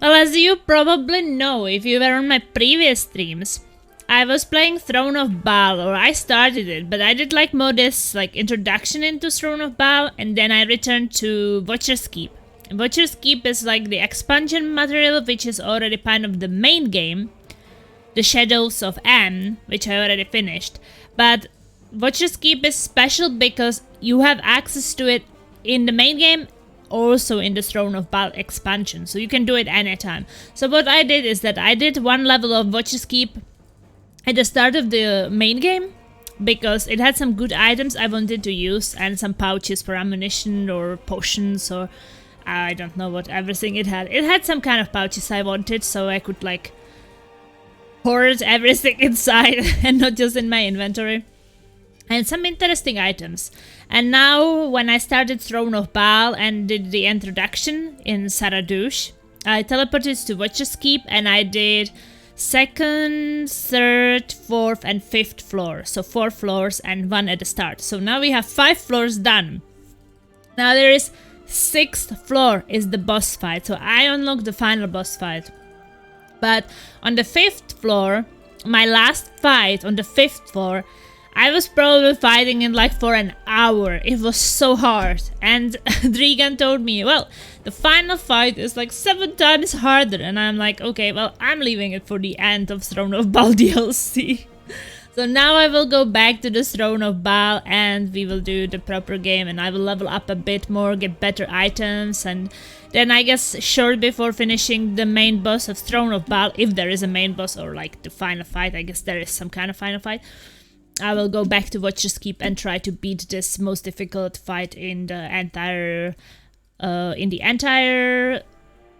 Well, as you probably know, if you were on my previous streams, I was playing Throne of Bhaal, or I started it, but I did like more this like introduction into Throne of Bhaal, and then I returned to Watcher's Keep. Watcher's Keep is like the expansion material, which is already part of the main game, the Shadows of Anne, which I already finished. But Watcher's Keep is special because you have access to it in the main game, also in the Throne of Bhaal expansion, so you can do it anytime. So what I did is that I did one level of Watcher's Keep at the start of the main game, because it had some good items I wanted to use, and some pouches for ammunition or potions, or I don't know what everything it had. It had some kind of pouches I wanted, so I could like hoard everything inside and not just in my inventory. And some interesting items. And now, when I started Throne of Bhaal and did the introduction in Saradush, I teleported to Watcher's Keep and I did 2nd, 3rd, 4th and 5th floor. So 4 floors and 1 at the start. So now we have 5 floors done. Now there is 6th floor is the boss fight. So I unlocked the final boss fight. But on the 5th floor, my last fight on the 5th floor, I was probably fighting it like for an hour. It was so hard. And Drigan told me, well, the final fight is like 7 times harder. And I'm like, okay, well, I'm leaving it for the end of Throne of Bhaal DLC. So now I will go back to the Throne of Bhaal and we will do the proper game. And I will level up a bit more, get better items. And then I guess short before finishing the main boss of Throne of Bhaal, if there is a main boss or like the final fight, I guess there is some kind of final fight, I will go back to Watcher's Keep and try to beat this most difficult fight in the entire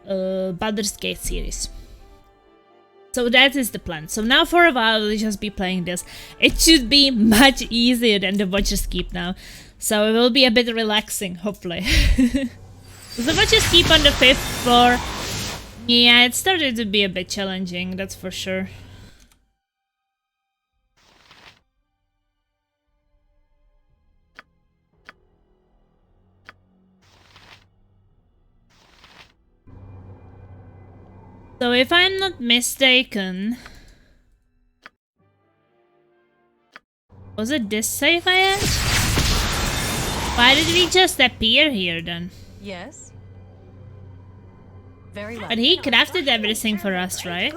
Baldur's Gate series. So that is the plan. So now for a while we'll just be playing this. It should be much easier than the Watcher's Keep now. So it will be a bit relaxing, hopefully. The Watcher's Keep on the 5th floor. Yeah, it started to be a bit challenging, that's for sure. So if I'm not mistaken, was it this safe I had? Why did we just appear here then? Yes. Very well. But he crafted everything for us, right?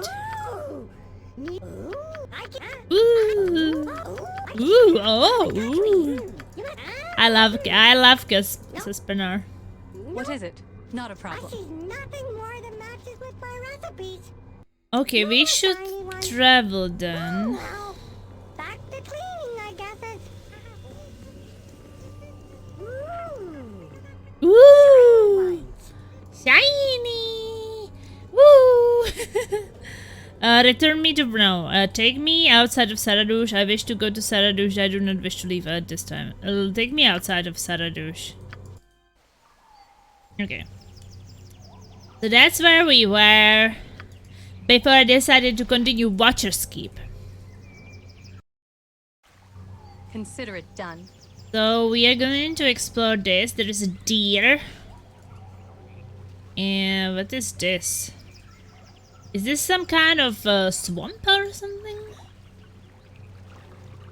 Ooh. Ooh, oh, ooh. I love Cispenar. What is it? Not a problem. Okay, we should travel then. Back to cleaning, I guess. Woo! Shiny! Woo! Return me to no. Take me outside of Saradush. I wish to go to Saradush. I do not wish to leave at this time. Take me outside of Saradush. Okay. So that's where we were before I decided to continue Watcher's Keep. Consider it done. So we are going to explore this. There is a deer. And what is this? Is this some kind of swamp or something?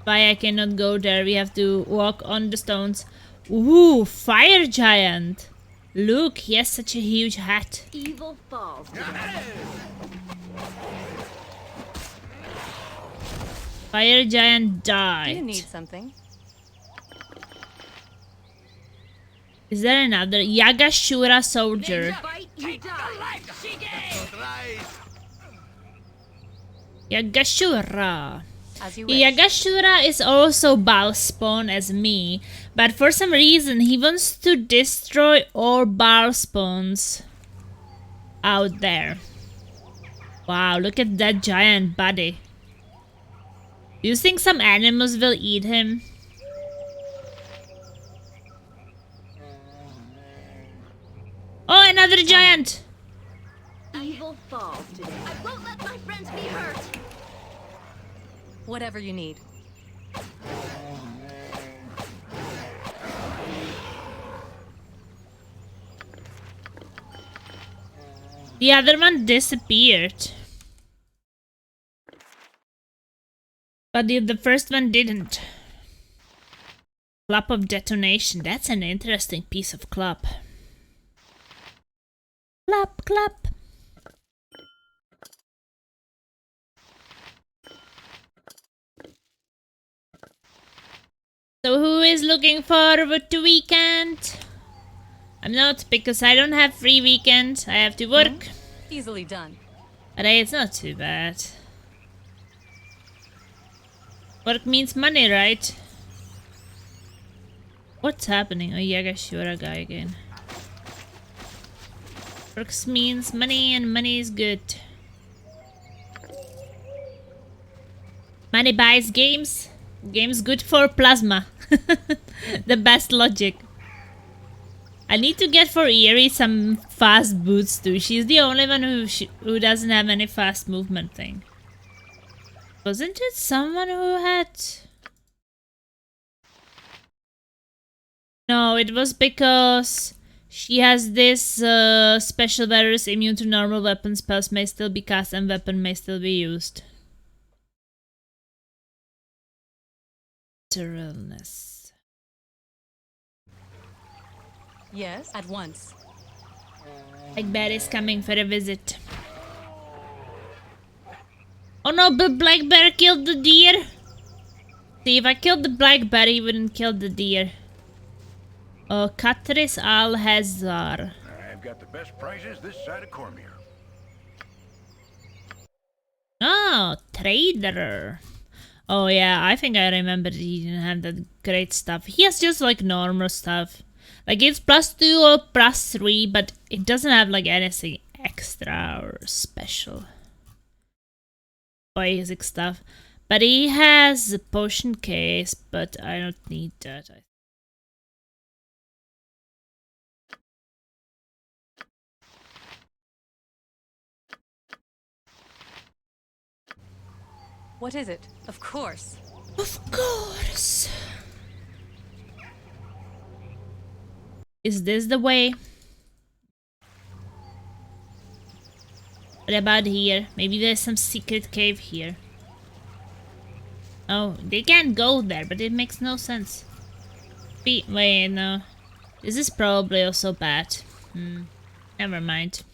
Why I cannot go there? We have to walk on the stones. Ooh, fire giant. Look, he has such a huge hat. Evil falls. Fire giant died. Do you need something? Is there another? Yagashura soldier. Yagashura. As you wish. Yagashura is also Bhaal spawn as me, but for some reason he wants to destroy all Bhaal spawns out there. Wow, look at that giant body. Do you think some animals will eat him? Oh, another giant! Evil falls today. I won't let my friends be hurt. Whatever you need. The other one disappeared. But the first one didn't. Club of detonation. That's an interesting piece of club. Clap, clap. So who is looking forward to weekend? I'm not, because I don't have free weekend. I have to work. Easily done. But hey, it's not too bad. Work means money, right? What's happening? Oh yeah, I guess you're a guy again. Works means money, and money is good. Money buys games. Games good for plasma. The best logic. I need to get for Eerie some fast boots too. She's the only one who doesn't have any fast movement thing. Wasn't it someone who had... No, it was because she has this special virus immune to normal weapons. Spells may still be cast and weapon may still be used. Literalness. Yes, at once. Black Bear is coming for a visit. Oh no, but Black Bear killed the deer. See, if I killed the Black Bear, he wouldn't kill the deer. Oh, Katris Al-Hazar. I've got the best prices this side of Cormier. Oh, trader. Oh yeah, I think I remember he didn't have that great stuff. He has just like normal stuff. Like it's +2 or +3, but it doesn't have like anything extra or special. Basic stuff. But he has a potion case, but I don't need that. What is it? Of course. Of course. Is this the way? What about here? Maybe there's some secret cave here. Oh, they can't go there, but it makes no sense. Wait, no. This is probably also bad. Never mind.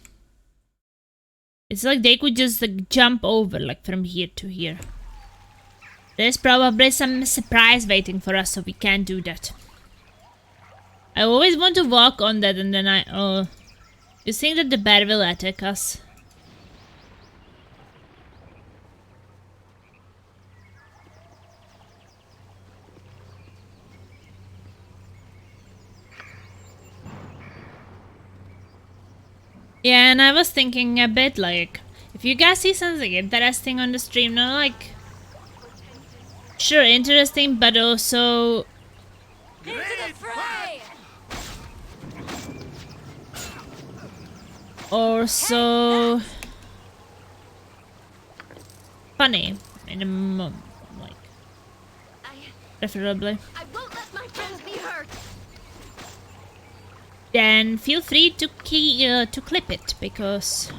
It's like they could just like jump over like from here to here. There's probably some surprise waiting for us, so we can't do that. I always want to walk on that and then oh. You think that the bear will attack us? Yeah, and I was thinking a bit like, if you guys see something interesting on the stream, not like, sure, interesting, but also... Into the fray! Also... funny, in a moment, like, preferably. I won't let my friends be hurt! Then feel free to clip it, because...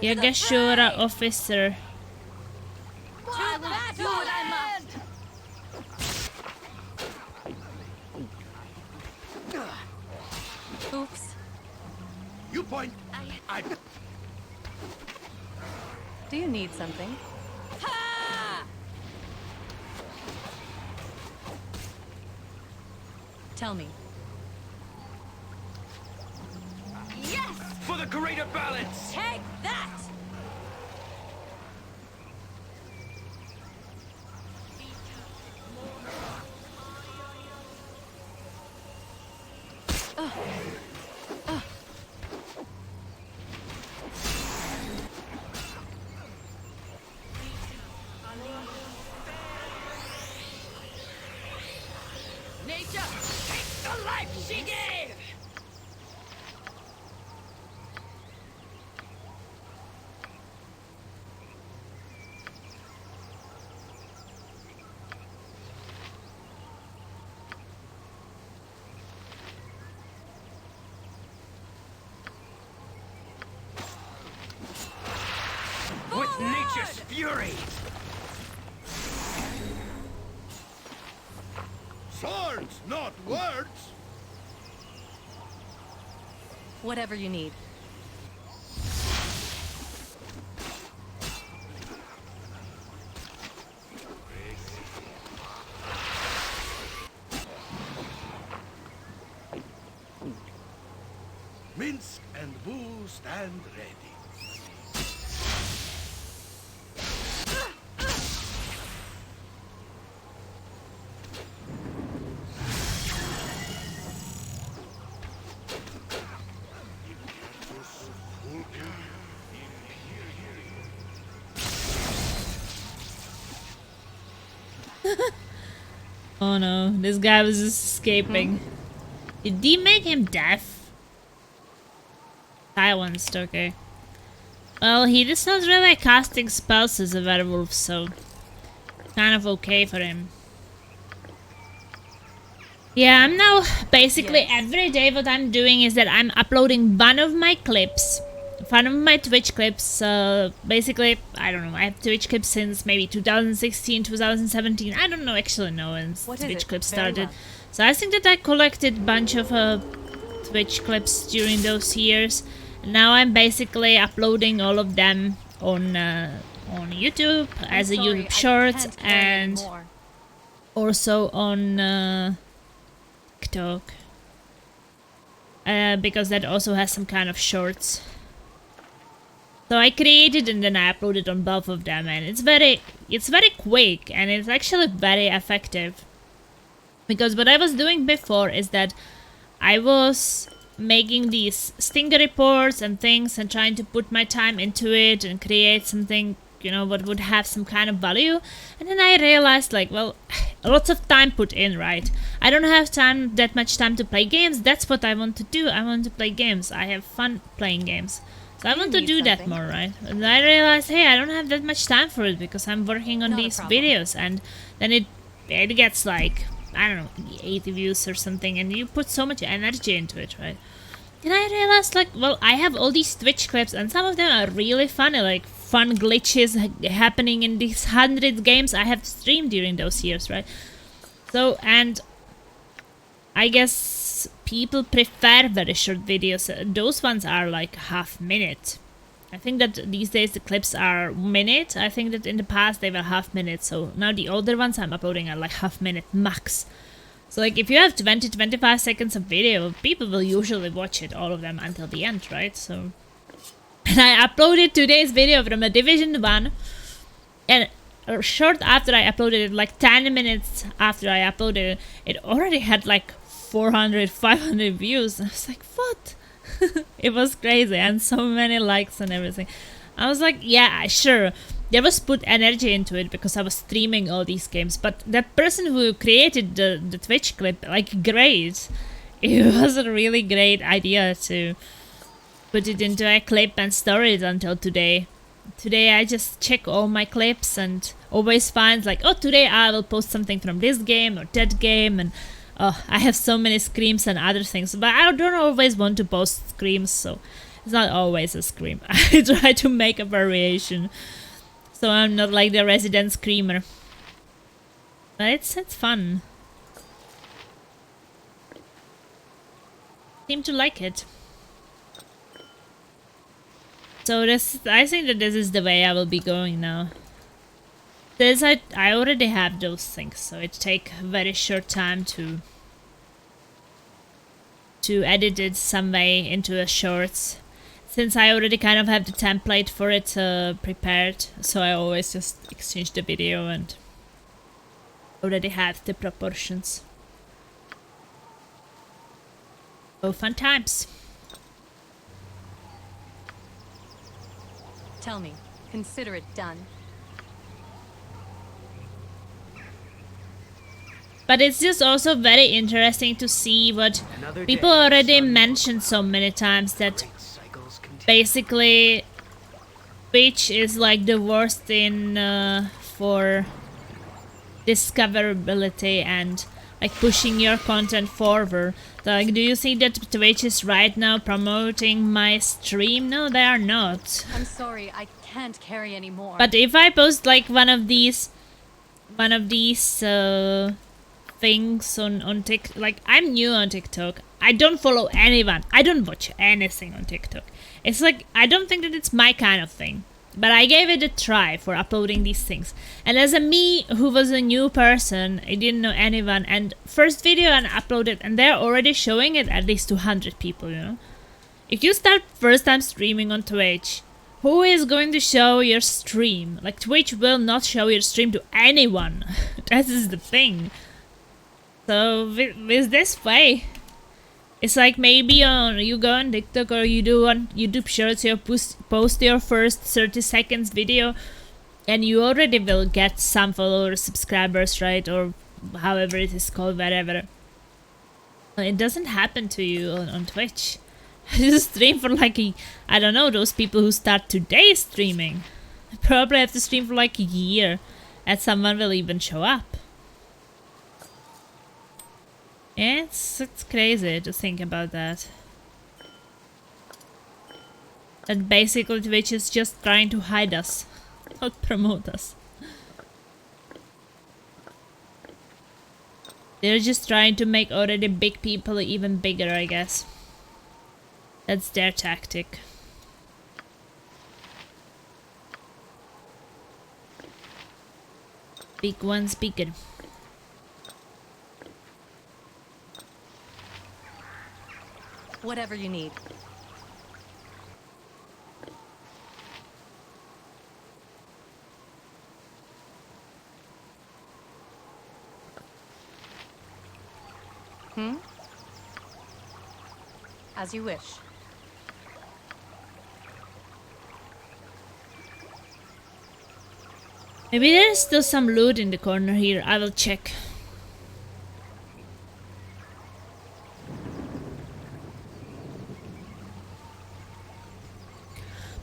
Yagashura officer. I will do what I must! Oops. You point. I. Do you need something? Tell me. Yes! For the greater balance. Take that! Nature, take the life she gave. fury! Swords, not words! Whatever you need. Minsk and Boo stand ready. Oh no, this guy was just escaping. Did he make him deaf? Silenced, okay. Well, he is not really casting spells as a werewolf, so kind of okay for him. Yeah, I'm now basically every day what I'm doing is that I'm uploading one of my clips. One of my Twitch clips, basically, I don't know, I have Twitch clips since maybe 2016, 2017, I don't know, actually know when Twitch clips started. So I think that I collected a bunch of Twitch clips during those years. And now I'm basically uploading all of them on YouTube as a YouTube Shorts and also on TikTok. Because that also has some kind of shorts. So I created and then I uploaded on both of them, and it's very quick and it's actually very effective. Because what I was doing before is that I was making these stinger reports and things and trying to put my time into it and create something, you know, what would have some kind of value. And then I realized, like, well, lots of time put in, right? I don't have that much time to play games. That's what I want to do. I want to play games. I have fun playing games. So I want to do that more, right? And I realized, hey, I don't have that much time for it because I'm working on these videos, and then it gets like, I don't know, 80 views or something, and you put so much energy into it, right? And I realized, like, well, I have all these Twitch clips, and some of them are really funny, like fun glitches happening in these 100 games I have streamed during those years, right? So, and I guess people prefer very short videos. Those ones are like half minute. I think that these days the clips are minute. I think that in the past they were half minute. So now the older ones I'm uploading are like half minute max. So like if you have 20-25 seconds of video, people will usually watch it, all of them, until the end, right? So, and I uploaded today's video from a Division 1, and short after I uploaded it, like 10 minutes after I uploaded it, it already had like 400, 500 views. I was like, what? It was crazy, and so many likes and everything. I was like, yeah, sure. There was put energy into it because I was streaming all these games, but that person who created the Twitch clip, like, great. It was a really great idea to put it into a clip and store it until today. Today I just check all my clips and always find, like, oh, today I will post something from this game or that game, and oh, I have so many screams and other things, but I don't always want to post screams, so it's not always a scream. I try to make a variation, so I'm not like the resident screamer. But it's fun. Seem to like it. So I think that this is the way I will be going now. I already have those things, so it take a very short time to edit it some way into a shorts. Since I already kind of have the template for it prepared, so I always just exchange the video and already have the proportions. Oh, fun times. Tell me, consider it done. But it's just also very interesting to see what people already mentioned so many times, that basically Twitch is like the worst in for discoverability and like pushing your content forward. So, like, do you think that Twitch is right now promoting my stream? No, they are not. I'm sorry, I can't carry any more. But if I post like one of these things on TikTok, like I'm new on TikTok. I don't follow anyone. I don't watch anything on TikTok. It's like I don't think that it's my kind of thing. But I gave it a try for uploading these things. And as a me who was a new person, I didn't know anyone, and first video I uploaded and they're already showing it at least 200 people, you know. If you start first time streaming on Twitch, who is going to show your stream? Like Twitch will not show your stream to anyone. That is the thing. So with this way, it's like maybe you go on TikTok or you do on YouTube Shorts, you post your first 30 seconds video and you already will get some followers, subscribers, right? Or however it is called, whatever. It doesn't happen to you on Twitch. You stream for like I don't know, those people who start today streaming. Probably have to stream for like a year and someone will even show up. It's crazy to think about that. That basically Twitch is just trying to hide us, not promote us. They're just trying to make already big people even bigger, I guess. That's their tactic. Big ones bigger. Whatever you need. As you wish. Maybe there's still some loot in the corner here. I will check.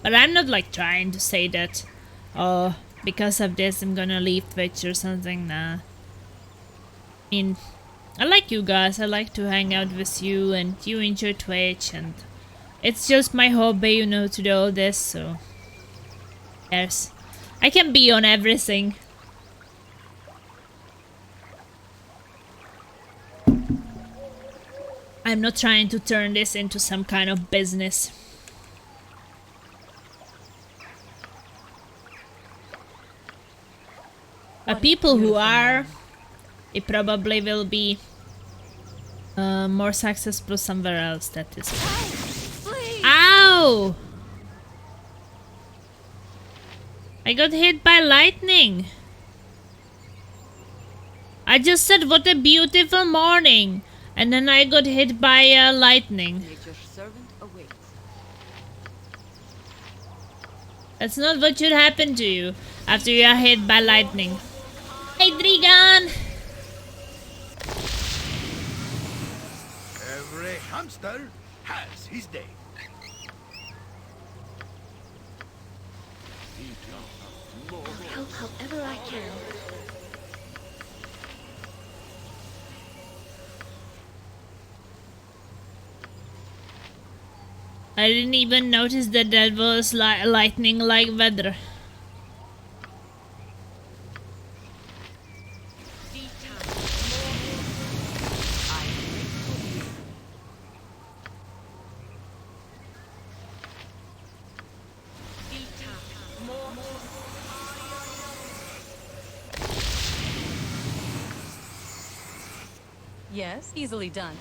But I'm not like trying to say that, oh, because of this I'm gonna leave Twitch or something. Nah. I mean, I like you guys. I like to hang out with you and you enjoy Twitch and it's just my hobby, you know, to do all this, so yes. I can be on everything. I'm not trying to turn this into some kind of business. But people who are, it probably will be more successful somewhere else, that is. Ow! I got hit by lightning. I just said what a beautiful morning. And then I got hit by lightning. Nature's servant awaits. That's not what should happen to you after you are hit by lightning. Hey, Drigan! Every hamster has his day. I'll help however I can. I didn't even notice that that was lightning like weather. Yes, easily done.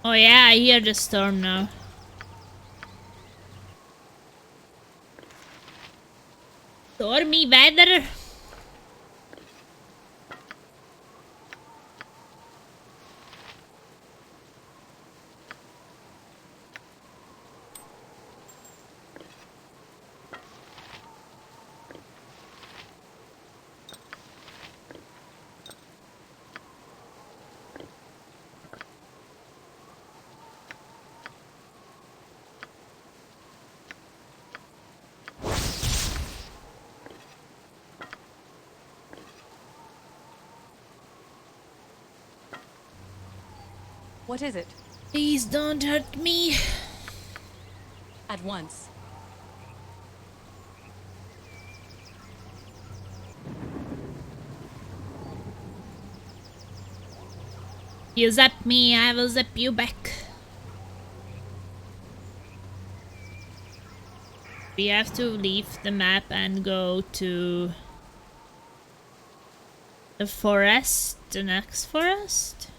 Oh yeah, I hear the storm now. Stormy weather. What is it? Please don't hurt me. At once. You zap me, I will zap you back. We have to leave the map and go to the forest, the next forest.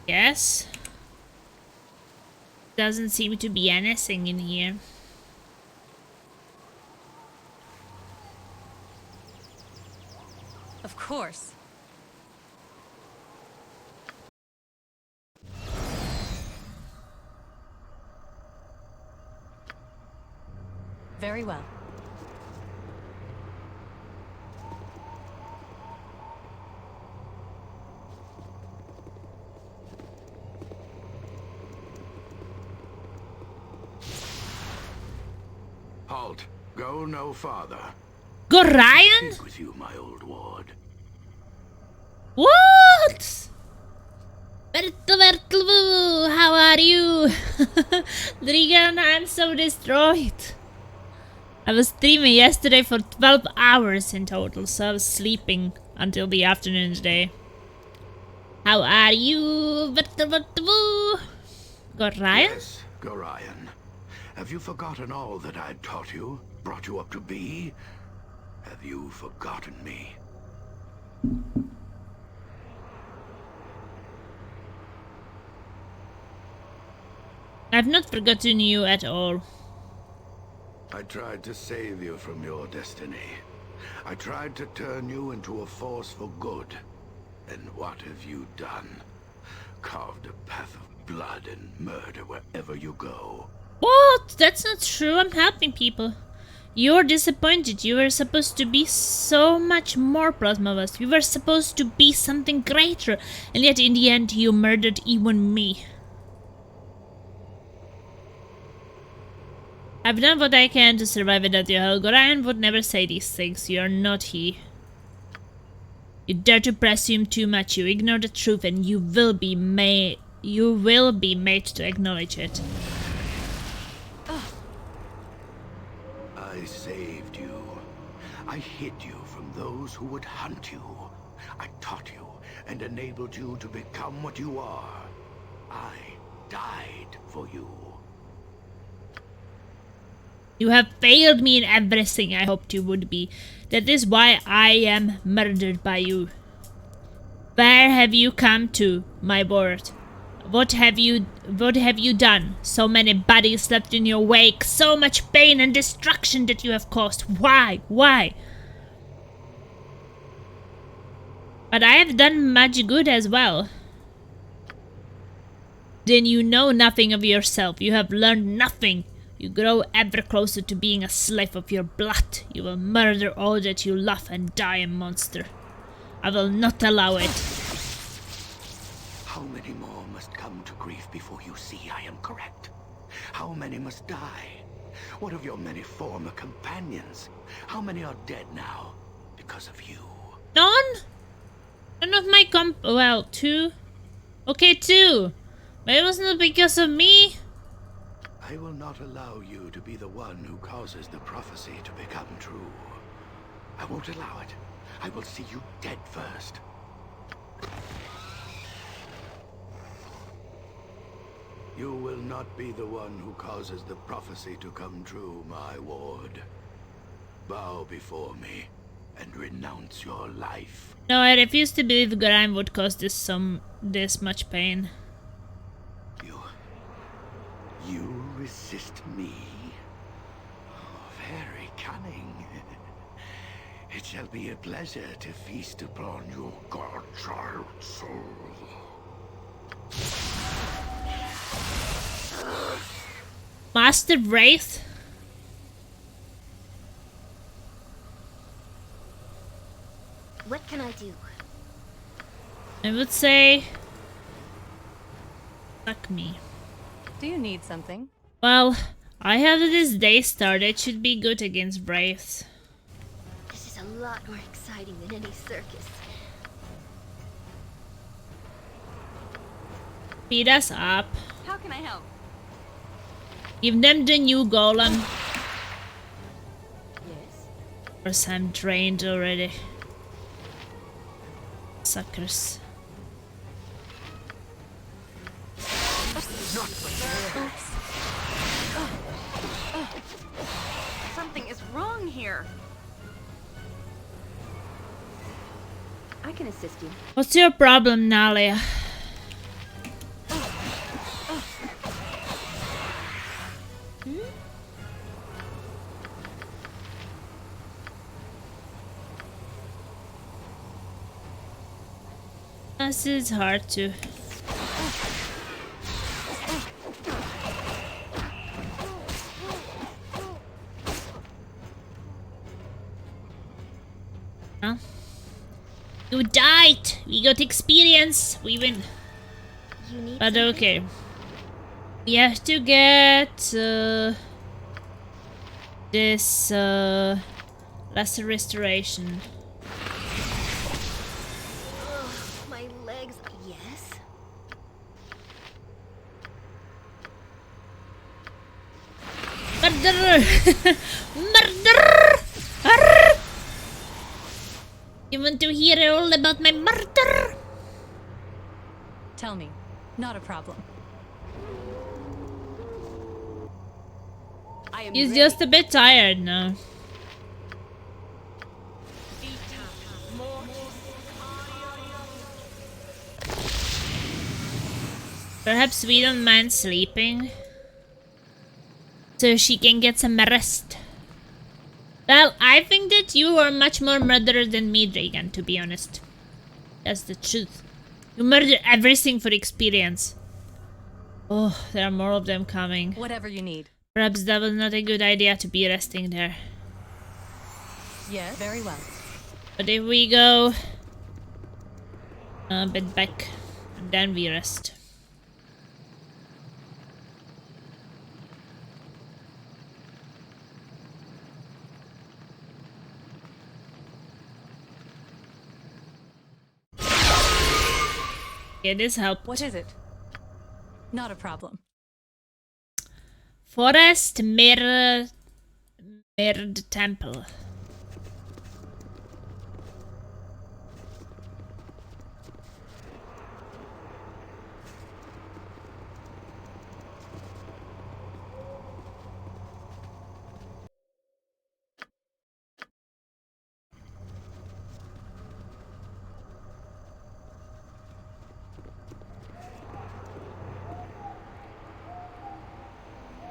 Yes. Doesn't seem to be anything in here. Of course. Very well. Halt. Go no farther. Go Ryan? Speak with you, my old ward. What? Bertel, how are you? Drigan, I'm so destroyed. I was streaming yesterday for 12 hours in total, so I was sleeping until the afternoon today. How are you? Got Ryan? Yes, Gorion. Have you forgotten all that I taught you? Brought you up to be? Have you forgotten me? I've not forgotten you at all. I tried to save you from your destiny. I tried to turn you into a force for good. And what have you done? Carved a path of blood and murder wherever you go. What? That's not true. I'm helping people. You're disappointed. You were supposed to be so much more, Plasmavast. We were supposed to be something greater. And yet in the end you murdered even me. I've done what I can to survive without your help. Gorion would never say these things. You are not he. You dare to presume too much. You ignore the truth, and you will be made to acknowledge it. I saved you. I hid you from those who would hunt you. I taught you and enabled you to become what you are. I died for you. You have failed me in everything I hoped you would be. That is why I am murdered by you. Where have you come to, my word? What have you done? So many bodies left in your wake, so much pain and destruction that you have caused. Why? Why? But I have done much good as well. Then you know nothing of yourself. You have learned nothing. You grow ever closer to being a slave of your blood. You will murder all that you love and die a monster. I will not allow it. How many more must come to grief before you see I am correct? How many must die? What of your many former companions? How many are dead now because of you? None? None of my well, 2. Okay, 2. But it wasn't because of me. I will not allow you to be the one who causes the prophecy to become true. I won't allow it. I will see you dead first. You will not be the one who causes the prophecy to come true, my ward. Bow before me and renounce your life. No, I refuse to believe Gorion would cause this much pain. You resist me? Oh, very cunning. It shall be a pleasure to feast upon your godchild soul. Master Wraith? What can I do? I would say... fuck me. Do you need something? Well, I have this day star that should be good against Wraiths. This is a lot more exciting than any circus. Beat us up. How can I help? Give them the new golem. Yes. Of course, I'm drained already. Suckers. Something is wrong here. I can assist you. What's your problem, Nalia? This is hard to. No. You died! We got experience! We win. You need But something? okay. We have to get this lesser restoration. Ugh, my legs. Yes. Murder! Murder! Arr! You want to hear all about my murder? Tell me. Not a problem. I am He's ready. just a bit tired now. Perhaps we don't mind sleeping, so she can get some rest. Well, I think that you are much more murderer than me, Dragon, to be honest. That's the truth. You murder everything for experience. Oh, there are more of them coming. Whatever you need. Perhaps that was not a good idea to be resting there. Yes. Very well. But if we go a bit back, and then we rest. Okay, this helped. What is it? Not a problem. Forest mirrored temple.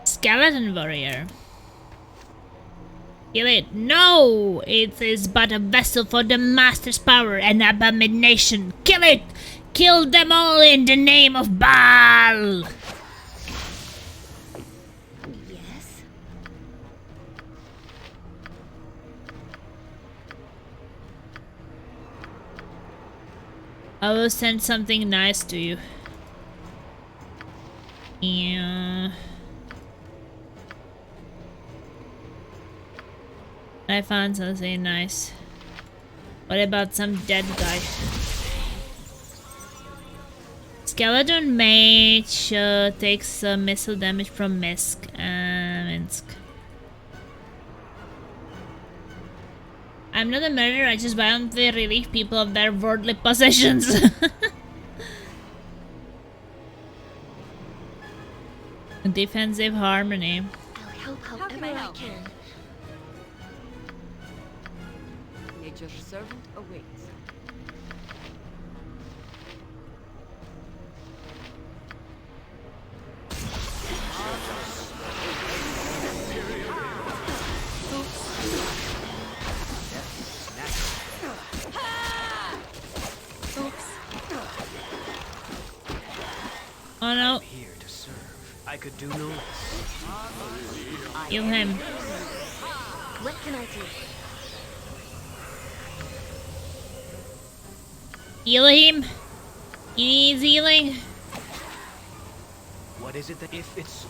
Skeleton warrior. Kill it. No! It is but a vessel for the master's power and abomination. Kill it! Kill them all in the name of Baal! Yes. I will send something nice to you. Yeah. I found something nice. What about some dead guy? Skeleton mage takes missile damage from Minsk. I'm not a murderer, I just violently relieve people of their worldly possessions. Defensive harmony. I'll help How however can I help? can. Nature's servant awaits. Oh no, Here to serve. I could do no less. kill him. What can I do? Heal him. He needs healing. What is it that if it's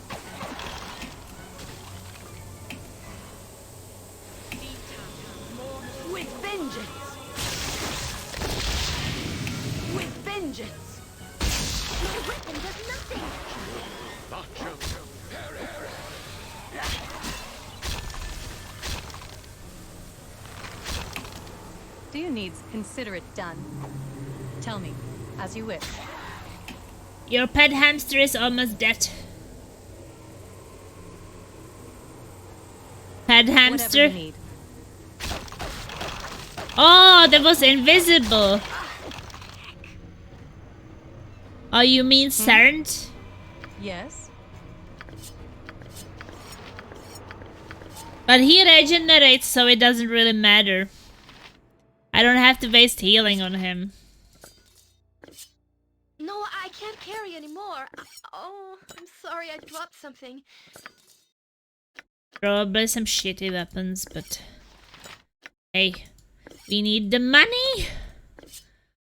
vengeance. With vengeance. My weapon does nothing. Do you needs consider it done? Tell me, as you wish. Your pet hamster is almost dead. Pet Whatever hamster? you need. Oh, that was invisible. Oh, you mean Sarnt? Yes? But he regenerates, so it doesn't really matter. I don't have to waste healing on him. No, I can't carry anymore. Oh, I'm sorry I dropped something. Probably some shitty weapons, but... Hey, we need the money!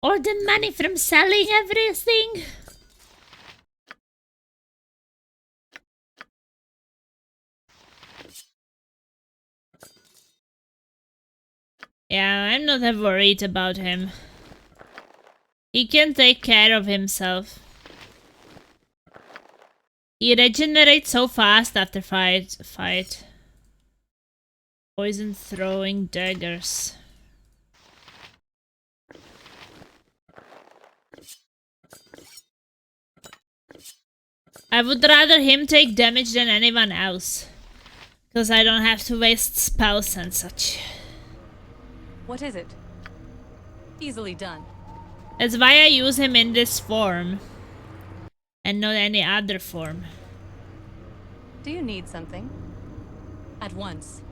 Or the money from selling everything! Yeah, I'm not that worried about him. He can take care of himself. He regenerates so fast after fight. Poison throwing daggers. I would rather him take damage than anyone else. Because I don't have to waste spells and such. What is it? Easily done. That's why I use him in this form. And not any other form. Do you need something? At once.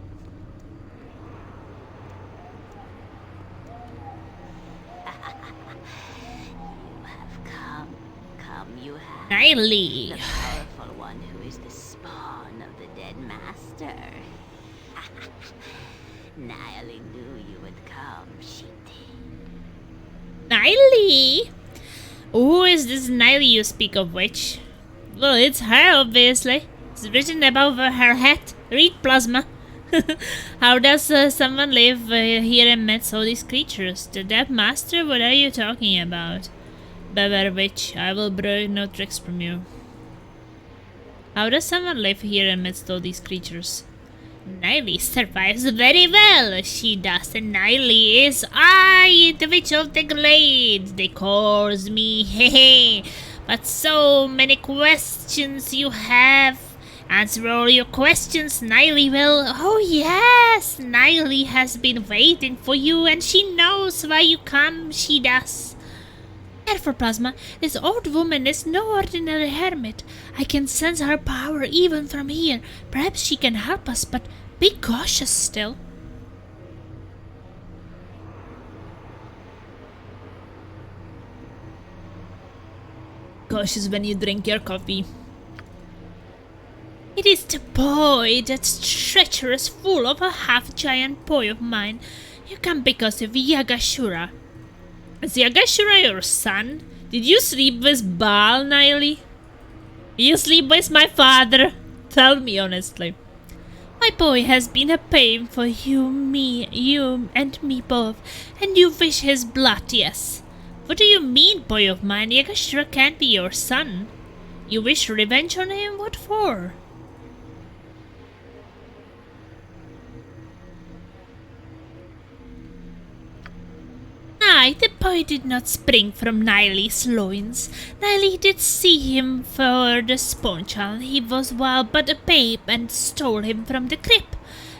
Come, you have. Riley. The powerful one who is the spawn of the dead master. Natalie knew you would come, she did. Riley? Who is this Riley you speak of which? Well, it's her, obviously. It's written above her head. Read Plasma. How does someone live here amidst all these creatures? The dead master? What are you talking about? Beware witch, I will break no tricks from you. How does someone live here amidst all these creatures? Niley survives very well, she does, and Niley is the witch of the glade. They calls me, hehe. But so many questions you have. Answer all your questions, Niley will. Oh yes, Niley has been waiting for you, and she knows why you come, she does. Careful, Plasma. This old woman is no ordinary hermit. I can sense her power even from here. Perhaps she can help us, but be cautious still. Cautious when you drink your coffee. It is the boy, that treacherous fool of a half-giant boy of mine. You come because of Yagashura. Is Yagashura your son? Did you sleep with Bhaal, Niley? You sleep with my father? Tell me honestly. My boy has been a pain for you and me both, and you wish his blood, yes. What do you mean, boy of mine? Yagashura can't be your son. You wish revenge on him? What for? Aye, the boy did not spring from Niley's loins. Niley did see him for the spawn child. He was wild but a babe, and stole him from the crypt.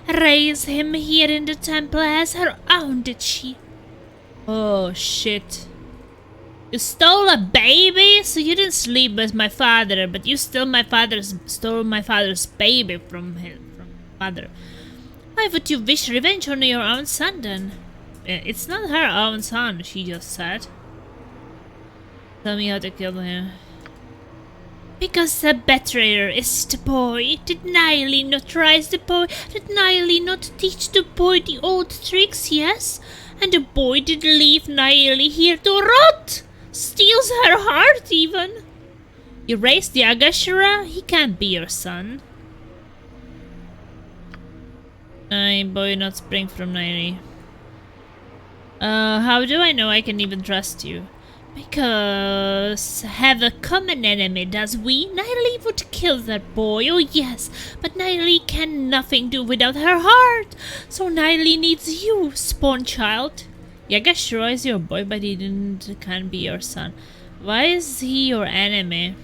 Raised him here in the temple as her own, did she? Oh shit. You stole a baby? So you didn't sleep with my father, but you stole my father's baby from mother. Why would you wish revenge on your own son then? It's not her own son, she just said. Tell me how to kill him. Because the betrayer is the boy. Did Niley not raise the boy? Did Niley not teach the boy the old tricks, yes? And the boy did leave Niley here to rot! Steals her heart even! You raised the Yagashura? He can't be your son. Aye, boy not spring from Niley. How do I know I can even trust you? Because have a common enemy, does we? Natalie would kill that boy, oh yes, but Natalie can nothing do without her heart. So Natalie needs you, spawn child. Yagashiro is your boy, but he can't be your son. Why is he your enemy?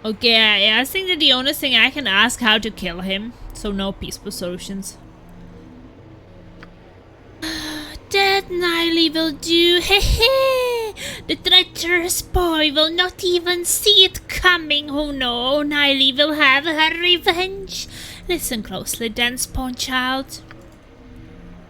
Okay, I think that the only thing I can ask how to kill him, so no peaceful solutions. That Niley will do, hehe! The treacherous boy will not even see it coming, oh no, Niley will have her revenge. Listen closely then, spawn child.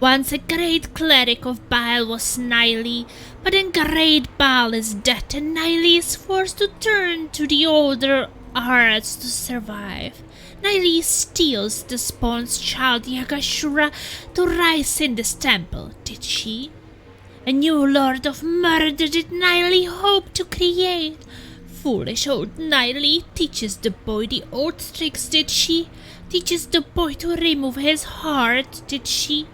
Once a great cleric of Bhaal was Niley, but then great Bhaal is dead and Niley is forced to turn to the older arts to survive. Niley steals the spawn's child Yagashura to rise in this temple, did she? A new lord of murder did Niley hope to create. Foolish old Niley teaches the boy the old tricks, did she? Teaches the boy to remove his heart, did she?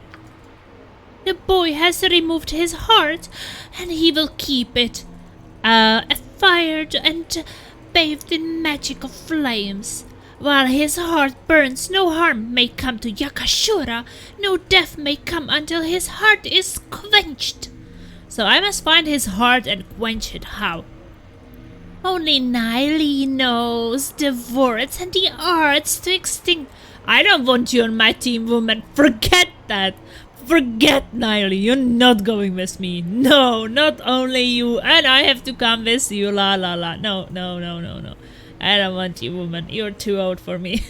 The boy has removed his heart, and he will keep it fired and bathed in magical flames. While his heart burns, no harm may come to Yakashura, no death may come until his heart is quenched. So I must find his heart and quench it. How? Only Niley knows the words and the arts to extinct. I don't want you on my team, woman. Forget that. Forget, Niley. You're not going with me. No, not only you. And I have to come with you. La la la. No, no, no, no, no. I don't want you, woman. You're too old for me.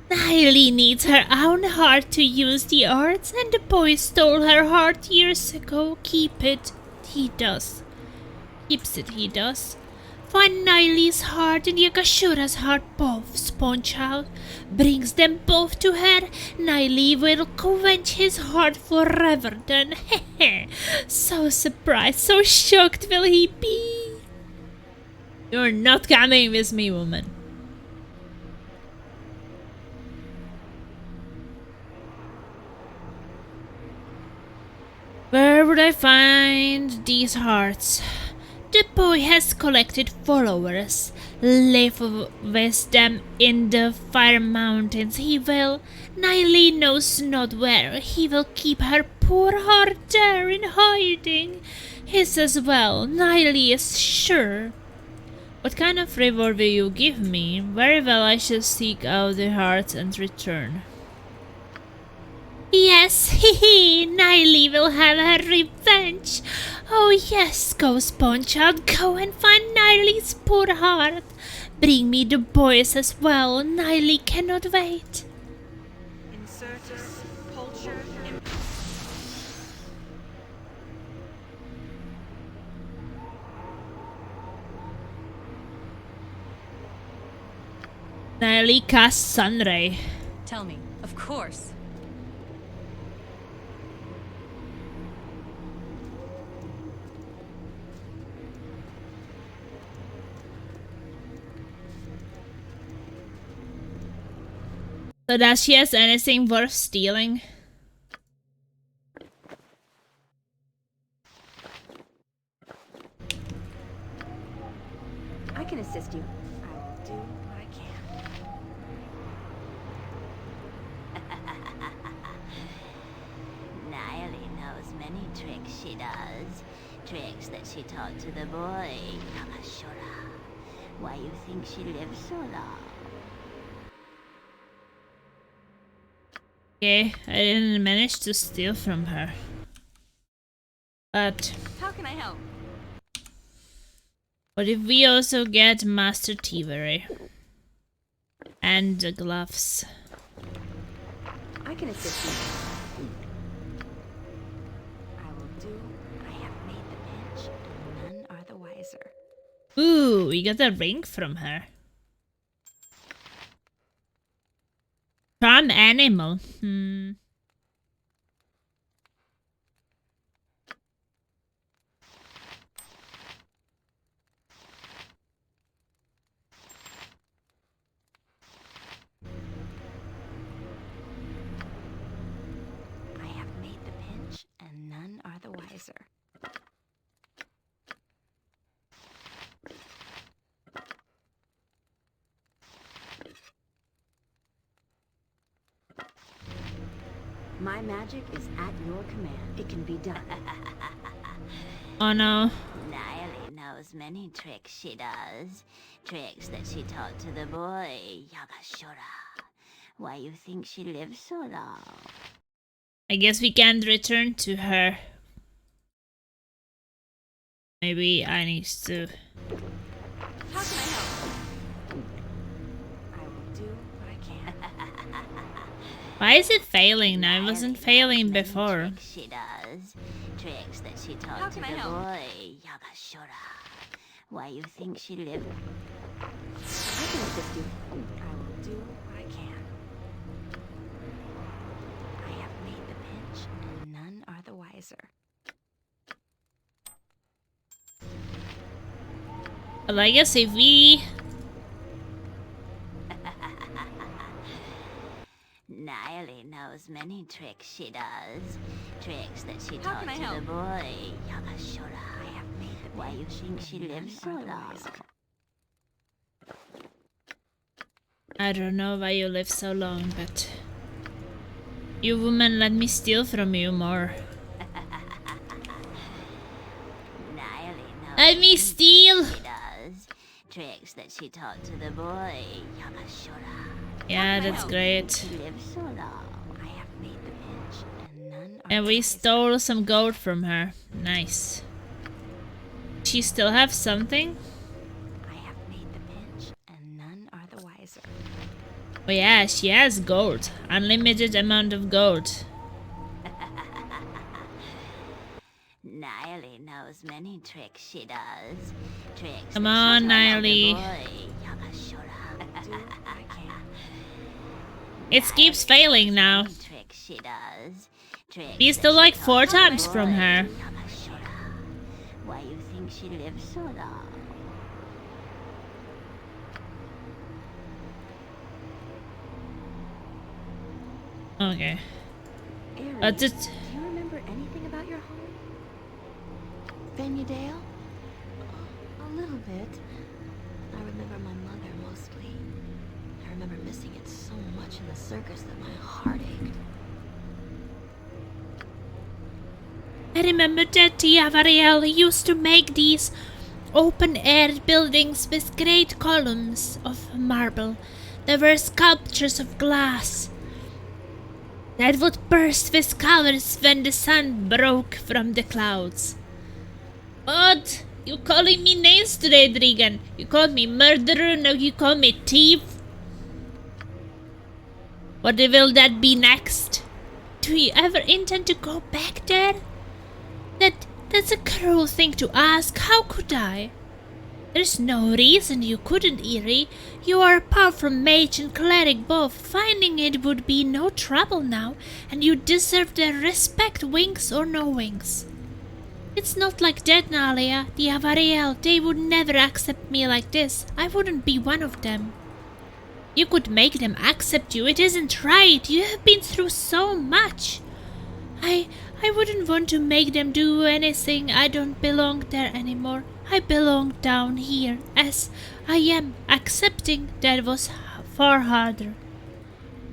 Niley needs her own heart to use the arts, and the boy stole her heart years ago. Keep it. He does. Keeps it, he does. Find Niley's heart and Yagashura's heart both, spawn child. Brings them both to her. Niley will quench his heart forever then. Hehe. So surprised, so shocked will he be. You're not coming with me, woman. Where would I find these hearts? The boy has collected followers. Live with them in the Fire Mountains he will. Niley knows not where. He will keep her poor heart there in hiding. His as well, Niley is sure. What kind of reward will you give me? Very well, I shall seek out the hearts and return. Yes, hee, Niley will have her revenge. Oh yes, go spawn child, go and find Niley's poor heart. Bring me the boys as well, Niley cannot wait. Insurtus, culture, Niley casts Sunray. Tell me, of course. So does she has anything worth stealing? I can assist you. I will do what I can. Niley knows many tricks, she does. Tricks that she taught to the boy, Yamashura. Why you think she lived so long? Okay, I didn't manage to steal from her. But How can I help? what if we also get Master Thievery? And the gloves. I can assist you. I will do. I have made the bench, and none are the wiser. Ooh, we got a ring from her. Charm animal. My magic is at your command. It can be done. Oh no. Niley knows many tricks, she does. Tricks that she taught to the boy, Yagashora. Why you think she lived so long? I guess we can't return to her. Maybe I need to... How can I help? I will do what I can. Why is it failing now? It wasn't failing before. Tricks she does. Tricks that she taught How to can the I help? boy, Yagashora. Why you think she lived? I can assist you. I will do what I can. I have made the pinch, and none are the wiser. Well, I guess if we... Niley knows many tricks, she does. Tricks that she How taught can I to help? the boy, Yagashora. I have made the Why you think she lived so long? I don't know why you live so long, but... You woman let me steal from you more. Niley knows Let me many steal! tricks she does. Tricks that she taught to the boy, Yagashora. Yeah, that's great. She lived so long. I have made the pinch, and none are And we wiser. stole some gold from her. Nice. She still have something? I have made the pinch, and none are the wiser. Oh yeah, she has gold. Unlimited amount of gold. Niley knows many tricks, she does. Tricks Come that on, she taught to the Niley. boy, Yagashora. Do what I can. It keeps failing now. Many tricks she does. Tricks We that stole she like taught 4 to the times from boy, her. Yagashora. Why you think she lived so long? Okay. Aerie, But do it... you remember anything about your home? Fenudale? A little bit. I remember my mother mostly. I remember missing it so much in the circus that my heart ached. I remember that Avariel used to make these open-air buildings with great columns of marble. There were sculptures of glass that would burst with colors when the sun broke from the clouds. What? You calling me names today, Drigan? You called me murderer, now you call me thief? What will that be next? Do you ever intend to go back there? That's a cruel thing to ask. How could I? There's no reason you couldn't, Eerie. You are a powerful mage and cleric both. Finding it would be no trouble now, and you deserve their respect, wings or no wings. It's not like that, Nalia. The Avariel, they would never accept me like this. I wouldn't be one of them. You could make them accept you. It isn't right. You have been through so much. I wouldn't want to make them do anything. I don't belong there anymore. I belong down here, as I am. Accepting that was far harder.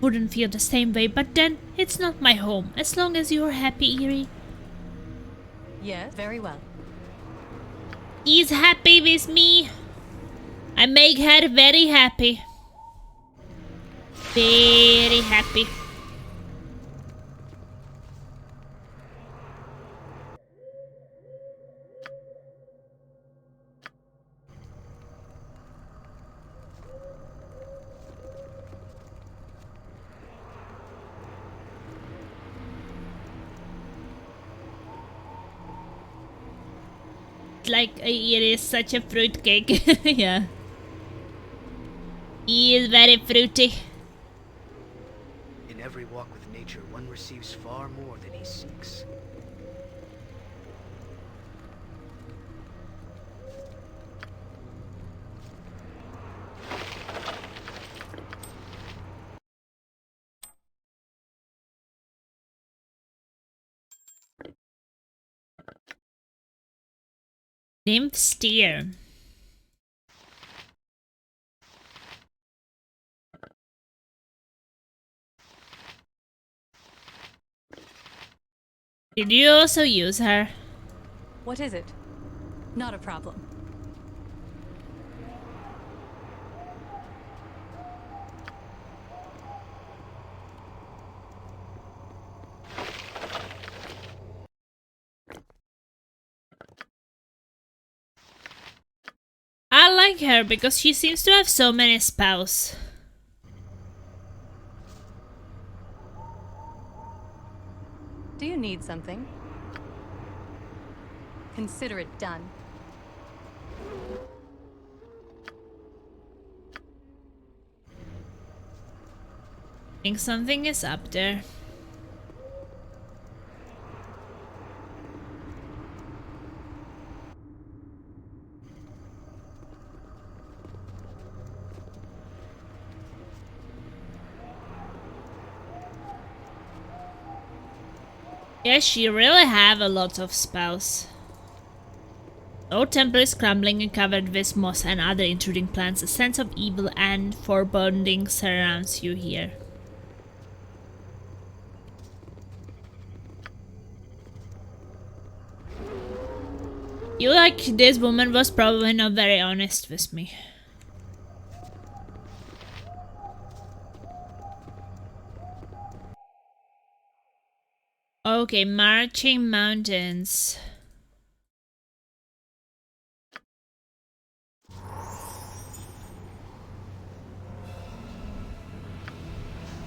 Wouldn't feel the same way, but then it's not my home. As long as you're happy, Eerie. Yes, very well. He's happy with me. I make her very happy. Very happy. Like it is such a fruitcake. Yeah. He is very fruity. In every walk with nature, one receives far more than he seeks. Nymph steer. Did you also use her? What is it? Not a problem. I like her because she seems to have so many spells. Do you need something? Consider it done. I think something is up there. Yes, she really have a lot of spells. The temple is crumbling and covered with moss and other intruding plants. A sense of evil and foreboding surrounds you here. You like this woman was probably not very honest with me. Okay, marching mountains.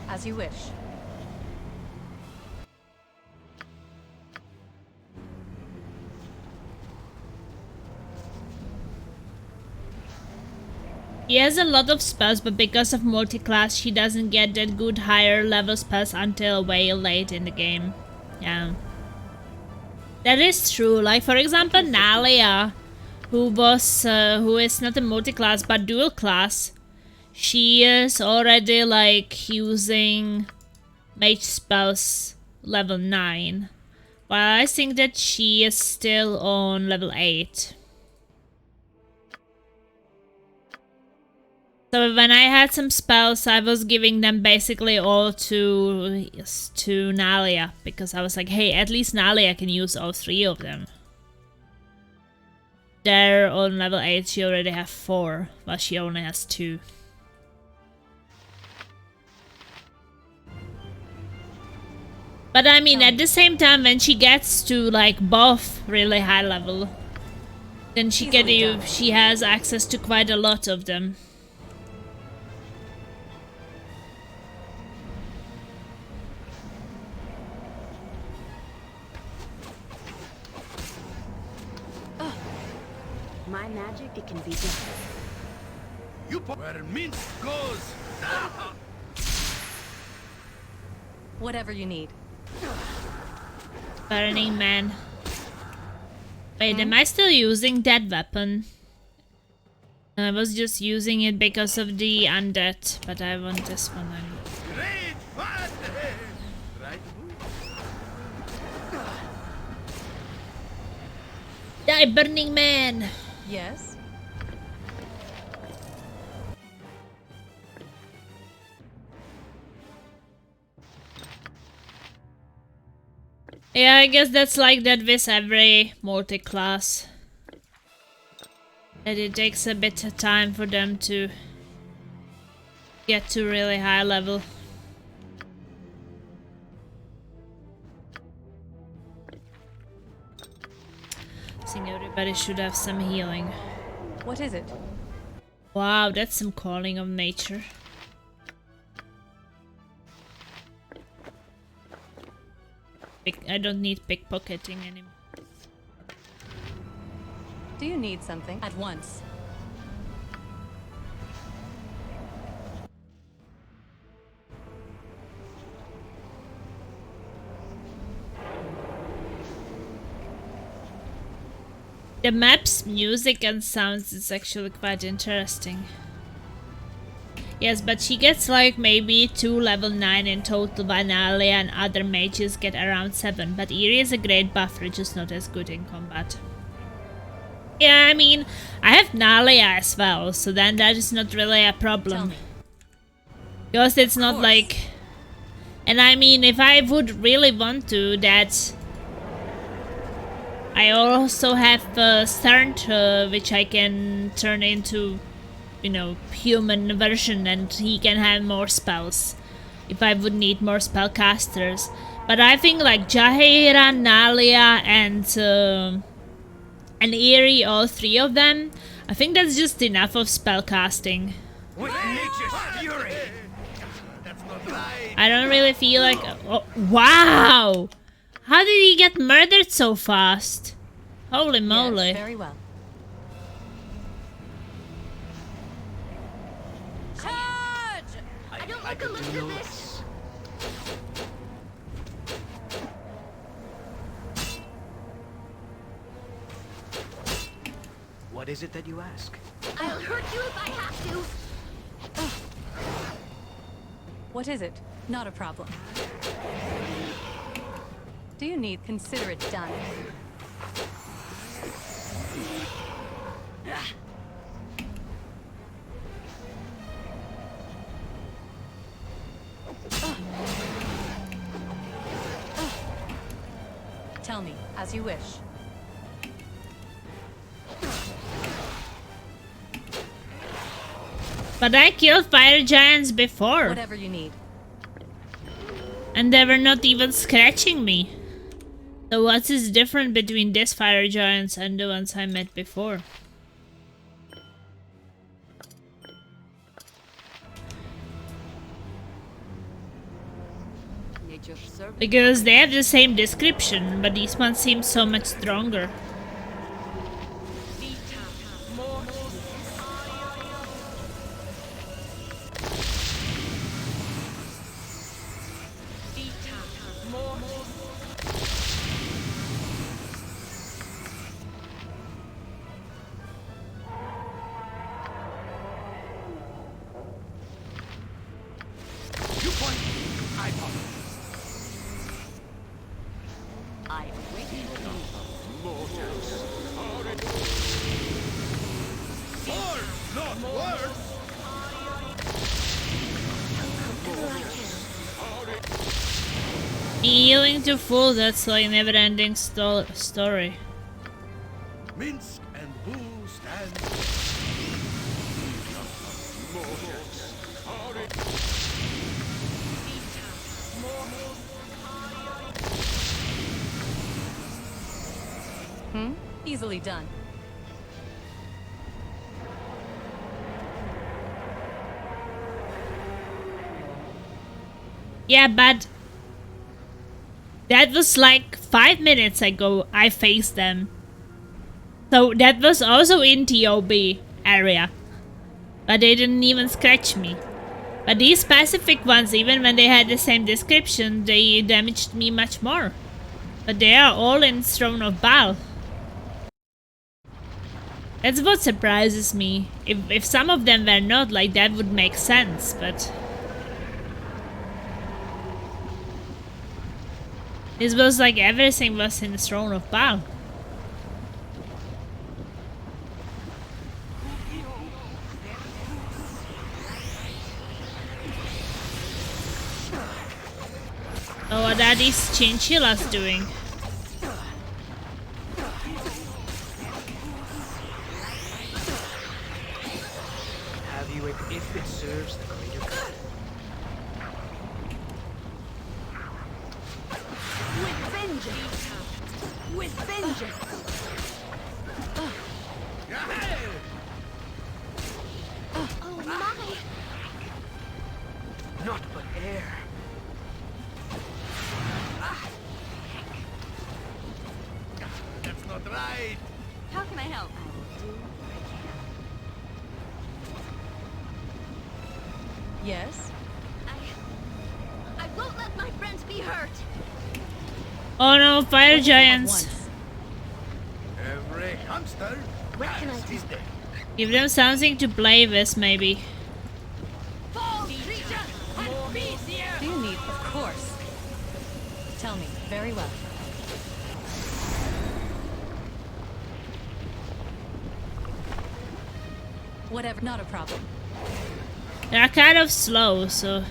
As you wish. She has a lot of spells, but because of multi-class, she doesn't get that good higher level spells until way late in the game. Yeah. That is true. Like, for example, Nalia, who is not a multi-class but dual class, she is already like using mage spells level 9. While I think that she is still on level 8. So when I had some spells, I was giving them basically all to Nalia, because I was like, hey, at least Nalia can use all 3 of them. There on level 8, she already has 4, while she only has 2. But I mean, at the same time, when she gets to like both really high level, then she has access to quite a lot of them. My magic, it can be done. You where mince goes. Whatever you need. Burning Man. Wait, am I still using that weapon? I was just using it because of the undead, but I want this one. Great fun! Right? Die, Burning Man! Yes? Yeah, I guess that's like that with every multi-class. That it takes a bit of time for them to get to really high level. I think everybody should have some healing. What is it? Wow, that's some calling of nature. I don't need pickpocketing anymore. Do you need something? At once. The map's music and sounds is actually quite interesting. Yes, but she gets like maybe 2 level 9 in total, while Nalia and other mages get around 7, but Eerie is a great buffer, just not as good in combat. Yeah, I mean, I have Nalia as well, so then that is not really a problem. Because it's not like... And I mean, if I would really want to, that I also have Stern, which I can turn into, you know, human version, and he can have more spells if I would need more spellcasters. But I think like Jaheira, Nalia, and Eerie, all three of them, I think that's just enough of spellcasting. With nature's fury. That's not right. I don't really feel like... Oh, wow! How did he get murdered so fast? Holy moly. Yes, very well. Charge! I don't like the look of this. What is it that you ask? I'll hurt you if I have to. What is it? Not a problem. Do you need consider it done? Tell me, as you wish. But I killed fire giants before. Whatever you need. And they were not even scratching me. So what is different between this fire giants and the ones I met before? Because they have the same description, but these ones seem so much stronger. You point, I point. More, not words. Healing to full, that's like never-ending story. Minsk and Bhaal stand. Easily done. Yeah, but that was like 5 minutes ago I faced them. So that was also in TOB area. But they didn't even scratch me. But these specific ones, even when they had the same description, they damaged me much more. But they are all in Throne of Bhaal. That's what surprises me. If some of them were not, like, that would make sense, but... This was like everything was in the Throne of Bhaal. Oh, what are these chinchillas doing? Have you it if it serves the greater good? With vengeance. With vengeance. Oh my. Not but air. That's not right. How can I help? Yes? I won't let my friends be hurt. Oh no, fire At giants. once. Every hamster What can I has do? his day. Give them something to play with, maybe. Fall creature and beast here. Do you need? Of course. Tell me. Very well. Whatever. Not a problem. They're kind of slow, so...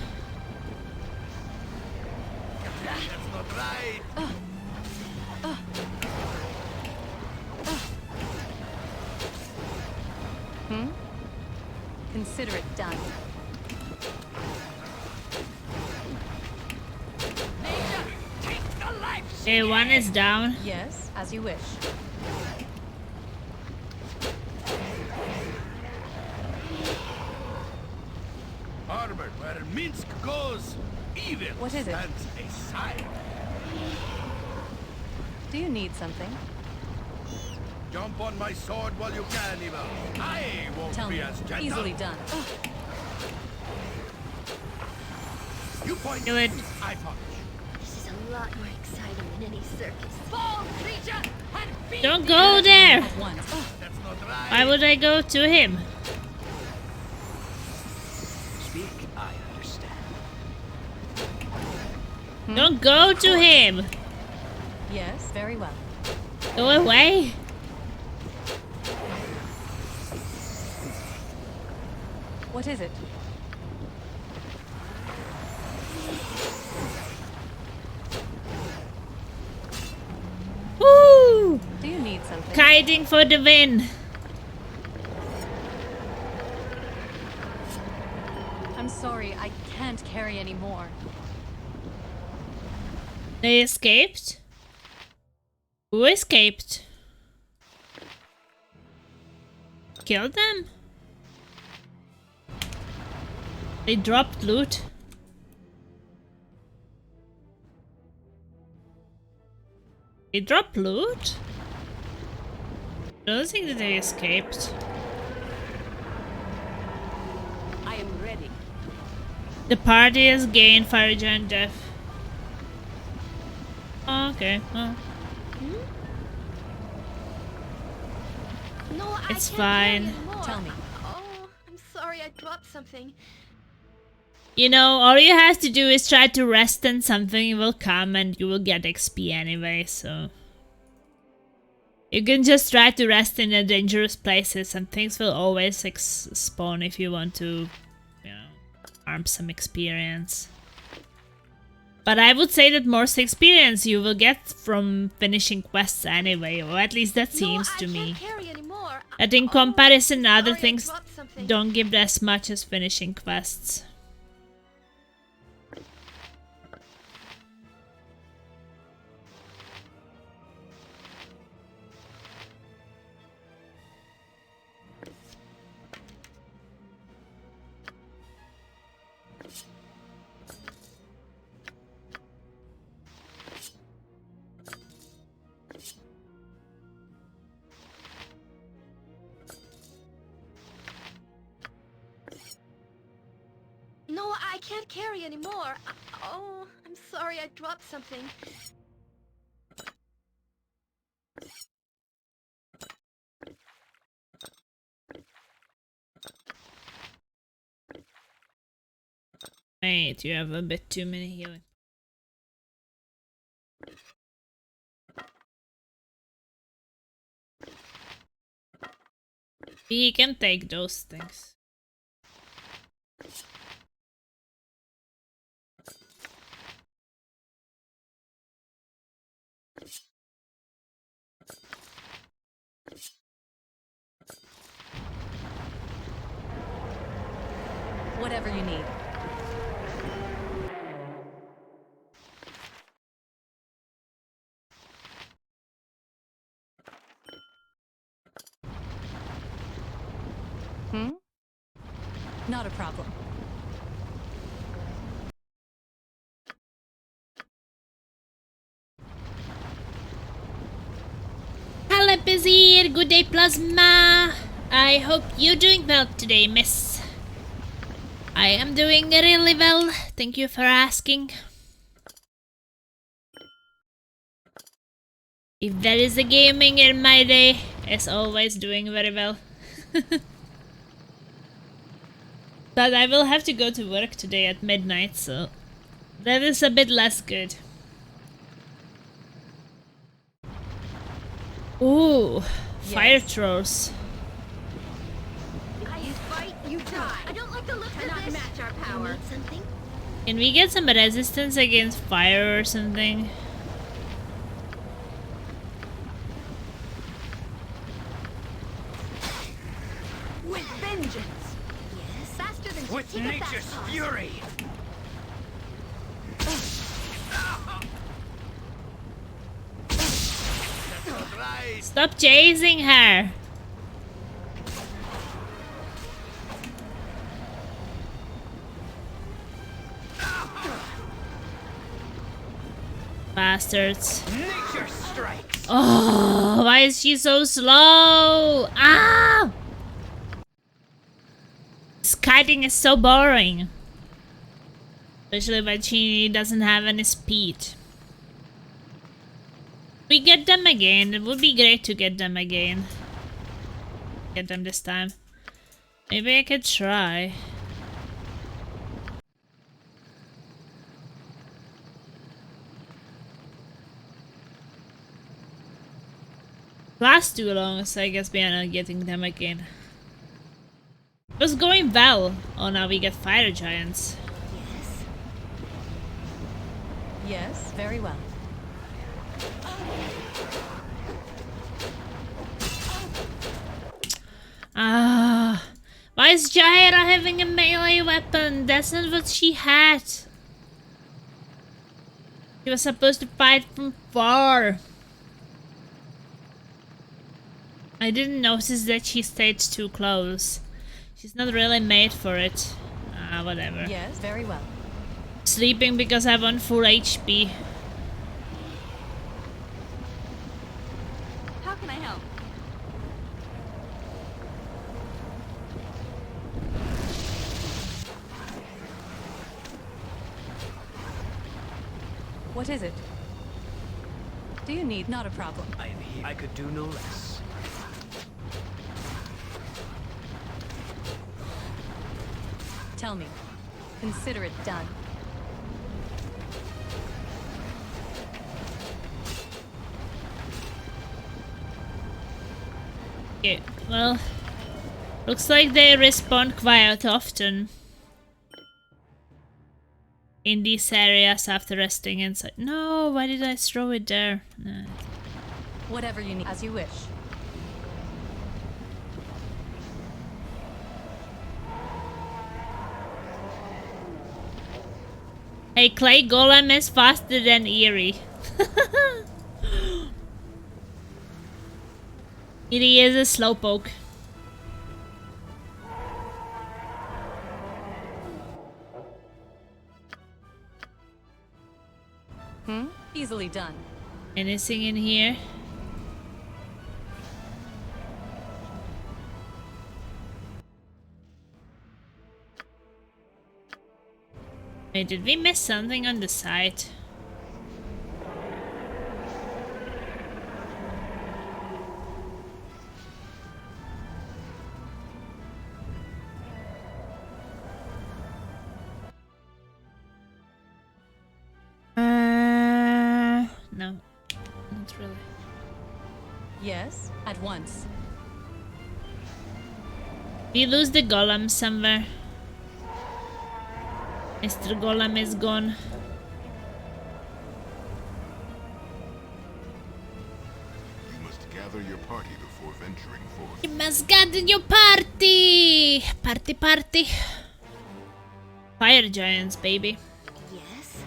That's not right. consider it done. Nature, take the life she Okay, one is down. Yes, as you wish. Armored where Minsk goes, evil What is it? stands aside. Do you need something? Jump on my sword while you can, evil. I won't Tell be me. as gentle. Easily done. You point, Do it. I punch. This is a lot more exciting than any circus. fall creature and beat Don't go there! At once. That's not right. Why would I go to him? Speak, I understand. Don't go to him! Yes, very well. Go away! What is it? Woo! Do you need something? Kiting for the win! I'm sorry, I can't carry any more. They escaped? Who escaped? Killed them? They dropped loot? They dropped loot? I don't think that they escaped. I am ready. The party has gained fire giant death. Oh, okay, well, No, I It's can't fine. carry anymore. Tell me. Oh, I'm sorry, I dropped something. you know, all you have to do is try to rest and something will come and you will get XP anyway, so... You can just try to rest in the dangerous places and things will always spawn if you want to, you know, farm some experience. But I would say that most experience you will get from finishing quests anyway, or at least that seems to No, I me. can't carry anymore. That in comparison, other Sorry, I things dropped something. don't give as much as finishing quests. No, I can't carry anymore. Oh, I'm sorry, I dropped something. Wait, you have a bit too many healing. He can take those things. Whatever you need. Not a problem. Caleb is here. Good day, Plasma. I hope you're doing well today, miss. I am doing really well. Thank you for asking. If there is a gaming in my day, it's always doing very well. But I will have to go to work today at midnight, so that is a bit less good. Ooh, fire trolls. You fight, you die. I don't like the look of this. Match our power. You need something? Can we get some resistance against fire or something? With vengeance. Yes. side! Stop chasing her! Bastards. Nature strikes! Oh, why is she so slow? Ah! This kiting is so boring. Especially when she doesn't have any speed. We get them again. It would be great to get them again. Get them this time. Maybe I could try. Last too long, so I guess we are not getting them again. It was going well. Oh, now we get fire giants. Yes. Yes, very well. Ah, why is Jaira having a melee weapon? That's not what she had. She was supposed to fight from far. I didn't notice that she stayed too close. She's not really made for it. Ah, whatever. Yes, very well. Sleeping because I'm on full HP. How can I help? What is it? Do you need? Not a problem. I am here. I could do no less. Tell me. Consider it done. Okay, well, looks like they respawn quite often in these areas after resting inside. No, why did I throw it there? Nah. Whatever you need, as you wish. Hey, Clay Golem is faster than Eerie. Eerie is a slowpoke. Easily done. Anything in here? Wait, did we miss something on the side? No, not really. Yes, at once. We lose the golem somewhere. Mr. Golem is gone. You must gather your party before venturing forth. You must gather your party! Party, party. Fire giants, baby. Yes.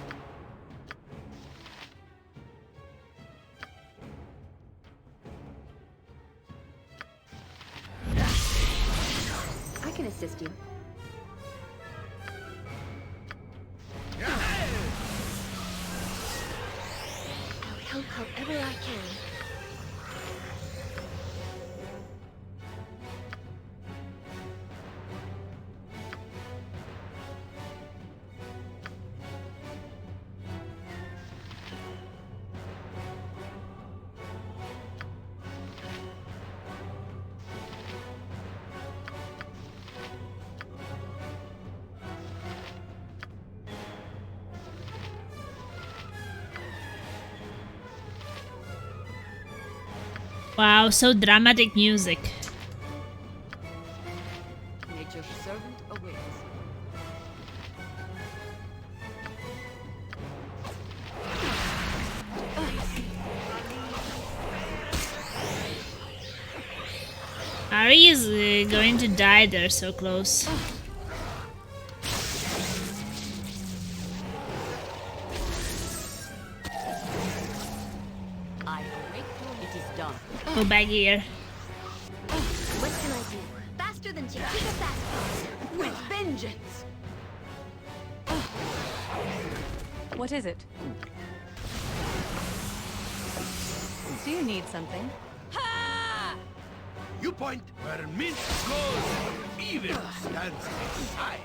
I can assist you. I'll help however I can. Wow, so dramatic music. Nature's servant awaits. Ari is going to die, they're so close. I await till it is done. Go back here. What can I do? Faster than Chiquita fast. With vengeance! What is it? Do you need something? You point where mint goes, evil stands aside.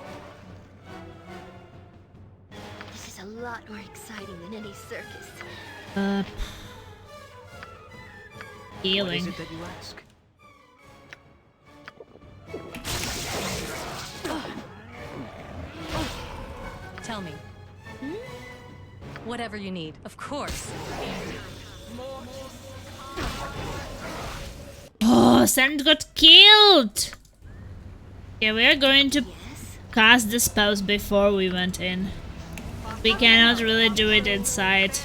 This is a lot more exciting than any circus. What Healing. is it that you ask? Tell me. Whatever you need, of course. Oh, Sand got killed! Yeah, we are going to cast the spells before we went in. We cannot really do it inside.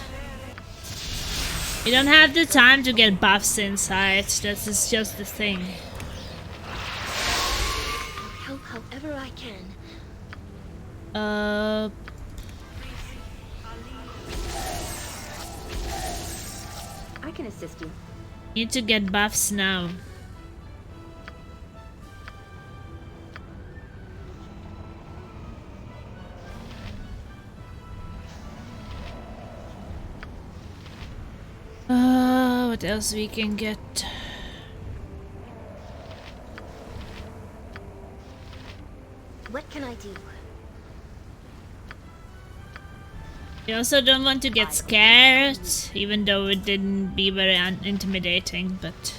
We don't have the time to get buffs inside. That is just the thing. I'll help however I can. I can assist you. Need to get buffs now. What else we can get? What can I do? We also don't want to get scared, even though it didn't be very intimidating, but...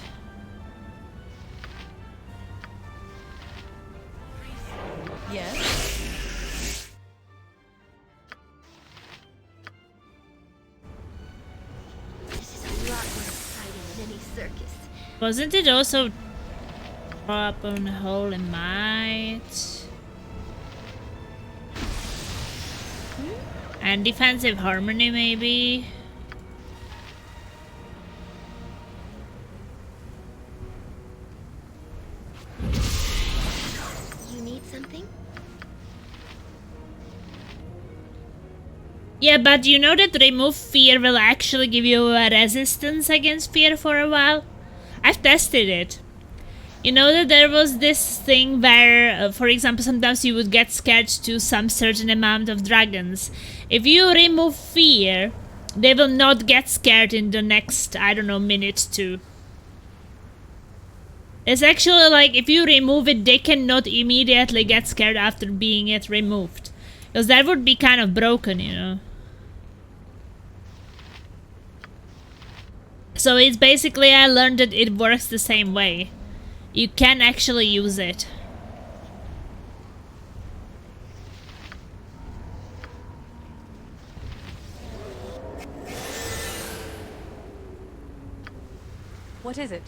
Yes? This is a lot more exciting than any circus. Wasn't it also drop on Holy Might? And defensive harmony, maybe? You need something? Yeah, but you know that remove fear will actually give you a resistance against fear for a while? I've tested it. You know that there was this thing where, for example, sometimes you would get scared to some certain amount of dragons. If you remove fear, they will not get scared in the next, I don't know, minute too. It's actually like, if you remove it, they cannot immediately get scared after being it removed. Because that would be kind of broken, you know. So it's basically, I learned that it works the same way. You can actually use it. What is it?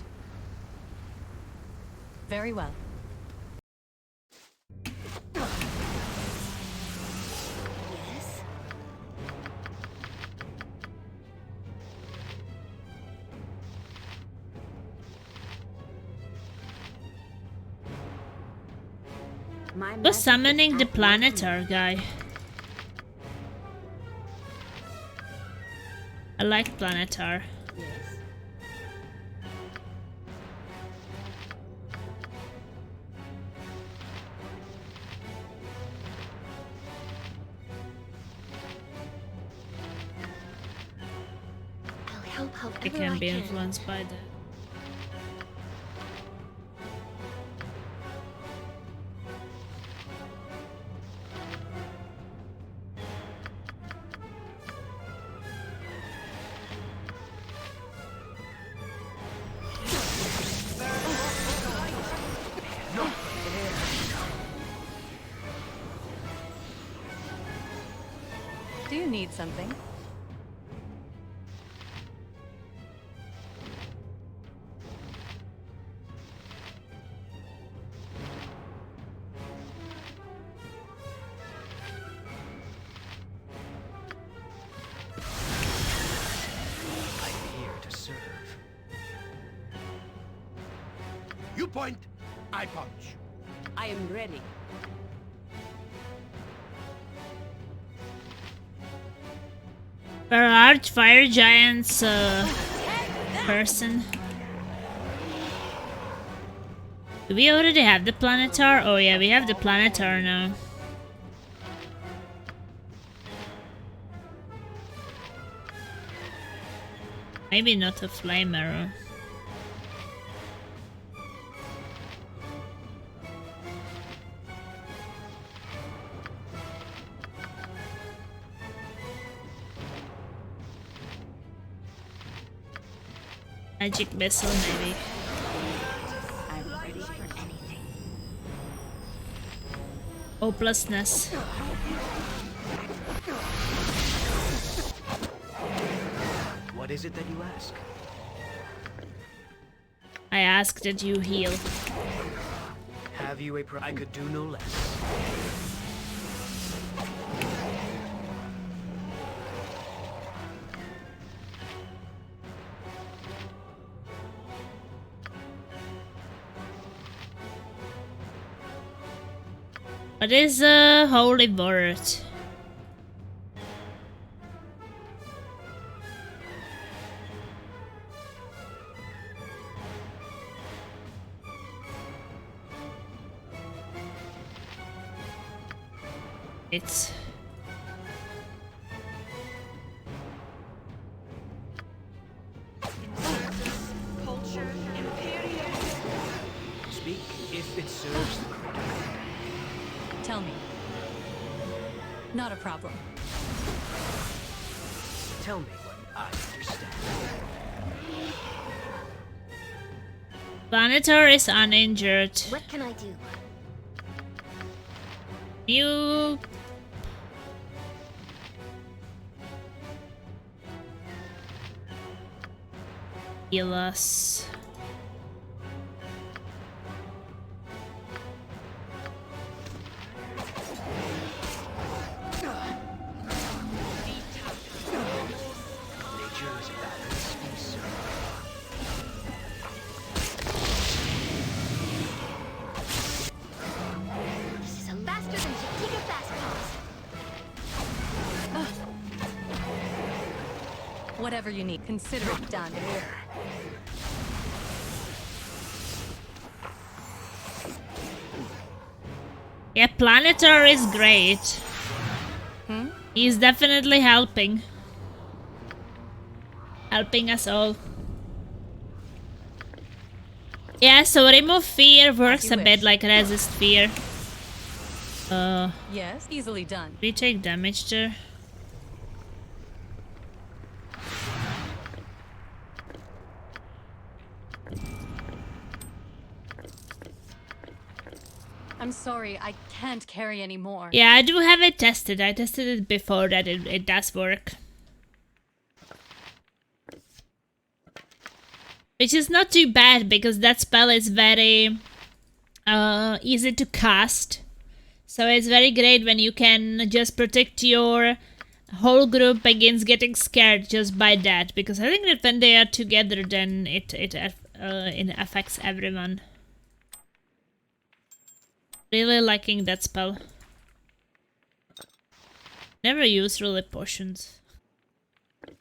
Very well. Yes? Who's summoning the Planetar guy? I like Planetar. I'll help however I can be influenced by that. Do you need something? I'm here to serve. You point, I punch. I am ready. For a large fire giant's person. Do we already have the Planetar? Oh yeah, we have the Planetar now. Maybe not a flame arrow. Magic missile, maybe. I'm ready for anything. Hopelessness. What is it that you ask? I ask that you heal. Have you a I could do no less. What is a holy word? It's Speak if it serves the Tell me. Not a problem. Tell me what I understand. Planetar is uninjured. What can I do? You heal us. Nature is a balance piece. This is a faster than Chiquita Fast Paws. Whatever you need, consider it done. Yeah, Planetar is great. He's definitely helping. Helping us all. Yeah, so remove fear works a bit like resist fear. Yes, easily done. We take damage there. I'm sorry, I can't carry any more. Yeah, I do have it tested. I tested it before that it does work. Which is not too bad because that spell is very easy to cast. So it's very great when you can just protect your whole group against getting scared just by that. Because I think that when they are together then it affects everyone. Really liking that spell. Never use really potions. It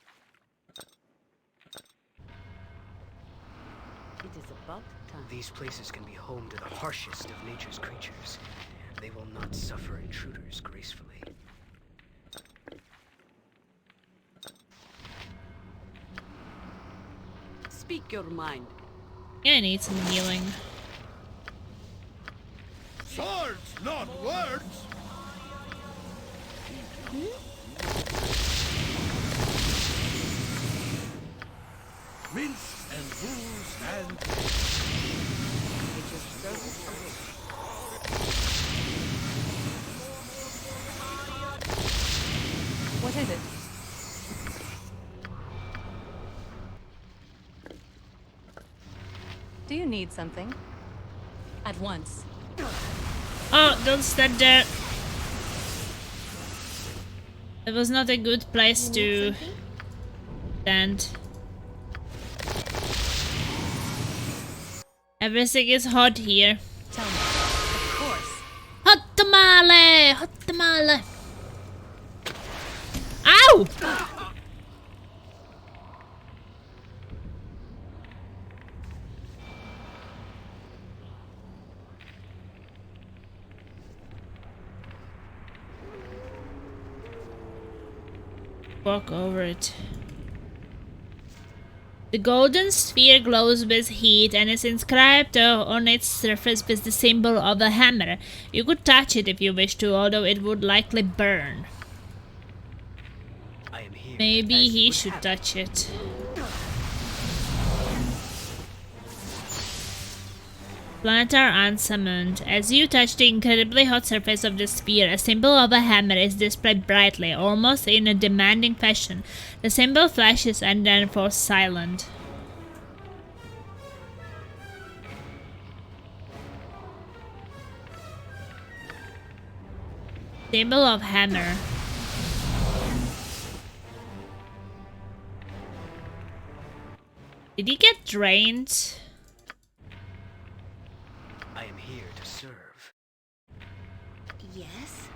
is about time. These places can be home to the harshest of nature's creatures. They will not suffer intruders gracefully. Speak your mind. Yeah, I need some healing. Swords, not words! Mince and rules and... It is service awaits. What is it? Do you need something? At once. Oh, don't stand there. It was not a good place to stand. Everything is hot here. Tell me. Of course. Hot tamale! Hot tamale! Ow! walk over it. The golden sphere glows with heat and is inscribed on its surface with the symbol of a hammer. You could touch it if you wish to, although it would likely burn. I am here. Maybe as you he would should have it. touch it. Planetar unsummoned. As you touch the incredibly hot surface of the sphere, a symbol of a hammer is displayed brightly, almost in a demanding fashion. The symbol flashes and then falls silent. Symbol of hammer. Did he get drained? I am here to serve. Yes?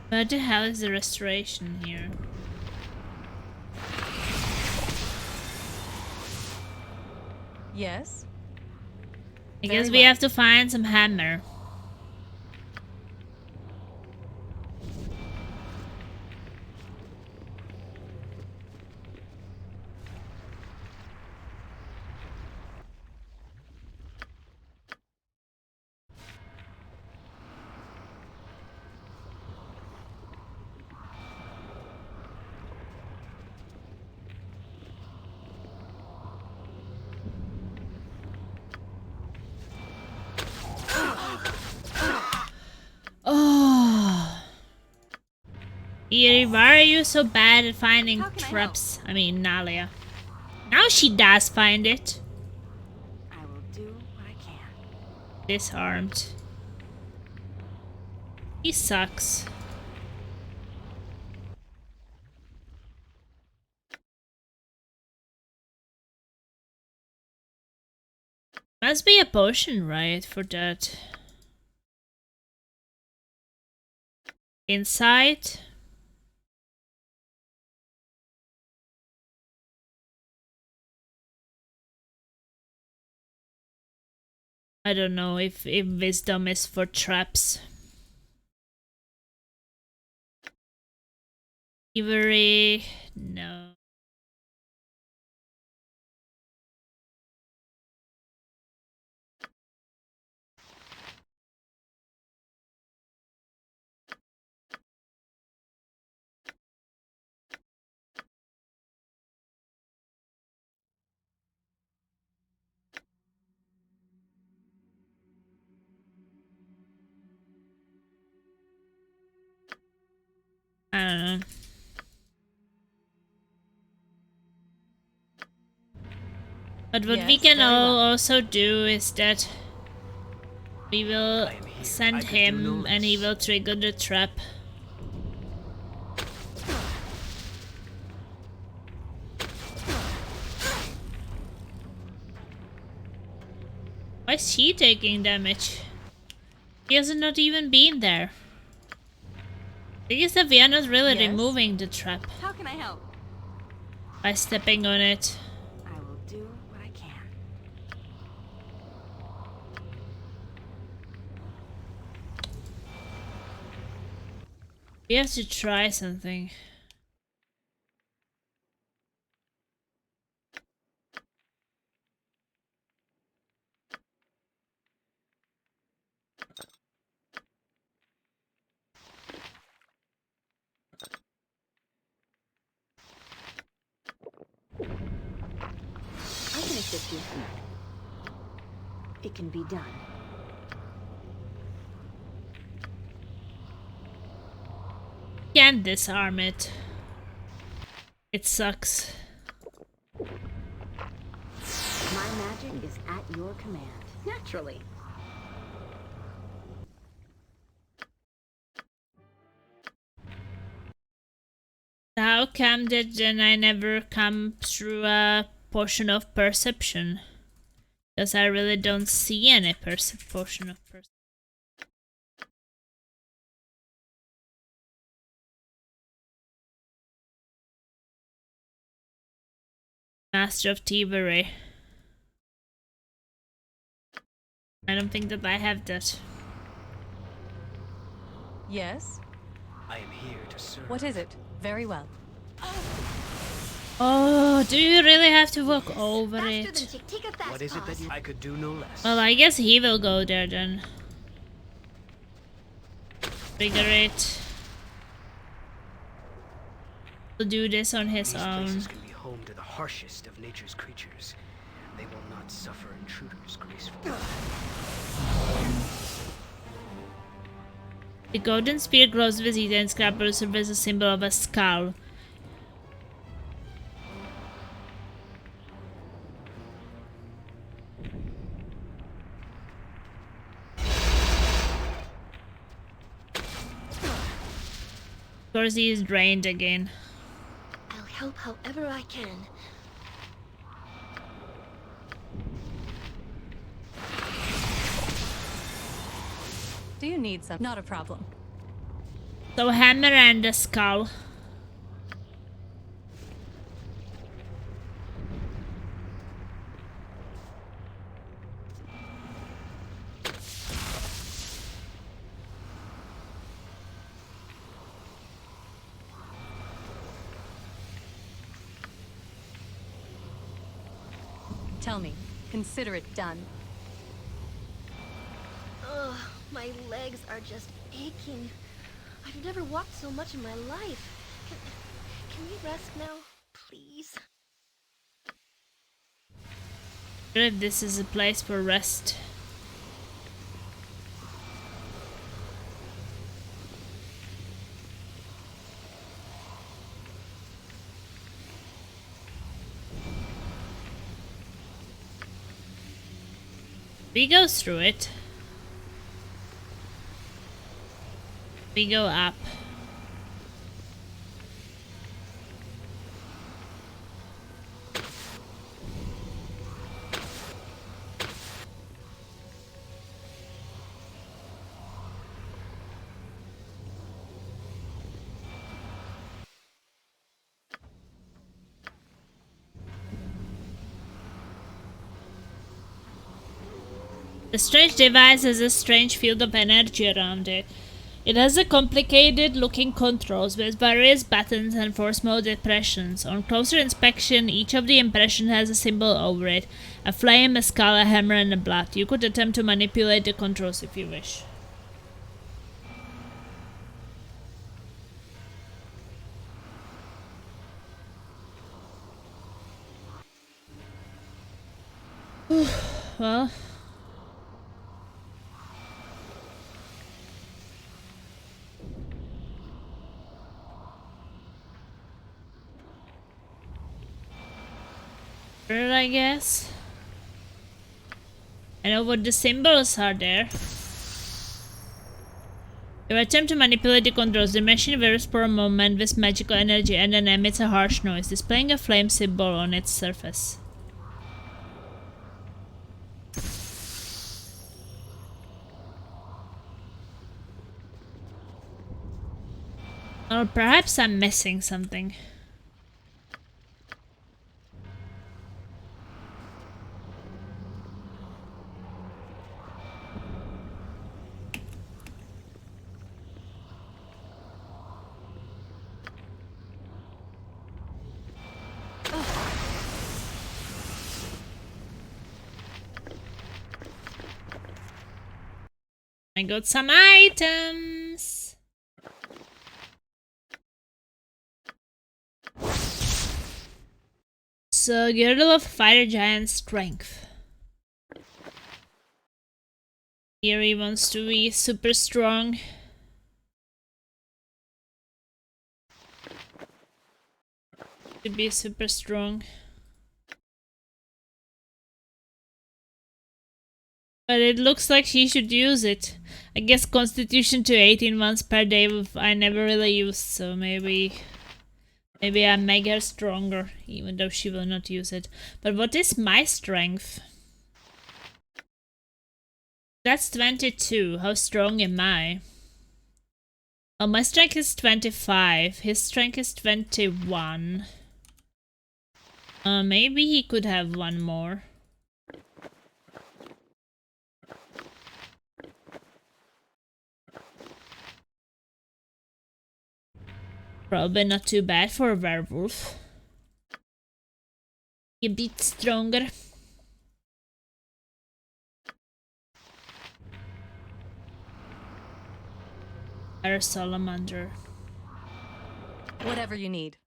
Where the hell is the restoration here? Yes? I Very guess we well. have to find some hammer. Oh. Iri, why are you so bad at finding How can I traps? I mean, Nalia. Now she does find it. I will do what I can. Disarmed. He sucks. Must be a potion, right, for that. Inside. I don't know if wisdom is for traps. Ivory, no. I don't know. But what we Yes, can very well. also do is that we will I am here. I send could do him no and he less. will trigger the trap. Why is he taking damage? He has not even been there. I guess that we are not really Yes? removing the trap How can I help? by stepping on it. I will do what I can. We have to try something. I can assist you. It can be done. Can't disarm it. It sucks. My magic is at your command. Naturally. How come that then I never come through a portion of perception? Because I really don't see any potion of perception. Master of Thievery. I don't think that I have that. Yes? I am here to serve. What is it? Very well. Oh, do you really have to walk over Faster it? than Chick. Take a fast What is it that pause. I could do no less? Well, I guess he will go there then. Trigger it. He'll do this on his These own. places can be home to the harshest of nature's creatures. They will not suffer intruders gracefully. The golden spear glows with heat and scrapper serves as a symbol of a skull. Of course, he is drained again. I'll help however I can. Do you need some? Not a problem. So, hammer and a skull. Tell me. Consider it done. Ugh, my legs are just aching. I've never walked so much in my life. Can we rest now, please? I wonder if this is a place for rest. We go through it. We go up. The strange device has a strange field of energy around it. It has a complicated looking controls with various buttons and force mode impressions. On closer inspection, each of the impressions has a symbol over it. A flame, a skull, a hammer and a blood. You could attempt to manipulate the controls if you wish. Well... I guess. I know what the symbols are there. If you attempt to manipulate the controls, the machine varies for a moment with magical energy and then emits a harsh noise, displaying a flame symbol on its surface. Or perhaps I'm missing something. I got some items. So, Girdle of Fire Giant Strength. Here he wants to be super strong. To be super strong. But it looks like she should use it. I guess Constitution to 18 once per day I never really used, so maybe I make her stronger, even though she will not use it. But what is my strength? That's 22. How strong am I? Oh, my strength is 25. His strength is 21. Maybe he could have one more. Probably not too bad for a werewolf. A bit stronger. Or a salamander. Whatever you need.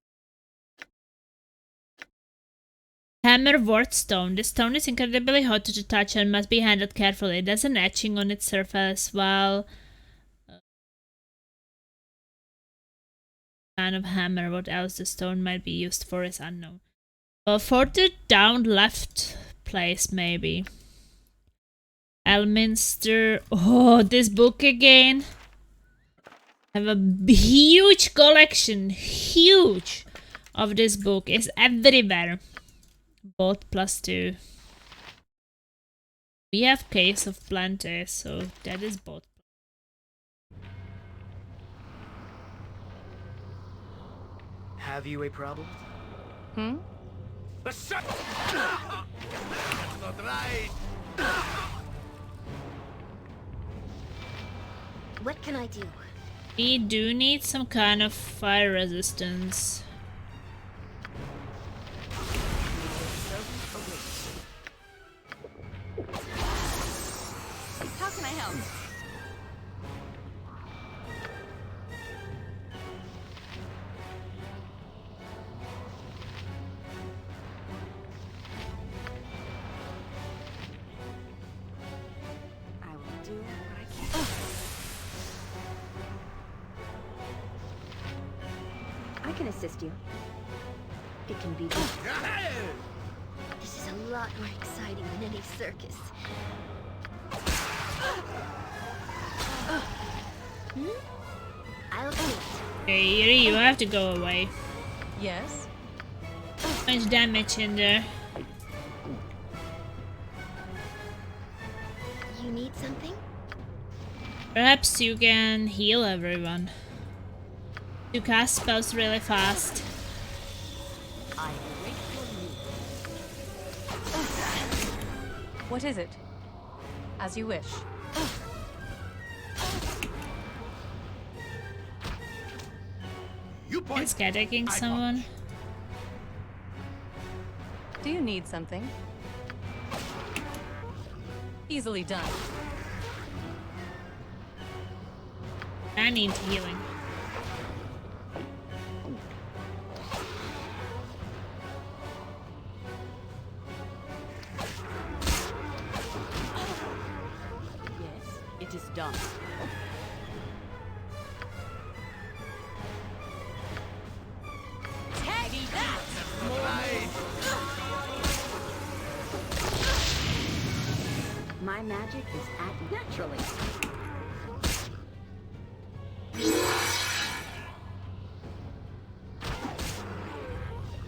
Hammer wart stone. This stone is incredibly hot to the touch and must be handled carefully. There's an etching on its surface. While kind of hammer, what else the stone might be used for is unknown. Well, for the down left place, maybe. Elminster. Oh, this book again. I have a huge collection. Huge. Of this book. It's everywhere. Both +2. We have Case of Plenty, so that is both. Have you a problem? Hmm? The shut. Not right. What can I do? We do need some kind of fire resistance. How can I help? I will do what I can. I can assist you. It can be done. This is a lot more exciting than any circus. I'll do it. Okay, Yuri, you have to go away. Yes? How much damage in there? You need something? Perhaps you can heal everyone. You cast spells really fast. What is it? As you wish. You point. Is attacking someone? Do you need something? Easily done. I need healing. Yes, it is done. Take that! My magic is at naturally.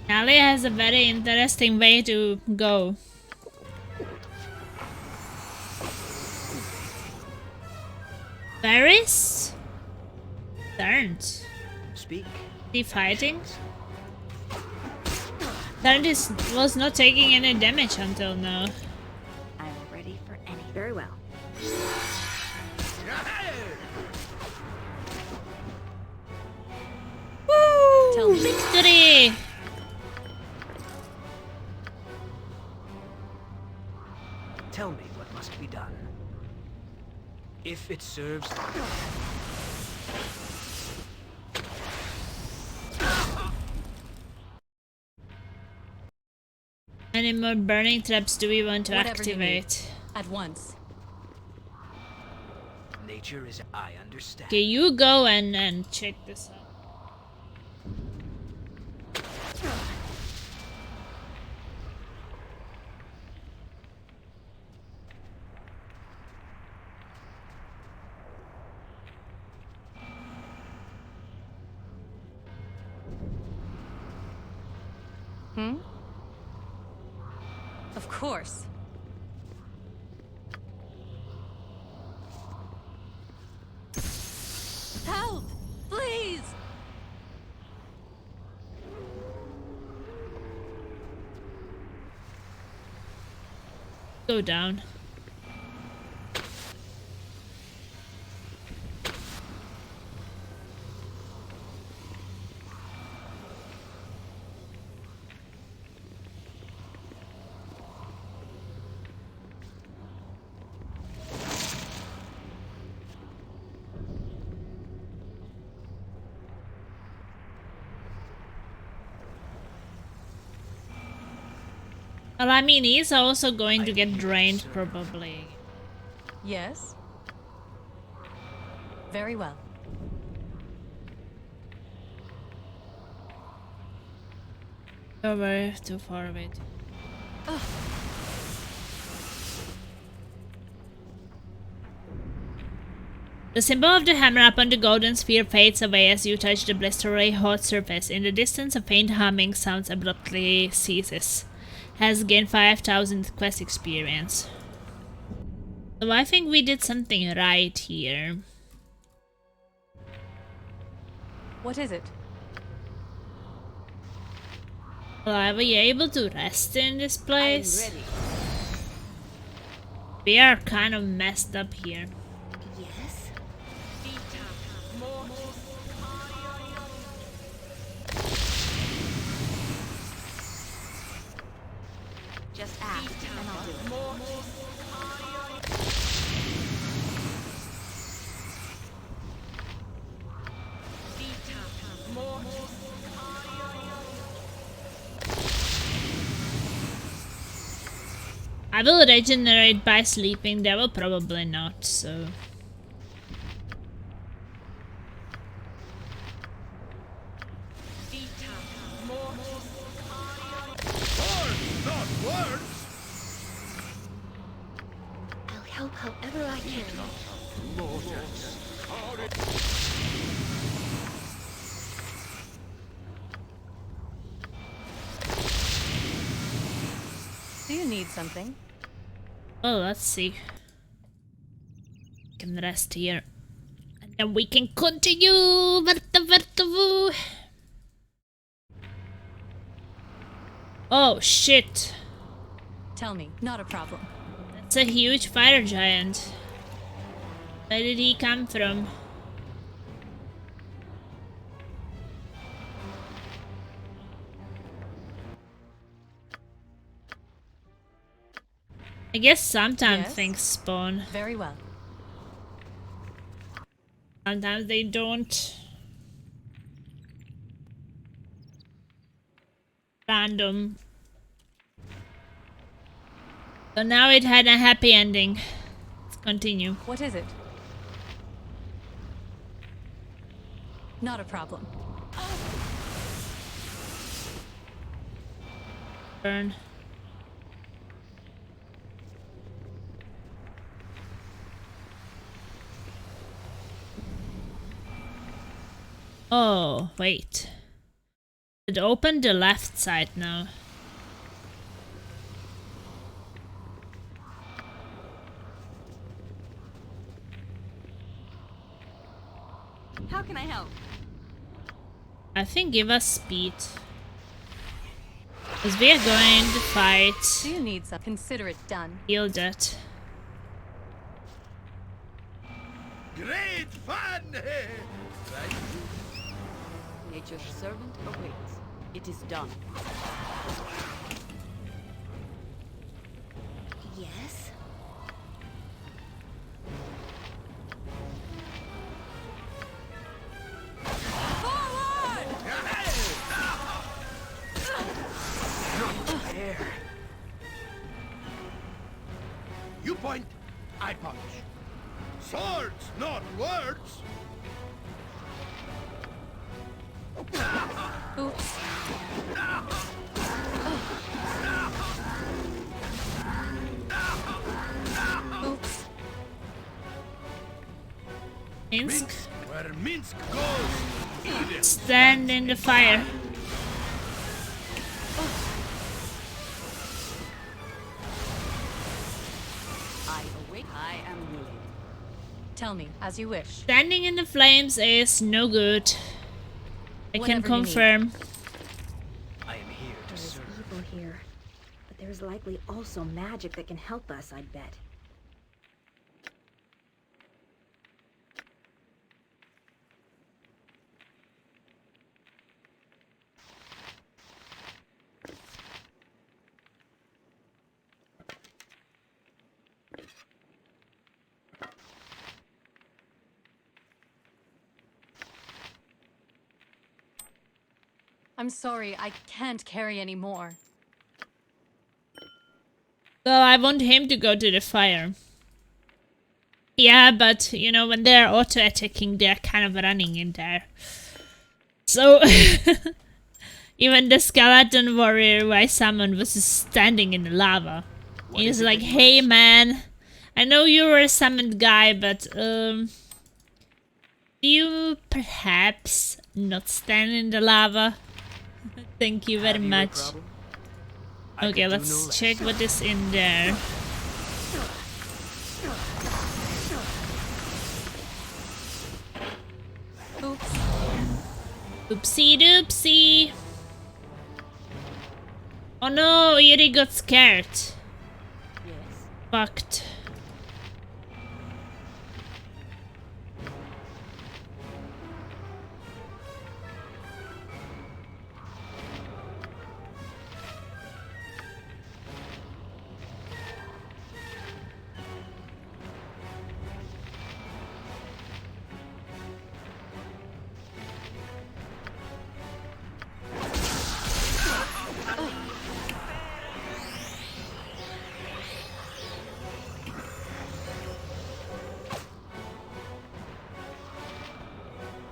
Ali has a very interesting way to go. Varys? Turned. Speak. He fighting? Turned was not taking any damage until now. I am ready for any. Very well. Tell me. Victory! Tell me what must be done. If it serves... How many more burning traps do we want to Whatever you need. activate? At once. Nature is... I understand. Okay, you go and check this out. Hmm? Of course. Help! Please! Go down. Well, I mean, he's also going to get drained, probably. Yes? Very well. Over too far away. The symbol of the hammer upon the golden sphere fades away as you touch the blisteringly hot surface. In the distance, a faint humming sound abruptly ceases. Has gained 5,000 quest experience. So I think we did something right here. What is it? Well, are we able to rest in this place? We are kind of messed up here. Yes? Just ask, and I'll do it. I will regenerate by sleeping, they will probably not, so... I'll help however I can. Do you need something? Oh, let's see. Can rest here. And then we can continue! Oh, shit. Tell me, not a problem. That's a huge fire giant. Where did he come from? I guess sometimes Yes? things spawn. Very well. Sometimes they don't. Random. So now it had a happy ending. Let's continue. What is it? Not a problem. Burn. Oh, wait. It opened the left side now. How can I help? I think give us speed. Because we are going to fight. Do you need some? Consider it done. Heal that. Great fun! Right? Nature's servant awaits. It is done. Yes? You point, I punch. Swords, not words. Oops. Oops. Minsk. Where Minsk goes, Eden. Stand in the fire. I await. I am willing. Tell me, as you wish. Standing in the flames is no good. I can Whatever you need. confirm. I am here to There is serve. evil here, but There's likely also magic that can help us, I'd bet. I'm sorry, I can't carry any more. Well, I want him to go to the fire. Yeah, but, you know, when they're auto-attacking, they're kind of running in there. So, even the skeleton warrior who I summoned was just standing in the lava. He's like, hey man, I know you're a summoned guy, but, do you perhaps not stand in the lava? Thank you very much. Okay, let's check what is in there. Oops. Oopsie doopsie. Oh no, Yuri got scared. Yes. Fucked.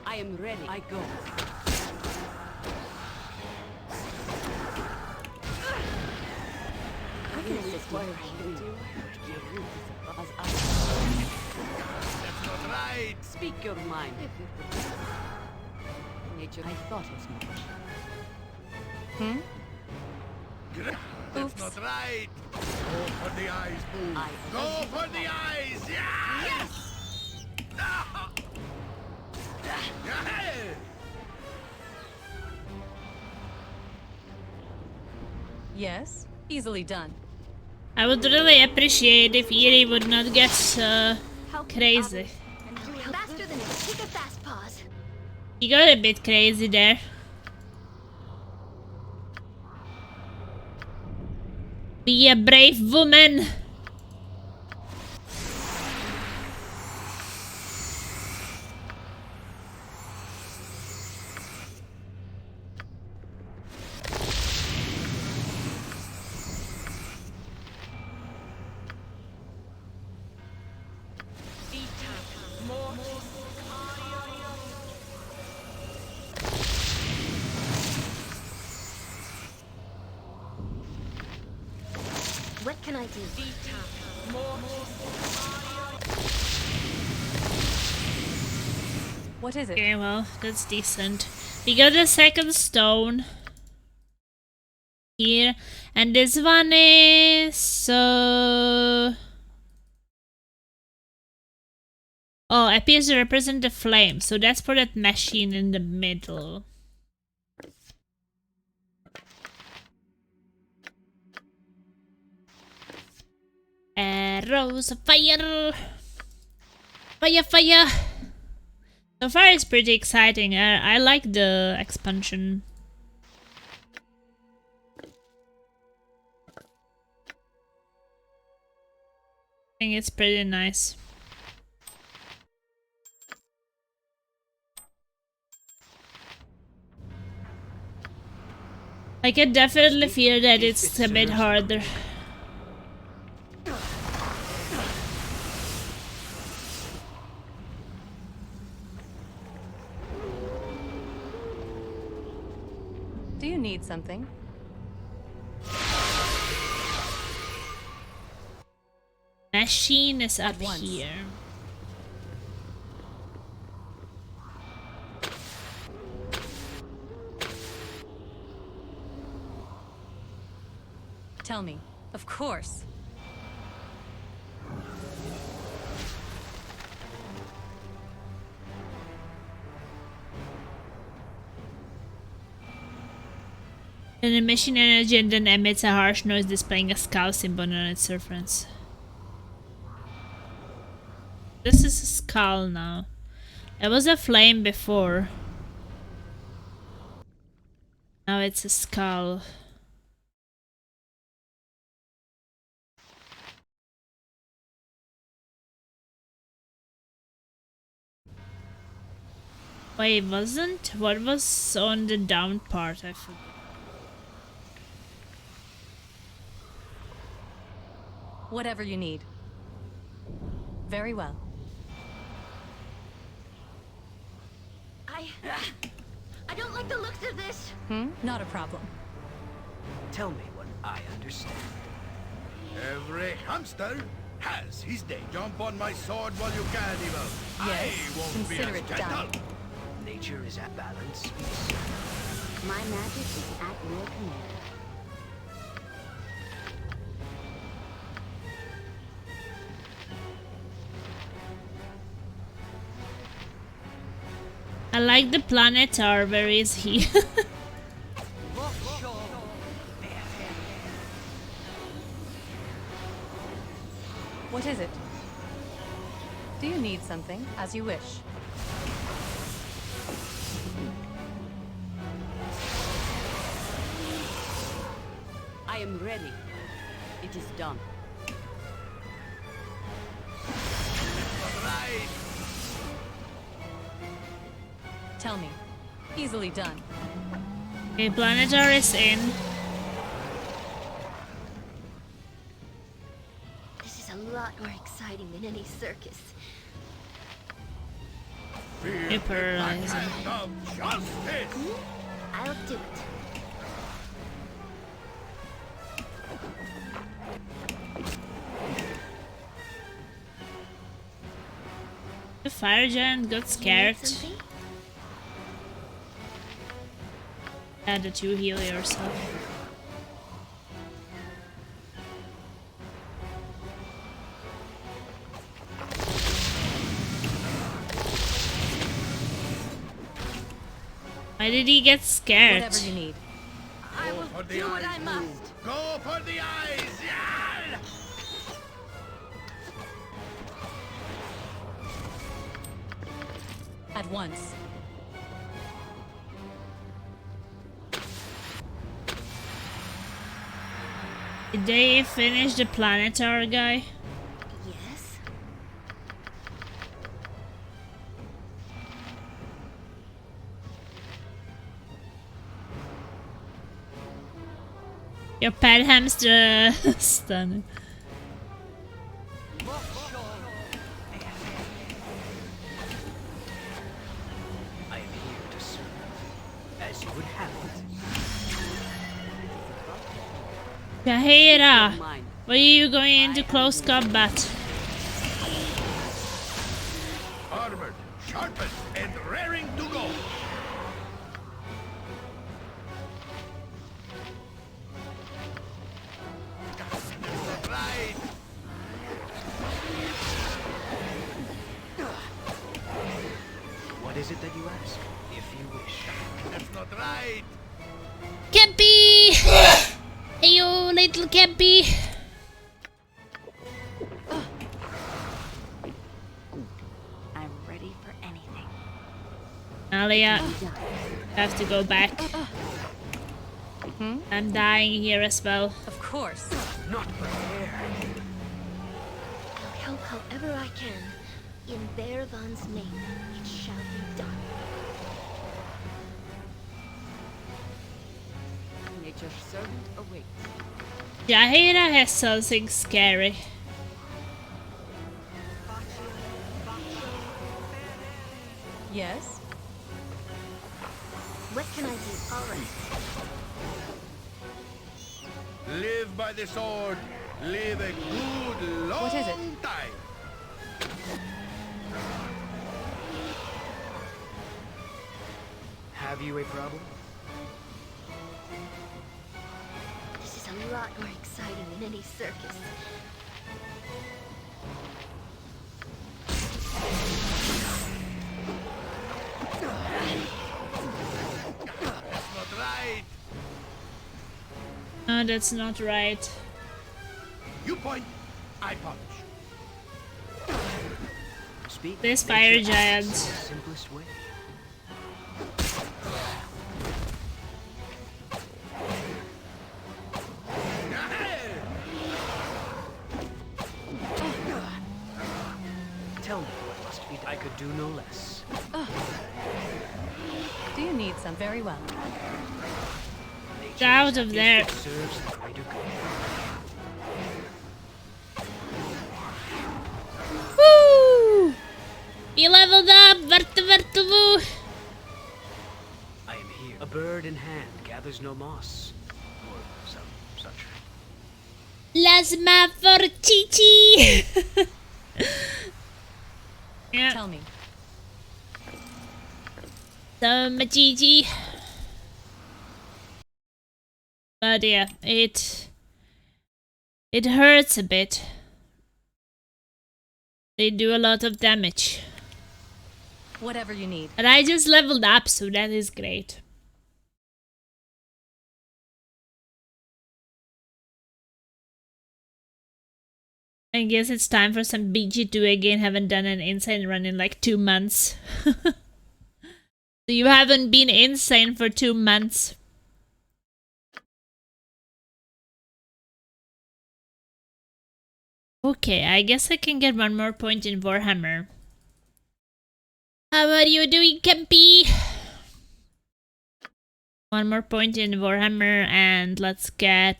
I am ready. I go. I can assist you. That's not right. Speak your mind. Nature, I thought as much. That's not right. Go for the eyes, Boo. Go for the eyes. Yes. Yes, easily done. I would really appreciate if Yuri would not get crazy. Faster than a kick of fast paws. He got a bit crazy there. Be a brave woman. What can I do? What is it? Okay, well, that's decent. We got the second stone here, and this one is oh, appears to represent the flame, so that's for that machine in the middle. Arrows of fire! Fire, fire! So far it's pretty exciting. I like the expansion. I think it's pretty nice. I can definitely feel that it's a bit harder. Do you need something? Machine is up once. here. Tell me. Of course. An emission energy and then emits a harsh noise displaying a skull symbol on its surface. This is a skull now. It was a flame before. Now it's a skull. Wait, wasn't? What was on the down part? I forgot. Whatever you need. Very well. I don't like the looks of this. Not a problem. Tell me what I understand. Every hamster has his day. Jump on my sword while you can, evil. Yes, I won't consider be as it gentle. done. Nature is at balance, sweet sir. My magic is at your command. I like the planetar. Where is he? What is it? Do you need something? As you wish. I am ready. It is done. Right. Tell me. Easily done. Okay, planetar is in. This is a lot more exciting than any circus. Feel You're paralyzing. the hand of justice. I'll do it. The fire giant got scared. Something? Yeah, that you heal yourself. Why did he get scared? Whatever you need. I will For the do what eyes, I Boo. must. Go for the eyes. Yeah. At once. Did they finish the planetar guy? Yes. Your pet hamster stun. I am here to serve, as you would have it. Yahira! Mine. Why are you going into close combat? Armored, sharpened, and raring to go. That's right. What is it that you ask, if you wish? That's not right. Campy! Hey you little Campy! I'm ready for anything. Alia, have to go back. I'm dying here as well. Of course. Not prepared. I'll help however I can. In Bearvan's name, it shall be done. Nature's servant awaits. Yahira has something scary. Yes? What can I do? All right. Live by the sword. Live a good long What is it? time. Have you a problem? This is a lot more exciting than any circus. That's not right. No, that's not right. You point, I punch. Speak This nature fire acts giant. the simplest way. Tell me what must be done. I could do no less. Do you need some? Very well. Get out of there. Serves the greater good. Woo! You leveled up! Woo! I am here. A bird in hand gathers no moss. Or some such. Lasma for Chichi! Yeah. Tell me. Some Chichi. But yeah, it hurts a bit. They do a lot of damage. Whatever you need. But I just leveled up, so that is great. I guess it's time for some BG2 again. Haven't done an insane run in like 2 months. So you haven't been insane for 2 months. Okay, I guess I can get 1 more point in Warhammer. How are you doing, Kempy? 1 more point in Warhammer, and let's get...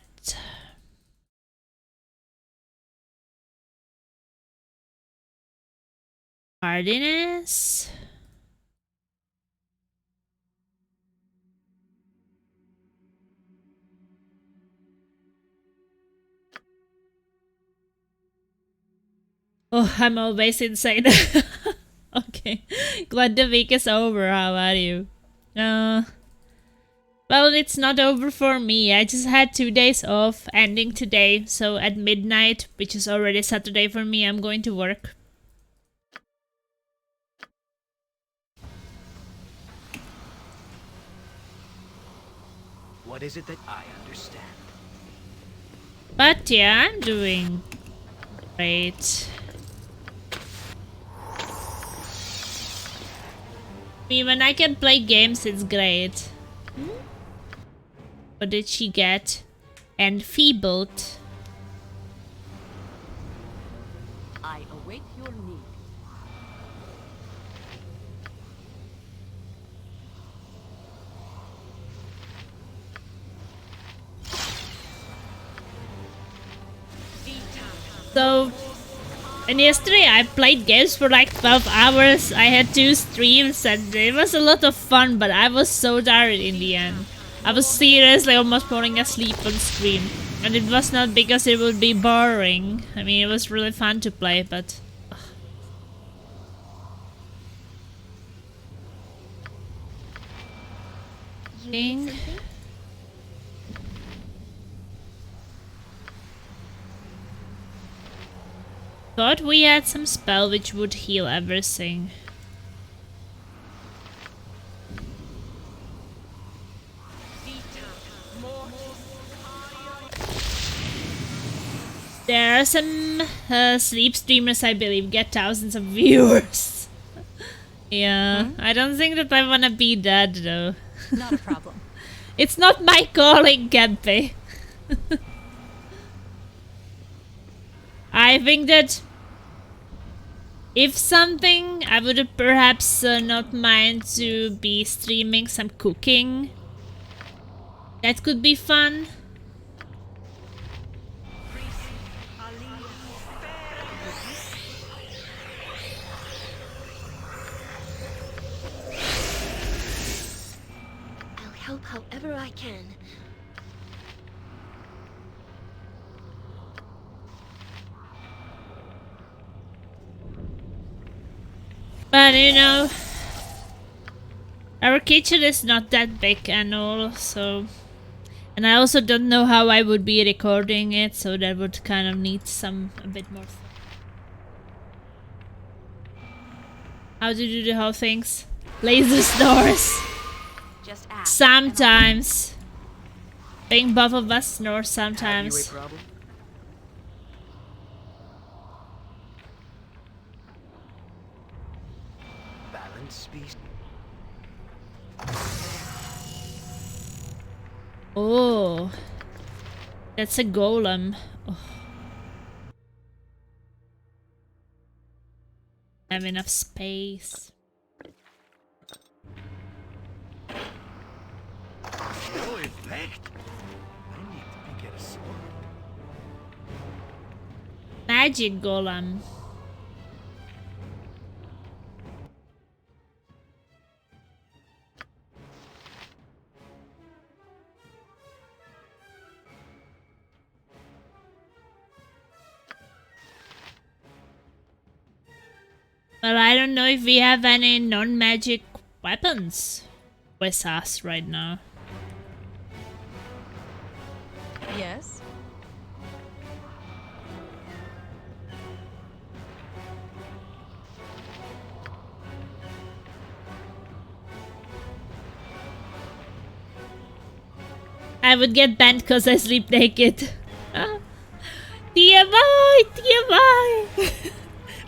hardiness? Oh, I'm always insane. Okay. Glad the week is over. How are you? Well, it's not over for me. I just had 2 days off, ending today. So at midnight, which is already Saturday for me, I'm going to work. What is it that I understand? But yeah, I'm doing great. I mean, when I can play games, it's great. What did she get? Enfeebled. I await your need. So, and yesterday I played games for like 12 hours. I had 2 streams and it was a lot of fun, but I was so tired in the end. I was seriously almost falling asleep on stream. And it was not because it would be boring. I mean, it was really fun to play, but... Thing. Thought we had some spell which would heal everything. There are some sleep streamers, I believe, get thousands of viewers. Yeah, I don't think that I wanna be that though. Not a problem. It's not my calling, Gempe. I think that if something, I would perhaps not mind to be streaming some cooking. That could be fun. I'll help however I can. But you know, our kitchen is not that big and all, so... And I also don't know how I would be recording it, so that would kind of need a bit more... How to do the whole things? Laser stores! Just ask. Sometimes. think both of us snore Have you a sometimes. problem? Balance species. Oh, that's a golem. Oh. I have enough space. No effect. I need to get a sword. Magic golem. Well, I don't know if we have any non-magic weapons with us right now. Yes? I would get banned because I sleep naked. TMI! TMI!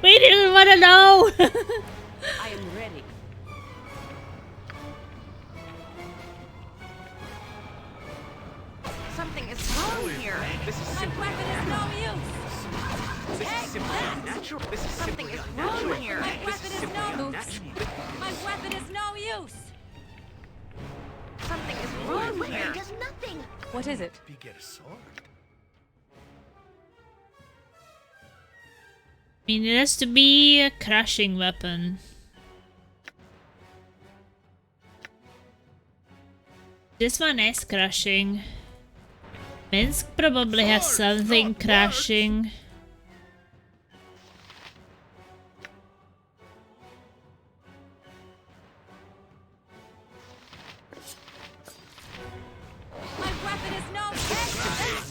We didn't want to know! I am ready. Something is wrong here. This is My simply weapon is no use. This is simply unnatural. This is Something simply is unnatural. wrong here. My This weapon is is simply no unnatural. My weapon is no use. Something is My wrong weapon here. does nothing. What is it? We get a sword. I mean, it has to be a crushing weapon. This one is crushing. Minsk probably has something crushing. My weapon is no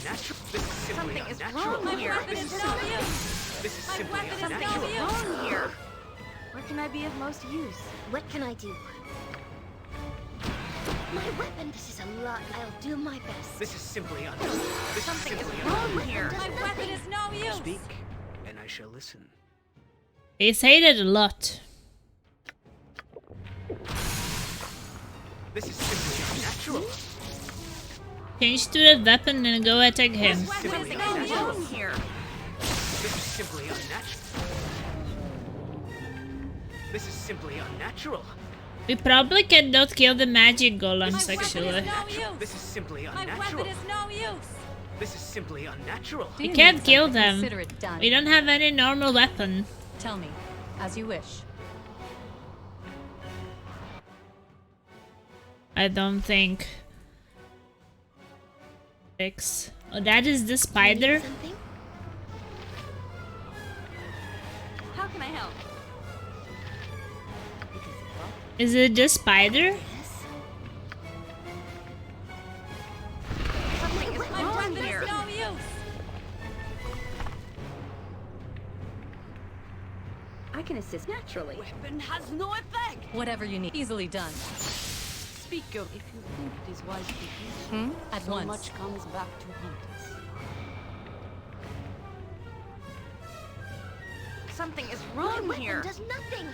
Unnatural. This is simply Something is unnatural. wrong. My weapon is no use. This is My simply weapon is unnatural. no use here. Where can I be of most use? What can I do? My weapon. This is a lot. I'll do my best. This is simply unnatural. This is Something is simply wrong unnatural. here. does My weapon nothing. is no use. Speak, and I shall listen. They say that a lot. This is simply unnatural. Change to that weapon and go attack him. Something is wrong here. This is simply unnatural. This is simply unnatural. We probably cannot kill the magic golems My weapon actually. is no use. This is simply My unnatural. weapon is no use. This is simply unnatural. Do We you can't need kill something? them. Consider it done. We don't have any normal weapon. Tell me, as you wish. I don't think. Six. Oh, that is the Do you need spider. something? How can I help? Is it the spider? Yes. Something is wrong here. My weapon is no use. I can assist naturally. Weapon has no effect. Whatever you need. Easily done. Speak of if you think it is wise to do so. At So once. much comes back to haunt us. Something is My wrong weapon here. does nothing.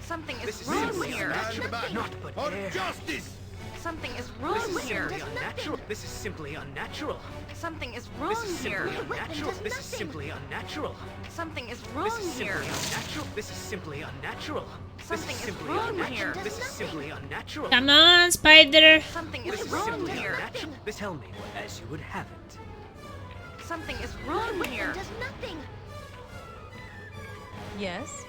Something This is is wrong simply here. unnatural. Nothing. Not but For air. justice! Something is This wrong is here. simply Does unnatural. nothing. This is simply unnatural. Something is This wrong is here. simply My weapon unnatural. does This is nothing. simply unnatural. Something is This wrong is here. simply unnatural. This is simply unnatural. This Something is is simply wrong unnatural. here. This is Does simply unnatural. Come on, spider. Something This is is wrong simply here. unnatural. This tell me as you would have it. Something is My wrong weapon here. does nothing. Yes.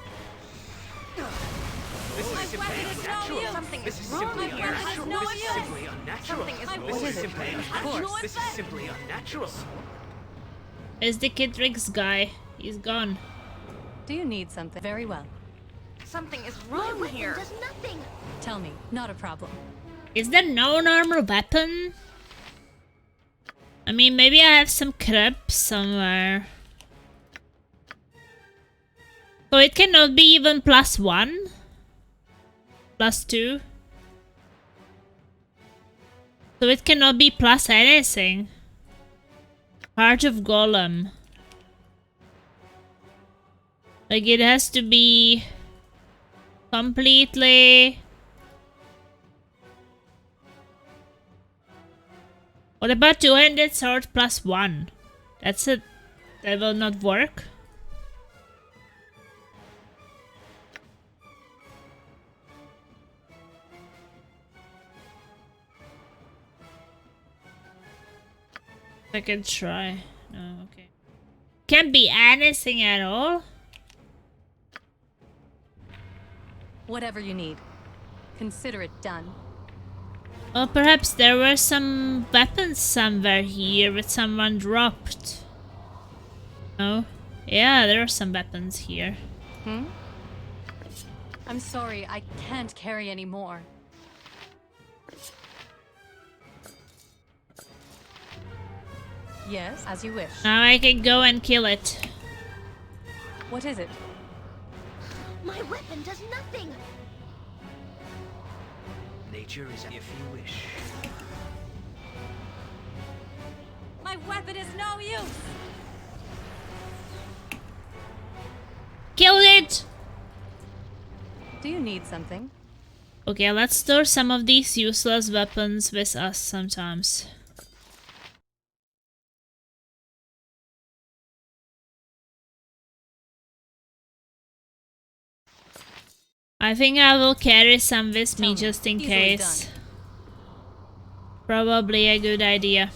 This is My simply weapon is no unnatural. use. Something This is is wrong. simply My weapon has unnatural. no This is use. simply unnatural. Something is This wrong. is simply Of unnatural. course. This is simply unnatural. Where's the Kitrix guy? He's gone. Do you need something? Very well. Something is My wrong weapon here. does nothing. Tell me, not a problem. Is there no normal weapon? I mean, maybe I have some crap somewhere. So it cannot be even +1? +2? So it cannot be plus anything. Heart of Golem. Like it has to be completely... What about two-handed sword plus 1? That's it. That will not work. I can try. No, okay. Can't be anything at all? Whatever you need. Consider it done. Or perhaps there were some weapons somewhere here that someone dropped. No? Yeah, there are some weapons here. I'm sorry, I can't carry any more. Yes, as you wish. Now I can go and kill it. What is it? My weapon does nothing. Nature is if you wish. My weapon is no use! Kill it! Do you need something? Okay, let's store some of these useless weapons with us sometimes. I think I will carry some with me just in case. Probably a good idea.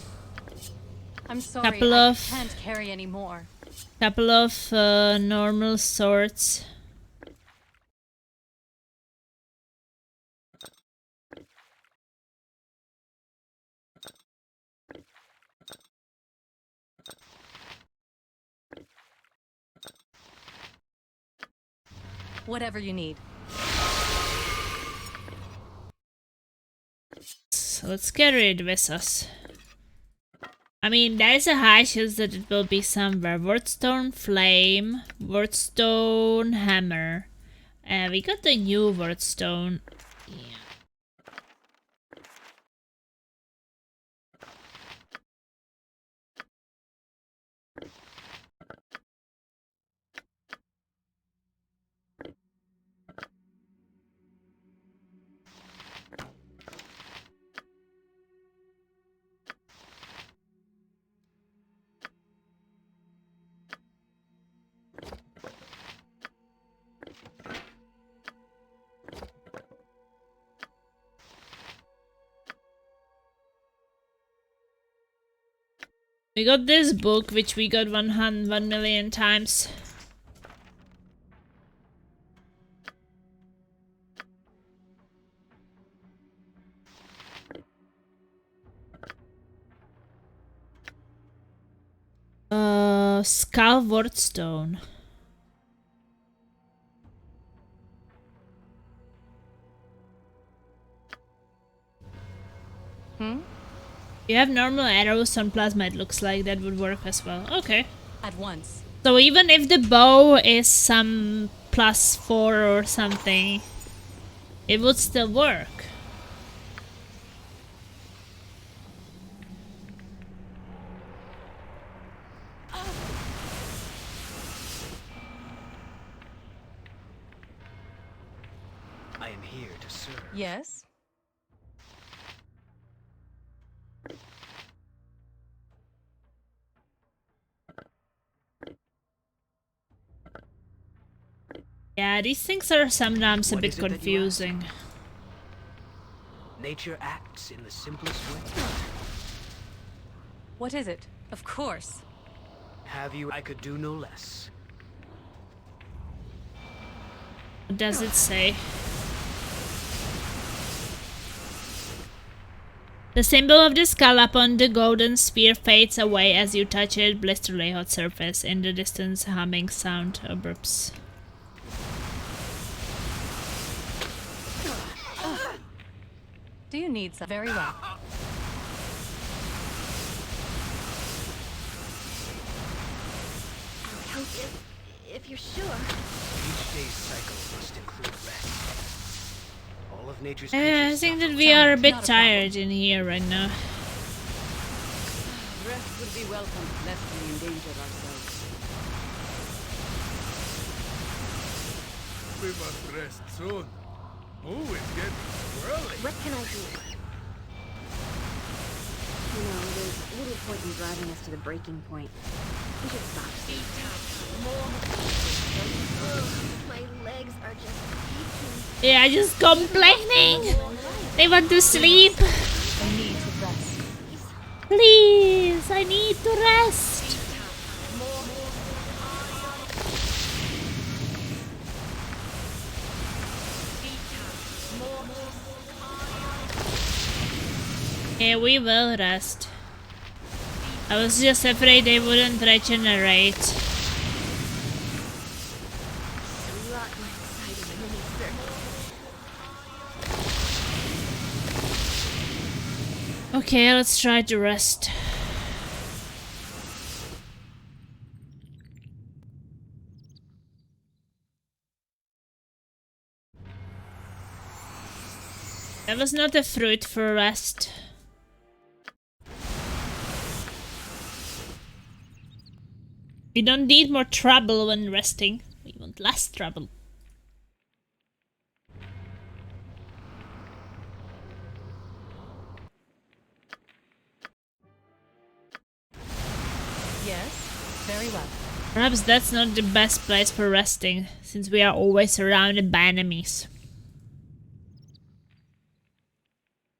I'm sorry, Couple I of- can't carry any more. Couple of normal swords. Whatever you need. So let's carry it with us. I mean, there is a high chance that it will be somewhere. Wordstone Flame, Wordstone Hammer. We got the new Wordstone. Yeah. We got this book, which we got 1 million times. Skull Wordstone. You have normal arrows on plasma, it looks like that would work as well. Okay. At once. So even if the bow is some +4 or something, it would still work. I am here to serve. Yes? Yeah, these things are sometimes a What bit is it that you confusing. Nature acts in the simplest way. What is it? Of course. Have you? I could do no less. What does it say? The symbol of the skull upon the golden sphere fades away as you touch it, blisterly hot surface. In the distance, humming sound erupts. Do you need some? Very well. I'll help you if you're sure. Each day's cycle must include rest. All all of nature's I creatures think that suffer. we are a bit Not a tired in here right now. Rest would be welcome, lest we endanger ourselves. We must rest soon. Oh, it's getting swirly. What can I do? You know, there's little point in driving us to the breaking point. We should stop soon. My legs are just aching. Yeah, just complaining. They want to sleep. I need to rest. Please, I need to rest. Yeah, we will rest. I was just afraid they wouldn't regenerate. Okay, let's try to rest. That was not a fruit for rest. We don't need more trouble when resting. We want less trouble. Yes, very well. Perhaps that's not the best place for resting, since we are always surrounded by enemies.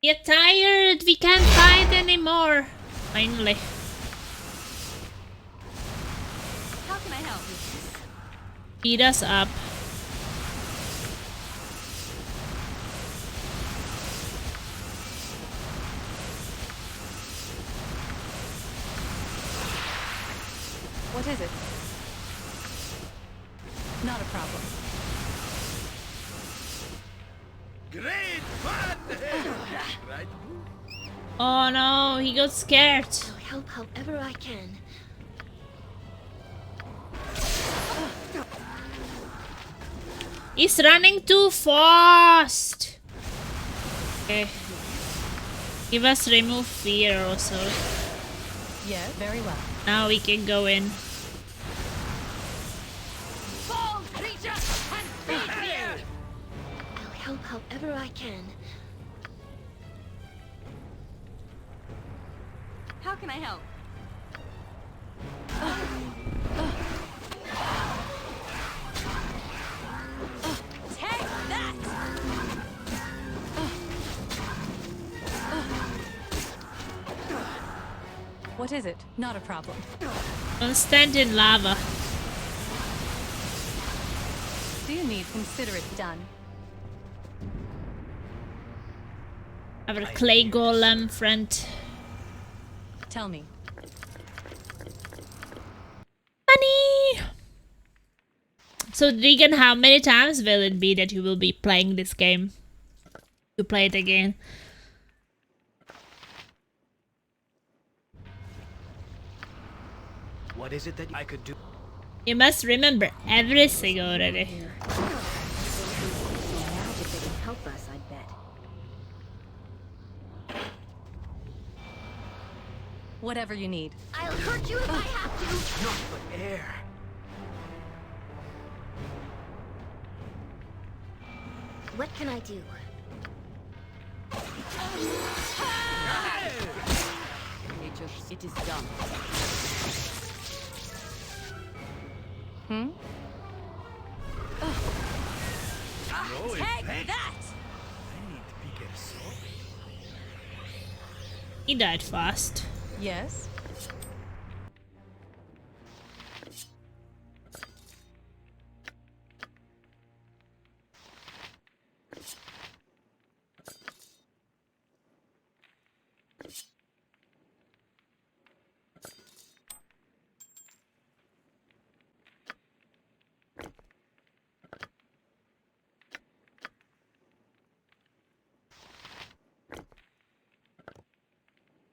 We're tired, we can't fight anymore. Finally. How can I help? Beat us up. What is it? Not a problem. Great fun! Right? Oh no, he got scared. I'll help however I can. He's running too fast. Okay. Give us remove fear also. Yes, very well. Now we can go in. I'll help however I can. How can I help? Take that! What is it? Not a problem. Don't stand in lava. Do you need consider it done? Our clay golem friend. Tell me. Money! So Regan, how many times will it be that you will be playing this game? To play it again. What is it that I could do? You must remember everything already. Magic that can help us, I bet. Whatever you need. I'll hurt you if I have to. Not but air. What can I do? Nature, it is done. Hmm? No, Take effect. that! I need bigger sword. He died fast. Yes.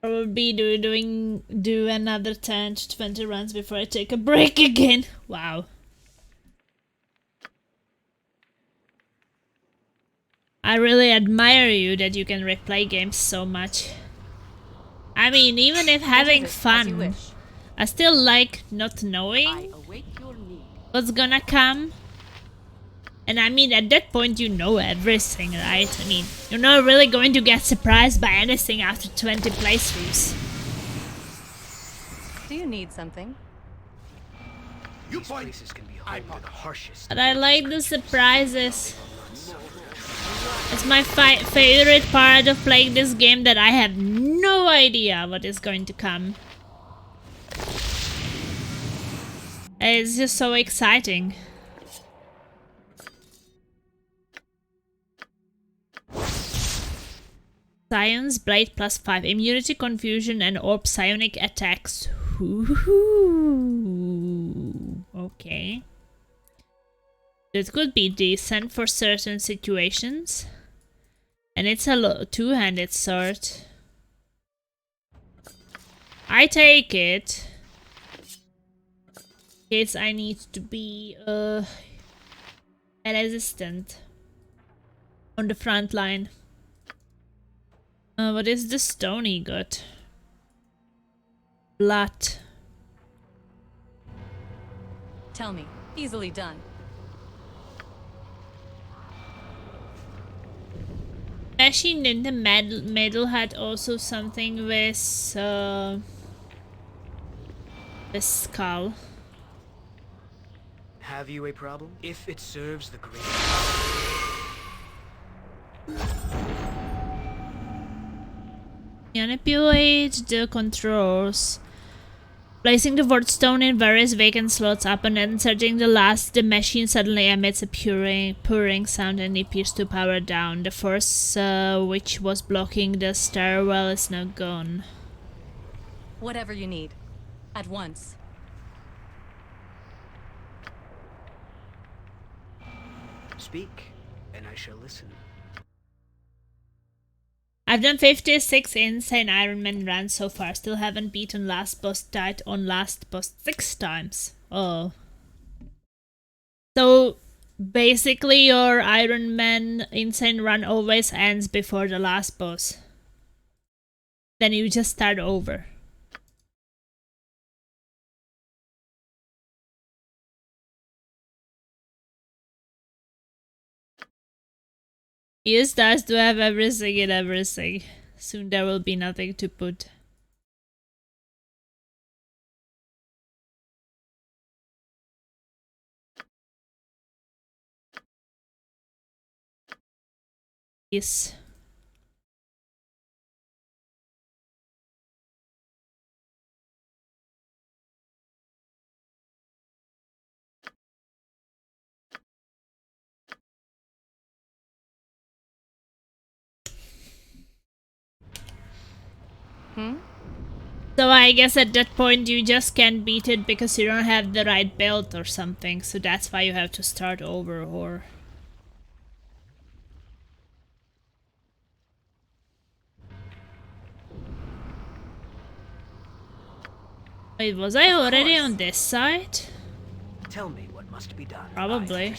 I will be do another 10 to 20 runs before I take a break again. I really admire you that you can replay games so much. I mean, even if having fun, I still like not knowing what's gonna come. And I mean, at that point you know everything, right? I mean, you're not really going to get surprised by anything after 20 playthroughs. Do you need something? These places can be home to the harshest. But I like the surprises. It's my favorite part of playing this game, that I have no idea what is going to come. It's just so exciting. Science, Blade +5, Immunity, Confusion, and Orb Psionic attacks. Ooh, okay. It could be decent for certain situations. And it's a two-handed sword. I take it. In case I need to be resistant on the front line. What is the stone he got? Blood. Tell me. Easily done. Machine in the middle had also something with the skull. Have you a problem? If it serves the great. Manipulate the controls. Placing the word stone in various vacant slots up and inserting the last, the machine suddenly emits a purring sound and appears to power down. The force which was blocking the stairwell is now gone. Whatever you need. At once. Speak, and I shall listen. I've done 56 insane Iron Man runs so far. Still haven't beaten last boss. Died on last boss 6 times. Oh. So basically your Iron Man insane run always ends before the last boss. Then you just start over. Yes, does to have everything in everything. Soon there will be nothing to put. Yes. So I guess at that point you just can't beat it because you don't have the right build or something. So that's why you have to start over, or... Wait, was I already on this side? Tell me what must be done. Probably.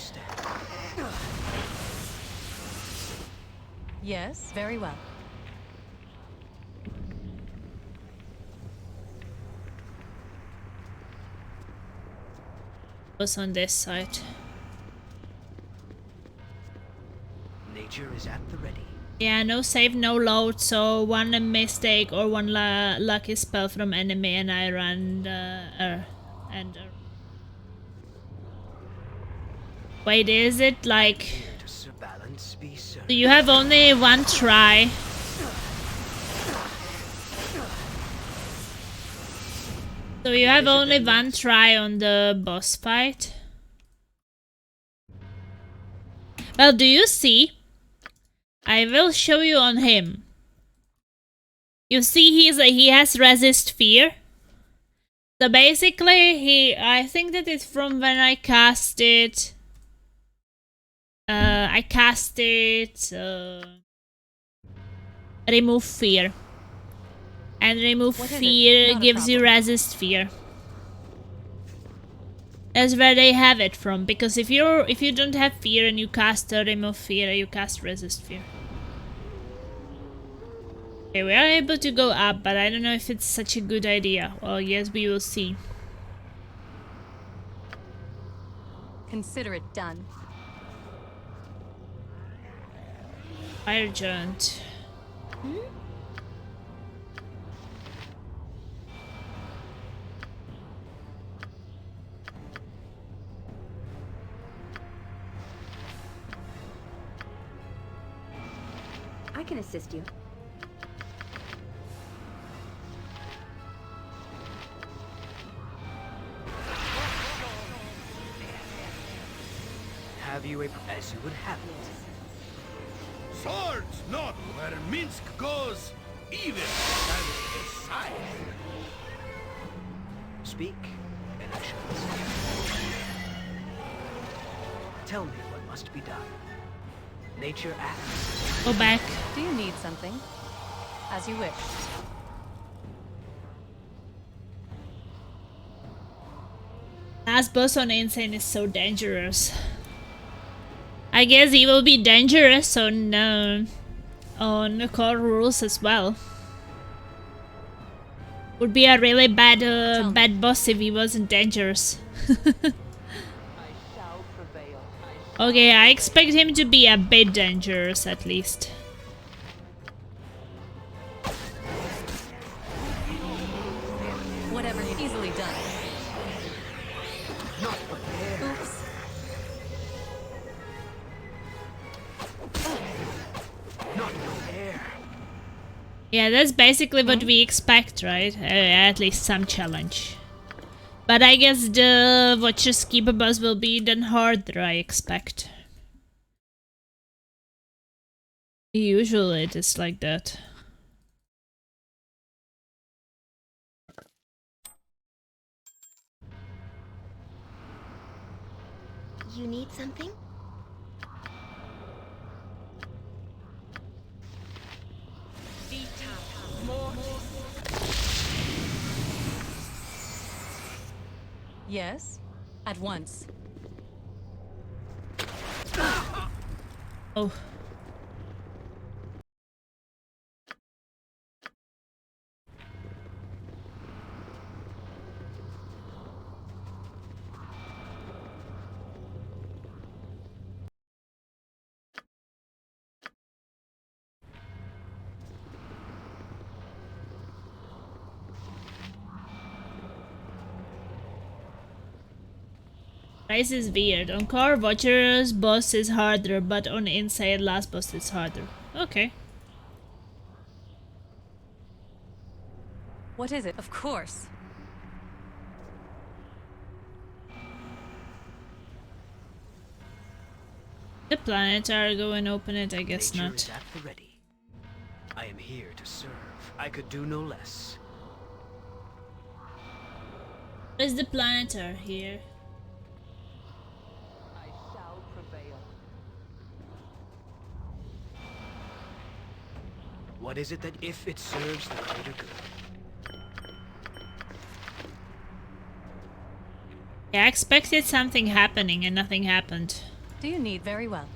Yes, very well. Was on this side. Nature is at the ready. Yeah, no save, no load, so one mistake or one lucky spell from enemy and I run Wait, is it like... Do you have only one try? So you have only one try on the boss fight? Well, do you see? I will show you on him. You see he has resist fear. So basically I think that it's from when I cast it. Remove fear. And remove fear gives you resist fear. That's where they have it from. Because if you don't have fear and you cast remove fear, you cast resist fear. Okay, we are able to go up, but I don't know if it's such a good idea. Well, yes, we will see. Consider it done. Fire giant. I can assist you. Have you a... as you would have it. Swords not where Minsk goes, even stands aside. Speak, and I shall listen. Tell me what must be done. Nature asks. Go back. Do you need something? As you wish. Last boss on Insane is so dangerous. I guess he will be dangerous on core rules as well. Would be a really bad boss if he wasn't dangerous. Okay, I expect him to be a bit dangerous at least. Whatever, easily done. Not prepared. Oops. Not prepared. Yeah, that's basically what we expect, right? At least some challenge. But I guess the Watcher's Keeper boss will be then harder, I expect. Usually it is like that. You need something? Yes, at once. Oh. Price is weird. On core, Watcher's boss is harder, but on Inside, last boss is harder. Okay. What is it? Of course. The planetary go and open it, I guess Nature not. is at the ready. I am here to serve. I could do no less. Where's the planetary here? What is it that if it serves the greater good? Yeah, I expected something happening and nothing happened. Do you need very well?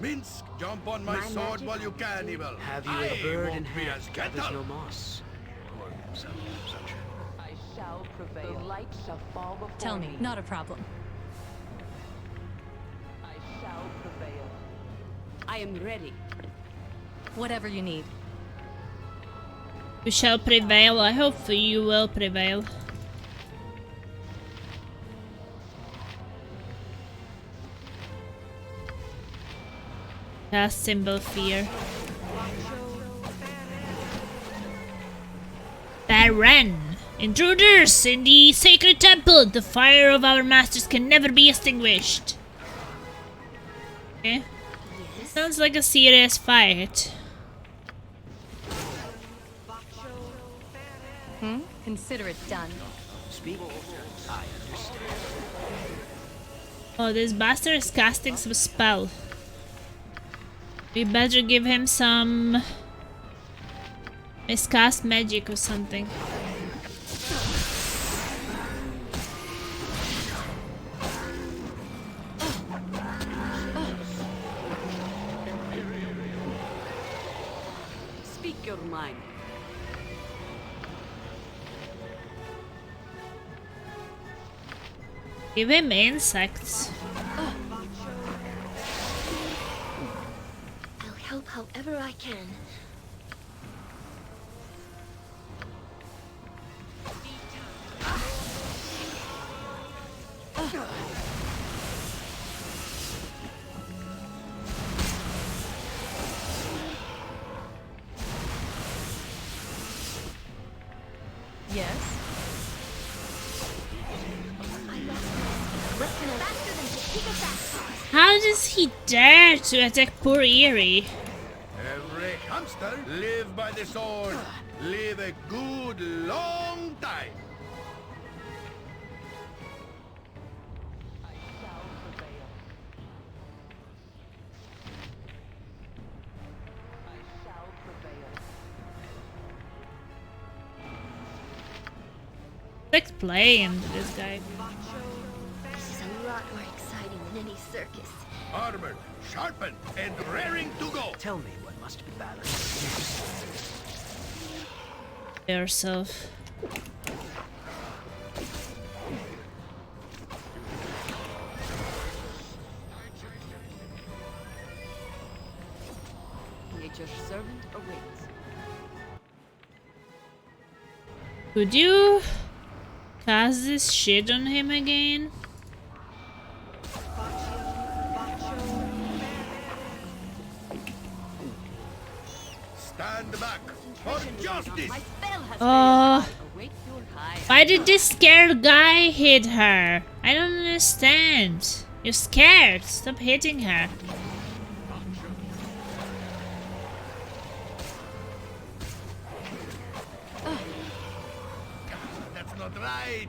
Minsk, jump on my sword while you can, evil. Have you a bird in hand? Gathers no moss. Or some such. I shall prevail. The light shall fall before Tell me, not a problem. I shall prevail. I am ready. Whatever you need. You shall prevail. I hope you will prevail. Cast symbol fear. Baron! Intruders in the sacred temple! The fire of our masters can never be extinguished. Okay. Sounds like a serious fight. Consider it done. Speak. I understand. Oh, this bastard is casting some spell. We better give him some Miscast magic or something. Speak your mind. Give him insects. I'll help however I can. Yes? How does he dare to attack poor Eerie? Every hamster live by the sword. Live a good long time. I shall prevail. I shall prevail. Let's play into this guy. This is a lot more exciting than any circus. Armored, sharpened, and raring to go. Tell me what must be Baldur. Yourself. Nature's servant awaits. Could you cast this shit on him again? Stand back for justice. My spell has Oh, await your high. why did this scared guy hit her? I don't understand. You're scared. Stop hitting her. That's not right.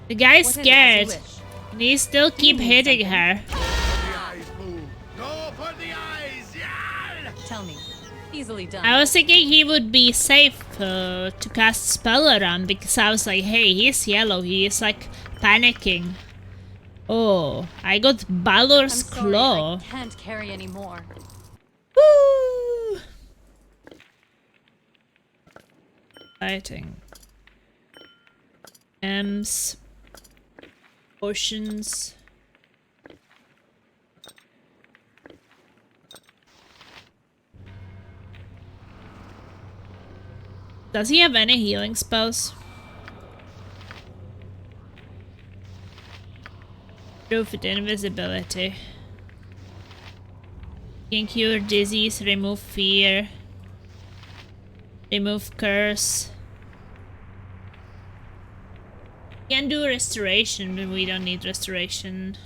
The guy's What is it, as scared. you wish? And he still keep hitting her. For the eyes, Boo. Go for the eyes. Yeah. Tell me. Easily done. I was thinking he would be safe to cast spell around because I was like, hey, he's yellow. He is like panicking. Oh, I got I'm Baldur's sorry, Claw. I can't carry any more. Woo! Fighting. M's. Potions. Does he have any healing spells? Proof with invisibility. Can cure disease, remove fear. Remove curse. Can do restoration, but we don't need restoration.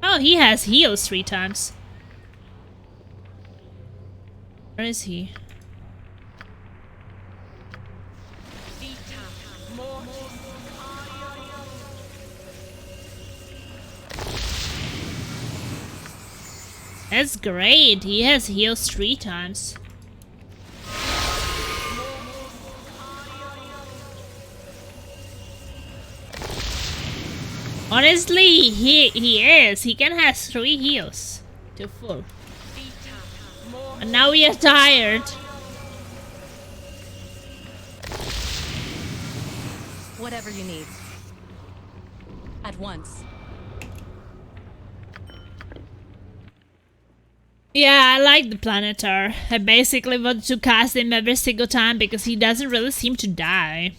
Oh, he has heals 3 times. Where is he? That's great. He has heals 3 times. Honestly, he is. He can have 3 heals to full. And now we are tired. Whatever you need. At once. Yeah, I like the Planetar. I basically want to cast him every single time because he doesn't really seem to die.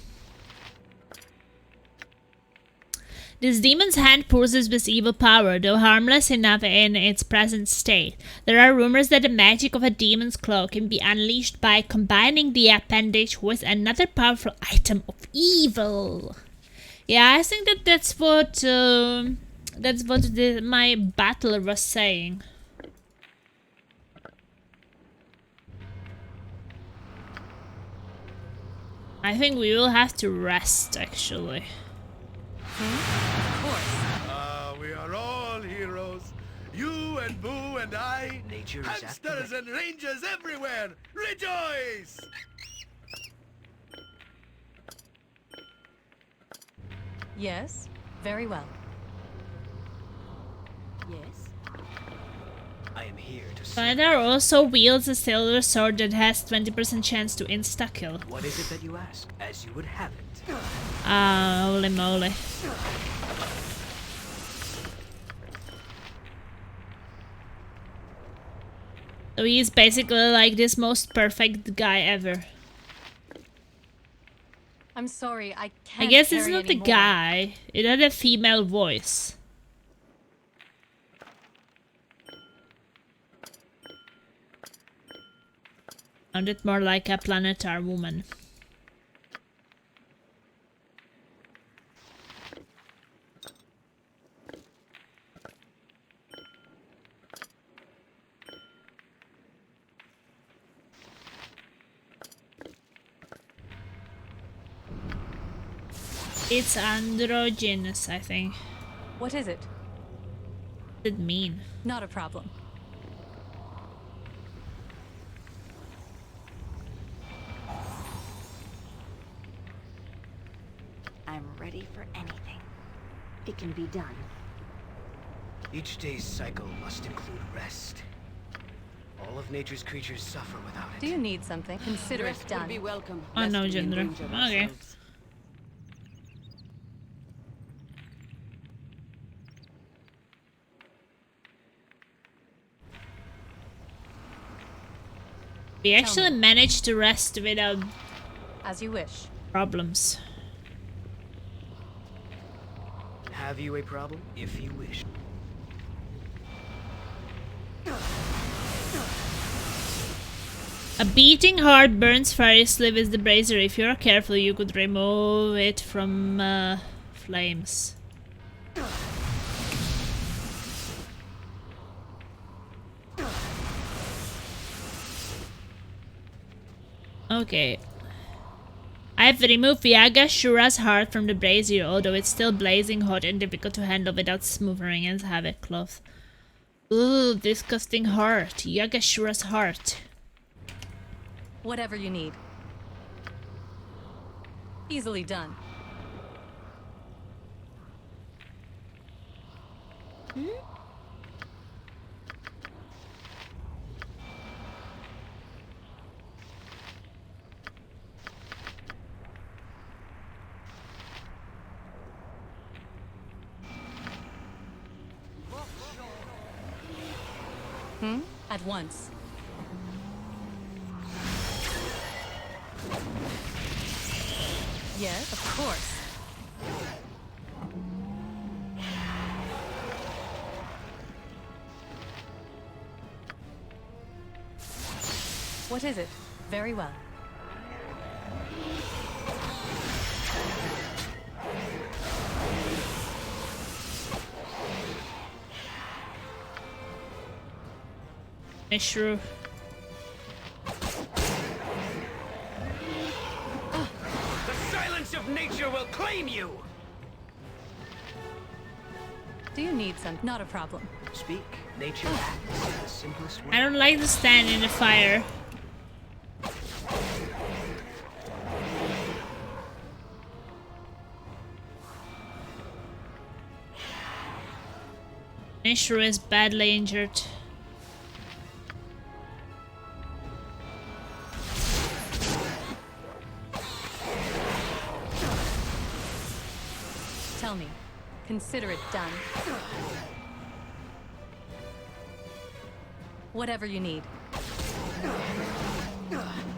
This demon's hand possesses with evil power, though harmless enough in its present state. There are rumors that the magic of a demon's claw can be unleashed by combining the appendage with another powerful item of evil. Yeah, I think that's what my battler was saying. I think we will have to rest, actually. Of course. We are all heroes. You and Boo and I. Nature is at the Hamsters and rangers everywhere. Rejoice! Yes, very well. Yes? I am here to Baldur also wields a silver sword that has 20% chance to insta-kill. What is it that you ask? As you would have it. Ah, holy moly. So he's basically like this most perfect guy ever. I'm sorry, I I can't guess it's carry not a anymore. guy. It had a female voice. Sounded more like a Planetar woman. It's androgynous, I think. What is it? What does it mean? Not a problem. I'm ready for anything. It can be done. Each day's cycle must include rest. All of nature's creatures suffer without it. Do you need something? Consider it Rest would done. be welcome. Oh, lest no, we gender. endanger Okay. ourselves. We actually managed to rest without As you wish. problems. Have you a problem? If you wish. A beating heart burns furiously with the brazier. If you're careful, you could remove it from flames. Okay. I've removed Yagashura's heart from the brazier, although it's still blazing hot and difficult to handle without smothering and havoc cloth. Ooh, disgusting heart. Yagashura's heart. Whatever you need. Easily done. At once. Yes, of course. What is it? Very well. Shrew. The silence of nature will claim you! Do you need some? Not a problem. Speak. Nature acts in the simplest way. I don't like to stand in the fire. Shrew is badly injured. Tell me. Consider it done. Whatever you need.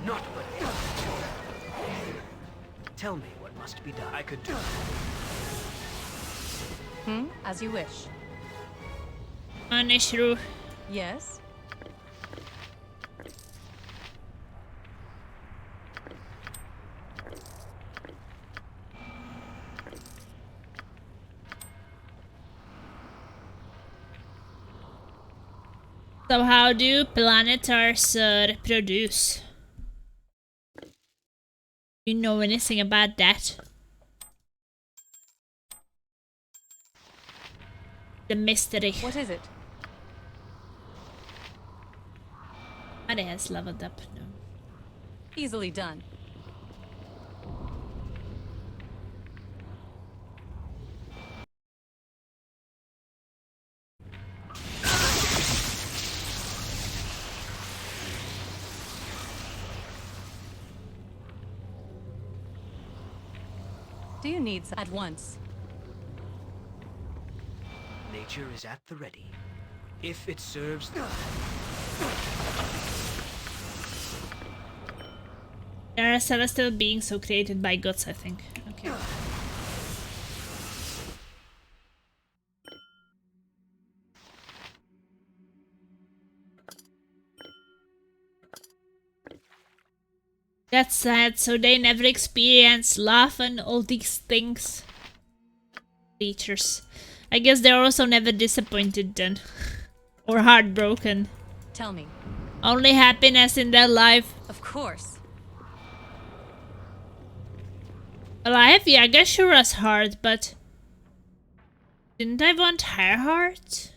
Not what. Tell me what must be done. I could do. As you wish. On Shrew. Yes? So how do planetars reproduce? You know anything about that? The mystery. What is it? Mari has leveled up. No. Easily done. Do you need some at once? Nature is at the ready. If it serves the... There are celestial beings so created by gods, I think. Okay. That's sad, so they never experience love and all these things. Creatures. I guess they're also never disappointed then. Or heartbroken. Tell me. Only happiness in their life. Of course. Well, I have Yagashura's heart, but... Didn't I want her heart?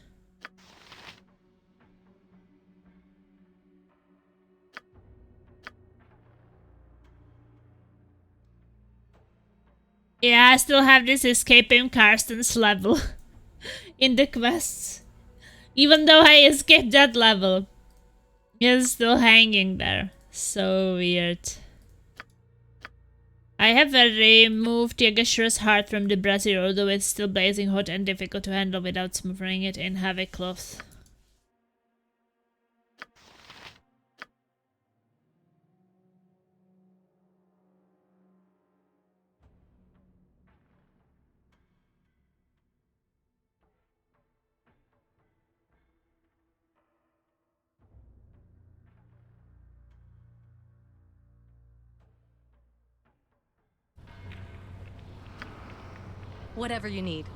Yeah, I still have this escaping Karsten's level in the quests. Even though I escaped that level, it's still hanging there. So weird. I have removed Yagashura's heart from the brazier, although it's still blazing hot and difficult to handle without smothering it in heavy cloth. Whatever you need.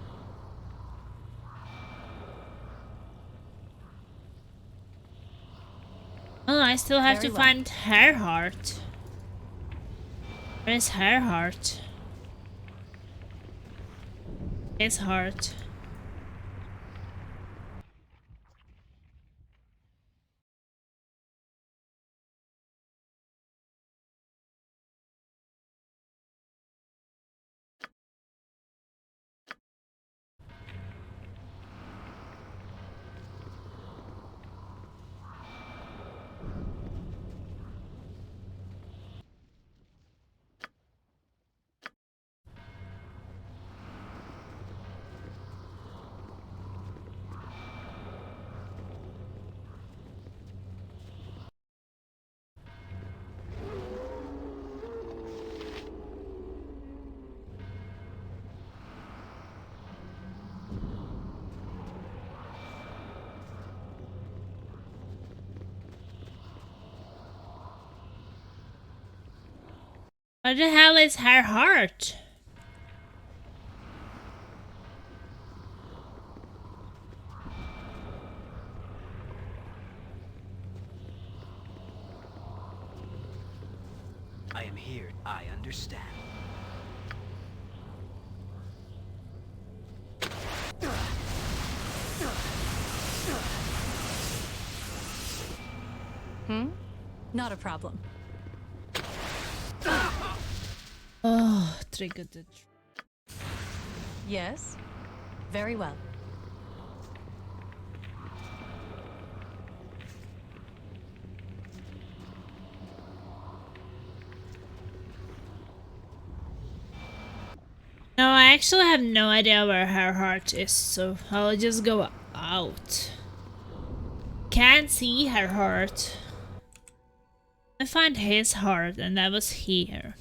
Oh, I still have Very to well. find her heart. Where is her heart? His heart. Where the hell is her heart? I am here. I understand. Not a problem. Oh, triggered the... Yes? Very well. No, I actually have no idea where her heart is, so I'll just go out. Can't see her heart. I find his heart, and that was here.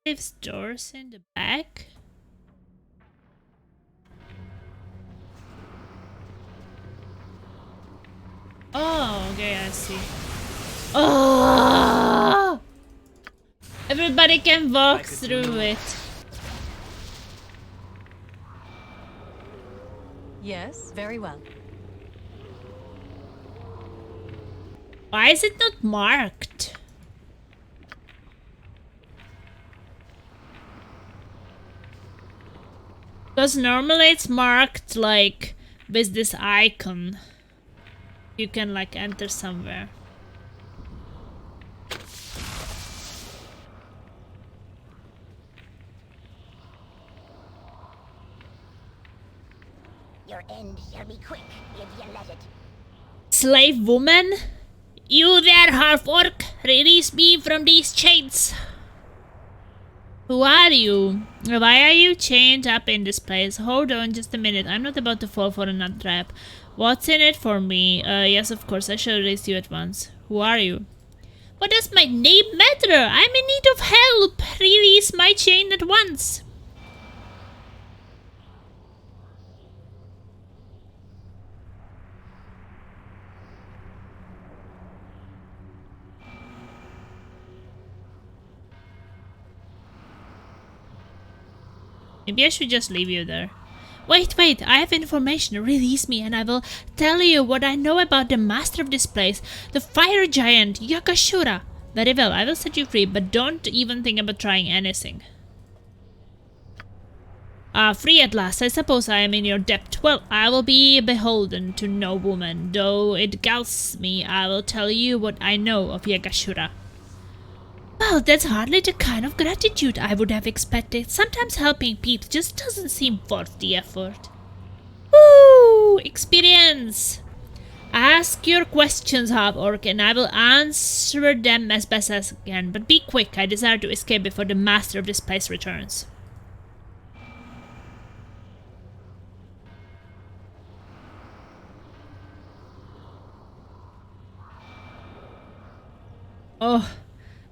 There's doors in the back. Oh, okay, I see. Oh! Everybody can walk through it. Yes, very well. Why is it not marked? Because normally it's marked like with this icon. You can like enter somewhere. Your end shall be quick if you let it. Slave woman? You there, half-orc! Release me from these chains! Who are you? Why are you chained up in this place? Hold on just a minute. I'm not about to fall for another trap. What's in it for me? Yes, of course. I shall release you at once. Who are you? What does my name matter? I'm in need of help. Release my chain at once. Maybe I should just leave you there. Wait, I have information. Release me and I will tell you what I know about the master of this place, the fire giant, Yakashura. Very well, I will set you free, but don't even think about trying anything. Free at last. I suppose I am in your debt. Well, I will be beholden to no woman. Though it galls me, I will tell you what I know of Yakashura. Well, that's hardly the kind of gratitude I would have expected. Sometimes helping people just doesn't seem worth the effort. Woo! Experience! Ask your questions, half-orc, and I will answer them as best as I can. But be quick, I desire to escape before the master of this place returns. Oh,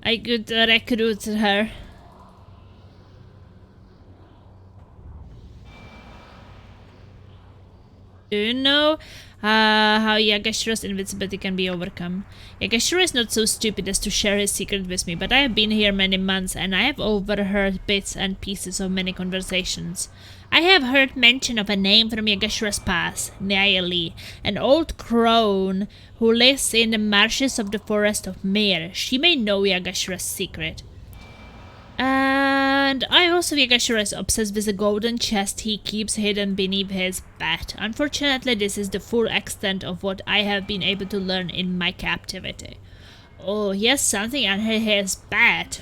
I could recruit her. Do you know how Yagashura's invincibility can be overcome? Yagashura is not so stupid as to share his secret with me, but I have been here many months and I have overheard bits and pieces of many conversations. I have heard mention of a name from Yagashura's past, Naeli, an old crone who lives in the marshes of the forest of Mir. She may know Yagashura's secret. And I also Yagashura is obsessed with a golden chest he keeps hidden beneath his bed. Unfortunately, this is the full extent of what I have been able to learn in my captivity. Oh, he has something under his bed.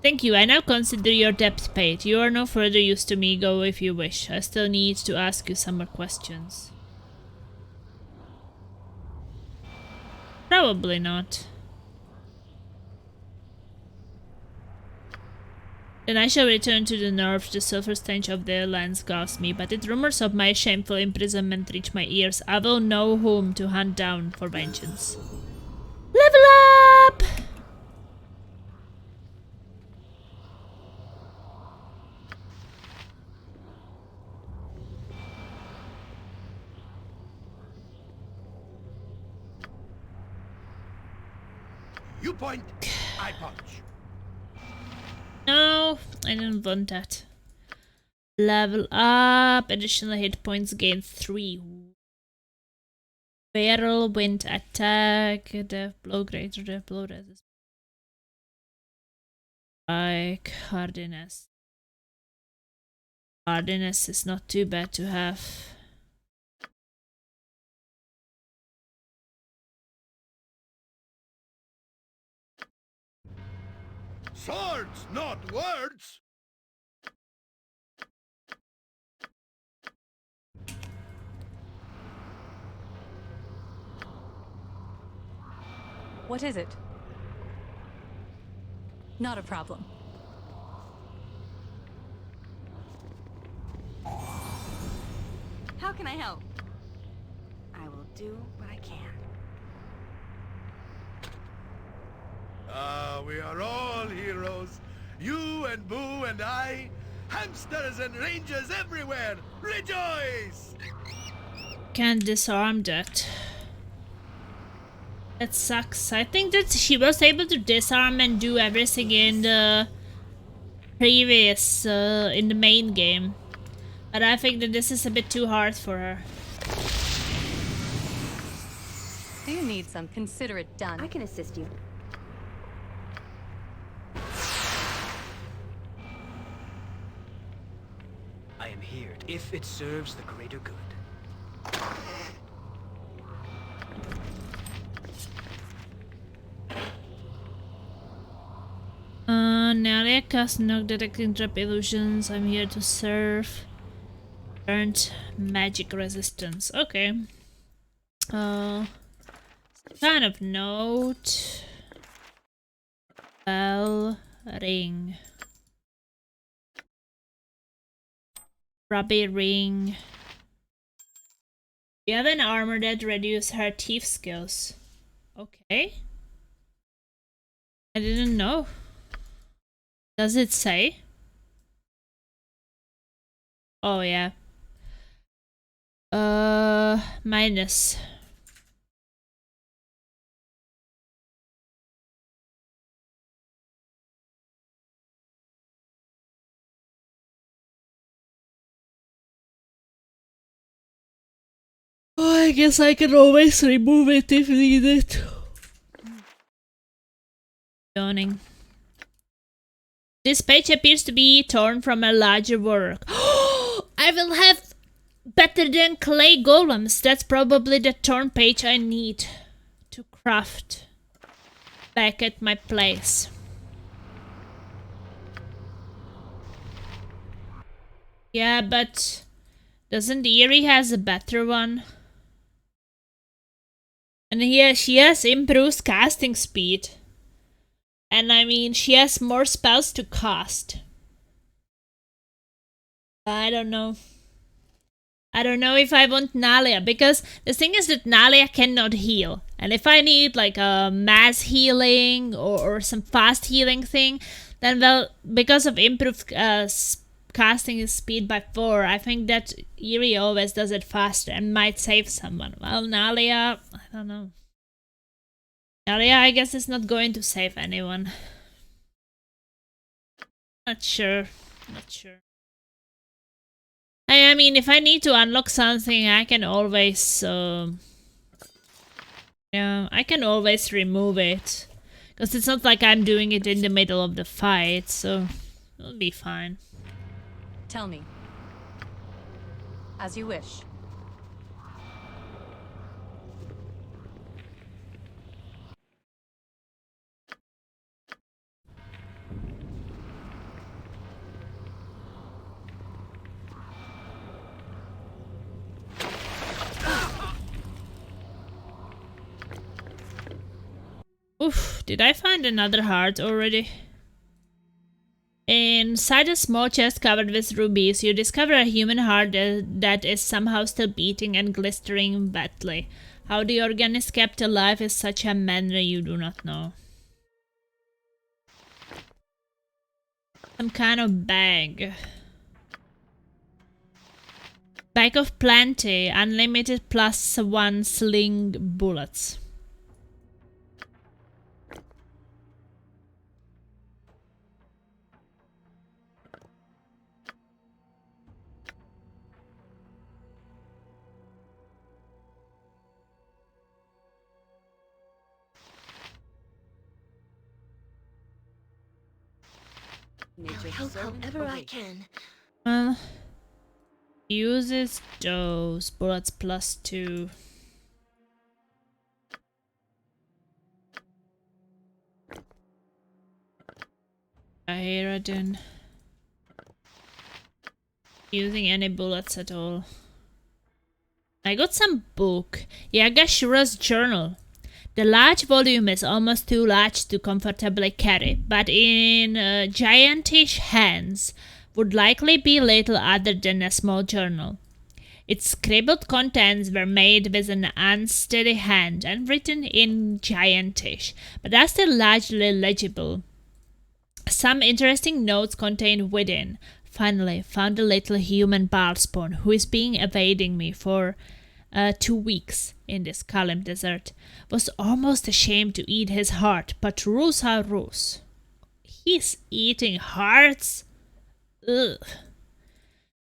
Thank you, I now consider your debt paid. You are no further use to me. Go if you wish. I still need to ask you some more questions. Probably not. Then I shall return to the north. The sulphur stench of their lands galls me, but if rumors of my shameful imprisonment reach my ears, I will know whom to hunt down for vengeance. Level up! You point, I punch. No, I didn't want that. Level up. Additional hit points gain 3. Whirlwind attack. Death blow greater death blow resist. Like hardiness. Hardiness is not too bad to have. Swords, not words! What is it? Not a problem. How can I help? I will do what I can. We are all heroes. You and Boo and I. Hamsters and rangers everywhere. Rejoice! Can't disarm that. That sucks. I think that she was able to disarm and do everything in the previous, in the main game. But I think that this is a bit too hard for her. Do you need some? Consider it done. I can assist you. I am here if it serves the greater good. Nalia cast knock detecting trap illusions. I'm here to serve. Earned magic resistance. Okay. Kind of note. Bell ring. Ruby ring. You have an armor that reduces her thief skills. Okay. I didn't know. Does it say? Oh yeah. Minus. Oh, I guess I can always remove it if needed. Yawning. This page appears to be torn from a larger work. I will have better than clay golems. That's probably the torn page I need to craft back at my place. Yeah, but doesn't Eerie has a better one? And she has improved casting speed. And I mean, she has more spells to cast. I don't know. I don't know if I want Nalia, because the thing is that Nalia cannot heal. And if I need like a mass healing or some fast healing thing, then well, because of improved casting speed by 4, I think that Eerie always does it faster and might save someone. Well, Nalia, I don't know. Nalia, I guess, is not going to save anyone. Not sure. Not sure. I mean, if I need to unlock something, I can always... yeah, I can always remove it. Because it's not like I'm doing it in the middle of the fight, so it'll be fine. Tell me. As you wish. Oof, did I find another heart already? Inside a small chest covered with rubies, you discover a human heart that is somehow still beating and glistering wetly. How the organ is kept alive in such a manner you do not know. Some kind of bag. Bag of plenty, unlimited +1 sling bullets. I'll help however I can. Well, uses those bullets +2. Aerodin. Using any bullets at all. I got some book. Yagashura's journal. The large volume is almost too large to comfortably carry, but in giantish hands would likely be little other than a small journal. Its scribbled contents were made with an unsteady hand and written in giantish, but are still largely legible. Some interesting notes contained within. Finally, found a little human Baalspawn who is being evading me for 2 weeks in this Kalim desert. Was almost ashamed to eat his heart, but rules are rules. He's eating hearts? Ugh.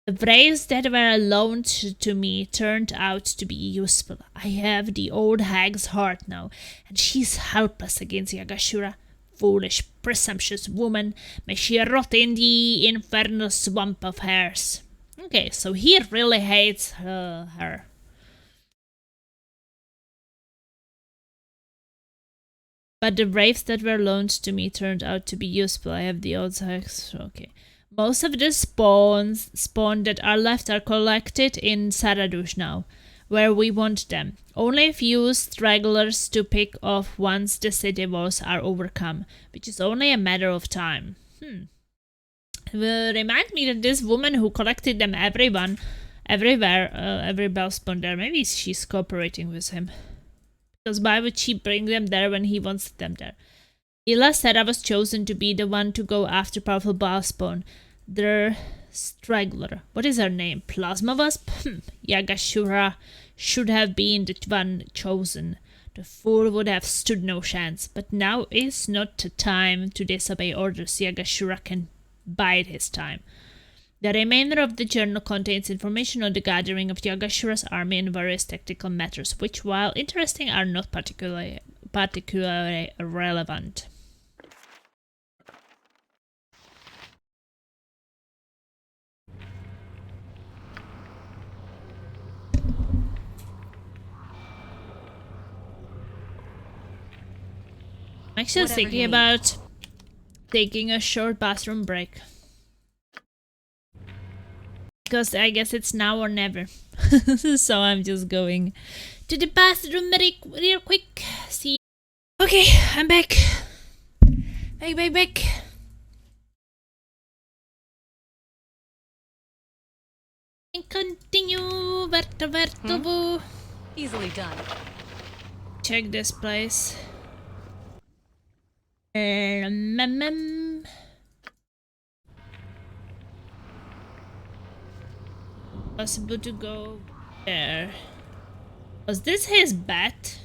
The braves that were loaned to me turned out to be useful. I have the old hag's heart now, and she's helpless against Yagashura. Foolish, presumptuous woman, may she rot in the infernal swamp of hers. Okay, so he really hates her. But the braves that were loaned to me turned out to be useful. I have the old hag's... Okay. Most of the spawn that are left are collected in Saradush now, where we want them. Only a few stragglers to pick off once the city walls are overcome, which is only a matter of time. Remind me that this woman who collected them everywhere, every bell spawn there, maybe she's cooperating with him. Because why would she bring them there when he wants them there? Ila said I was chosen to be the one to go after powerful Bhaal spawn. The straggler. What is her name? Plasma Wasp? Yagashura should have been the one chosen. The fool would have stood no chance. But now is not the time to disobey orders. Yagashura can bide his time. The remainder of the journal contains information on the gathering of Yagashura's army and various tactical matters, which, while interesting, are not particularly relevant. I'm actually thinking about taking a short bathroom break. Because I guess it's now or never. So I'm just going to the bathroom real quick. See. Okay, I'm back. Back. And continue. Verto. Easily done. Check this place. Possible to go there. Was this his bat?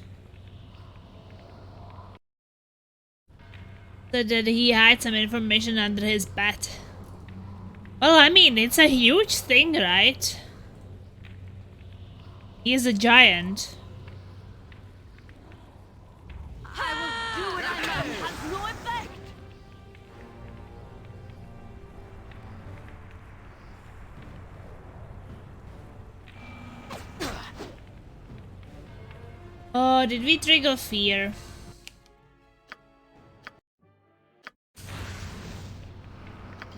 So did he hide some information under his bat? Well, I mean, it's a huge thing, right? He is a giant. I will do what I know has no effect. Oh, did we trigger fear?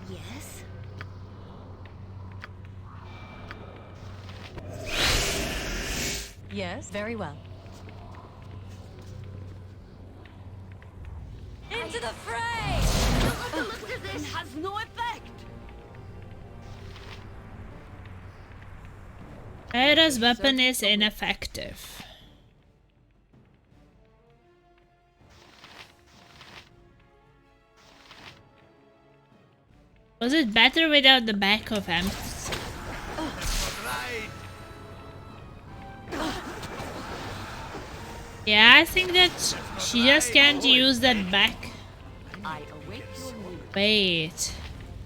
Yes? Yes, very well. Into the fray! It has no effect. Aira's weapon is ineffective. Was it better without the back of him? Yeah, I think that she just can't use that back. I await your news. Wait.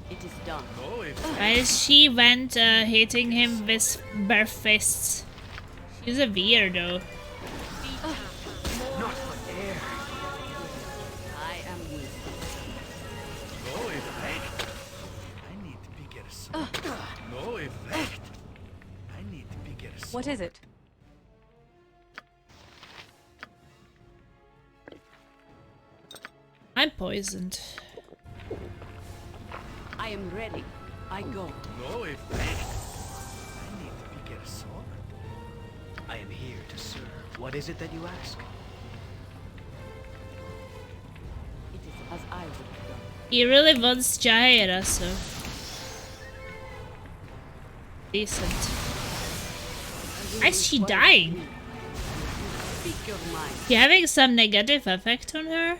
It is done. Why is she went hitting him with bare fists? She's a weirdo. Not for air. I am weak. No effect. I need bigger sword. No effect. I need bigger sword. What is it? I'm poisoned. I am ready. I go. No effect. I need bigger sword. I am here to serve. What is it that you ask? It is as I would have done. He really wants Jaira, so... Decent. Why is she dying? Speak your mind. He having some negative effect on her?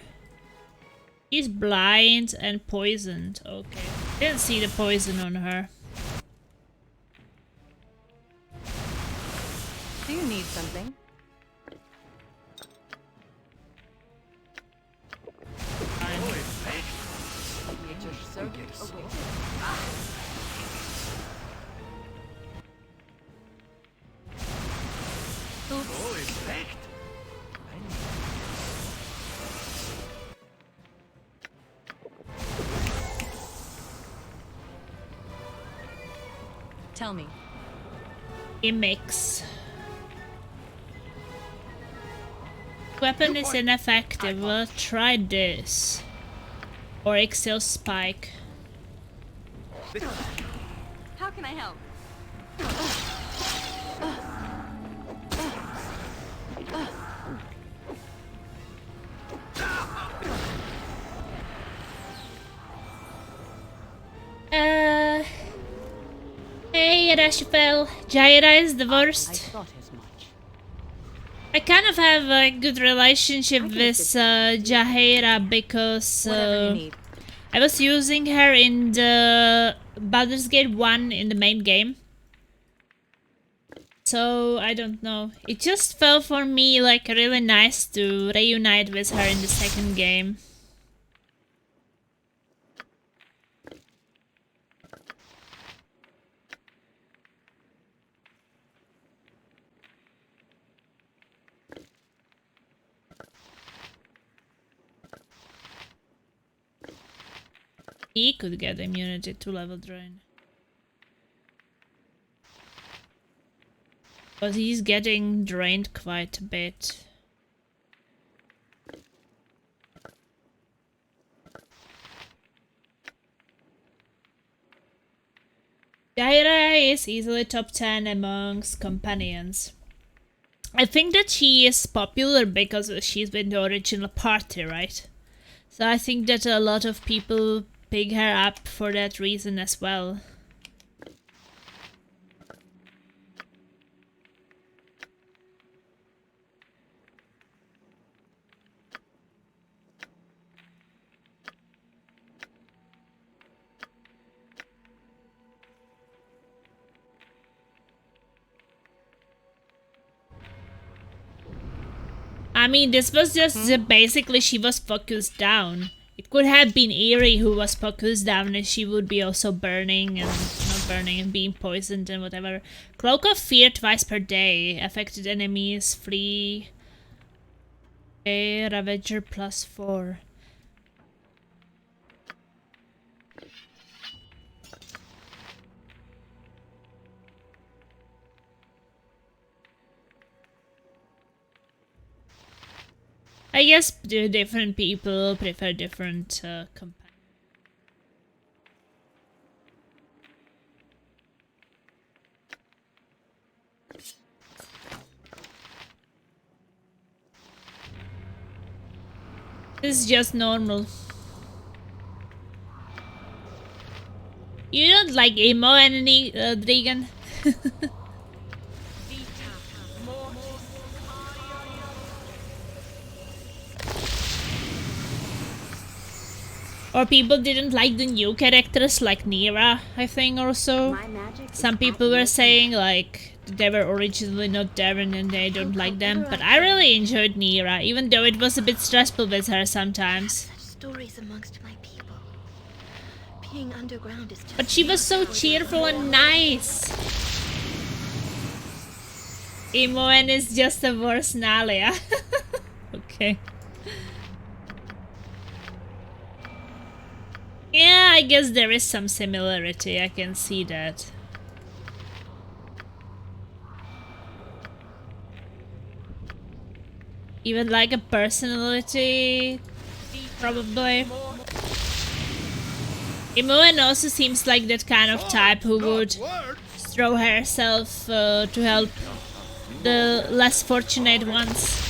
She's blind and poisoned. Okay. Didn't see the poison on her. Do you need something? Nature's servant awaits. Tell me. Mix. Weapon is ineffective. Well, try this. Or Excel Spike. How can I help? Hey, Rashfell. Jaira is the worst. I thought as much. I kind of have a good relationship with Jaheira because Whatever you need. I was using her in the Baldur's Gate 1 in the main game. So, I don't know. It just felt for me like really nice to reunite with her in the second game. He could get immunity to level drain. But he's getting drained quite a bit. Jaira is easily top 10 amongst companions. I think that she is popular because she's been the original party, right? So I think that a lot of people pick her up for that reason as well. I mean, this was just basically she was focused down. It could have been Eerie who was focused down and she would be also burning and not burning and being poisoned and whatever. Cloak of Fear twice per day. Affected enemies free. Okay, Ravager +4. I guess different people prefer different companions. This is just normal. You don't like emo any Dragon? Or people didn't like the new characters like Nira, I think also. Some people were saying like they were originally not there and they don't like them. But I really enjoyed Nira, even though it was a bit stressful with her sometimes. Stories amongst my people. Being underground is just But she was so cheerful and nice. Imoen is just a worse Nalia. Okay. Yeah, I guess there is some similarity, I can see that. Even like a personality, probably. Imoen also seems like that kind of type who would throw herself to help the less fortunate ones.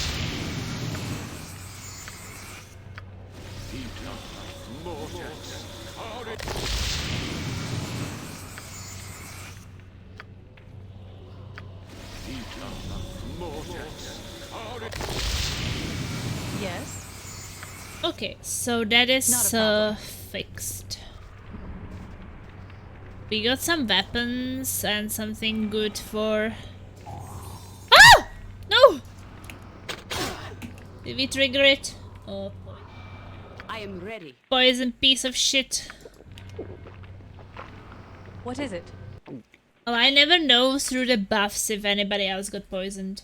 Okay, so that is fixed. We got some weapons and something good for... Ah! No! Did we trigger it? Oh, I am ready. Poison piece of shit. What is it? Well, I never know through the buffs if anybody else got poisoned.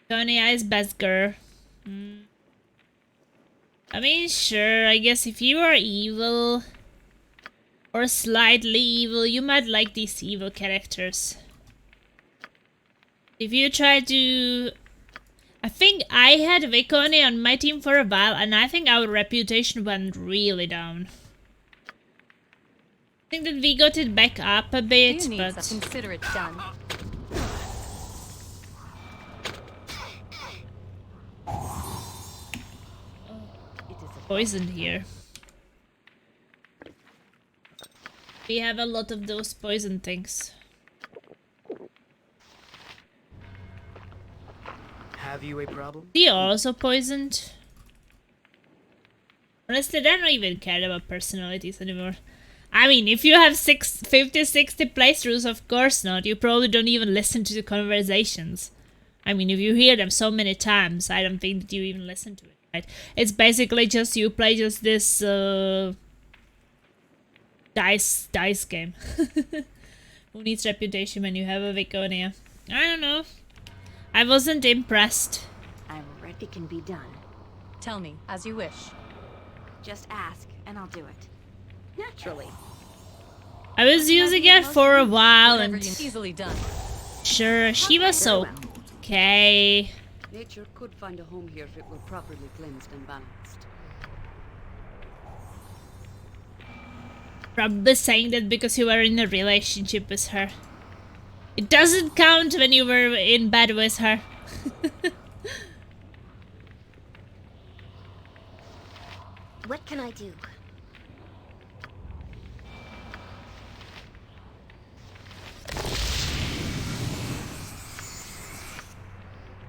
Tonya is best girl. I mean, sure, I guess if you are evil, Or slightly evil. You might like these evil characters. If you try to... I think I had Vicone on my team for a while, and I think our reputation went really down. I think that we got it back up a bit, but... Consider it done. Poisoned here. We have a lot of those poison things. Have you a problem? He also poisoned. Honestly, I don't even care about personalities anymore. I mean, if you have 50, 60 playthroughs, of course not. You probably don't even listen to the conversations. I mean, if you hear them so many times, I don't think that you even listen to it, right? It's basically just you play just this dice game. Who needs reputation when you have a Viconia? I don't know. I wasn't impressed. I'm ready. It can be done. Tell me, as you wish. Just ask, and I'll do it. Naturally. I was using it for a while and... Easily done. Sure, she was okay. Nature could find a home here if it were properly cleansed and balanced. Probably saying that because you were in a relationship with her. It doesn't count when you were in bed with her. What can I do?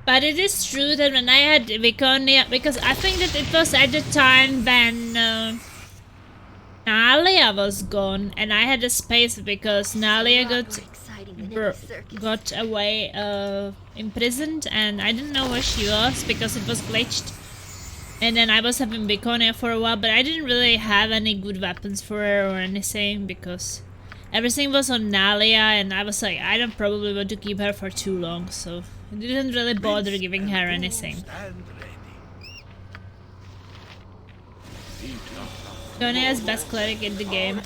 But it is true that when I had Viconia, because I think that it was at the time when Nalia was gone, and I had a space because Nalia got away imprisoned, and I didn't know where she was because it was glitched. And then I was having Viconia for a while, but I didn't really have any good weapons for her or anything because everything was on Nalia, and I was like, I don't probably want to keep her for too long, so I didn't really bother giving her anything. Viconia is best cleric in the game.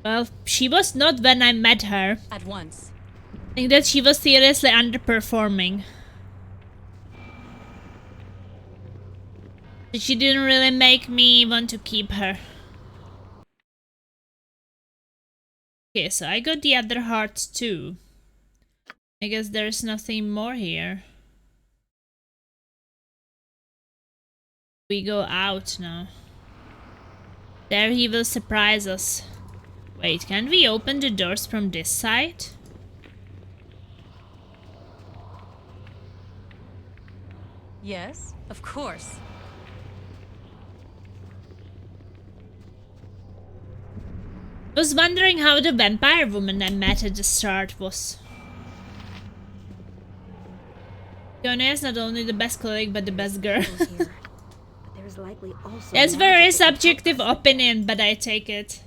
Well, she was not when I met her. At once. I think that she was seriously underperforming. She didn't really make me want to keep her. Okay, so I got the other hearts too. I guess there's nothing more here. We go out now. There he will surprise us. Wait, can we open the doors from this side? Yes, of course. I was wondering how the vampire woman I met at the start was. Yone is not only the best colleague, but the best girl. That's very subjective opinion, but I take it.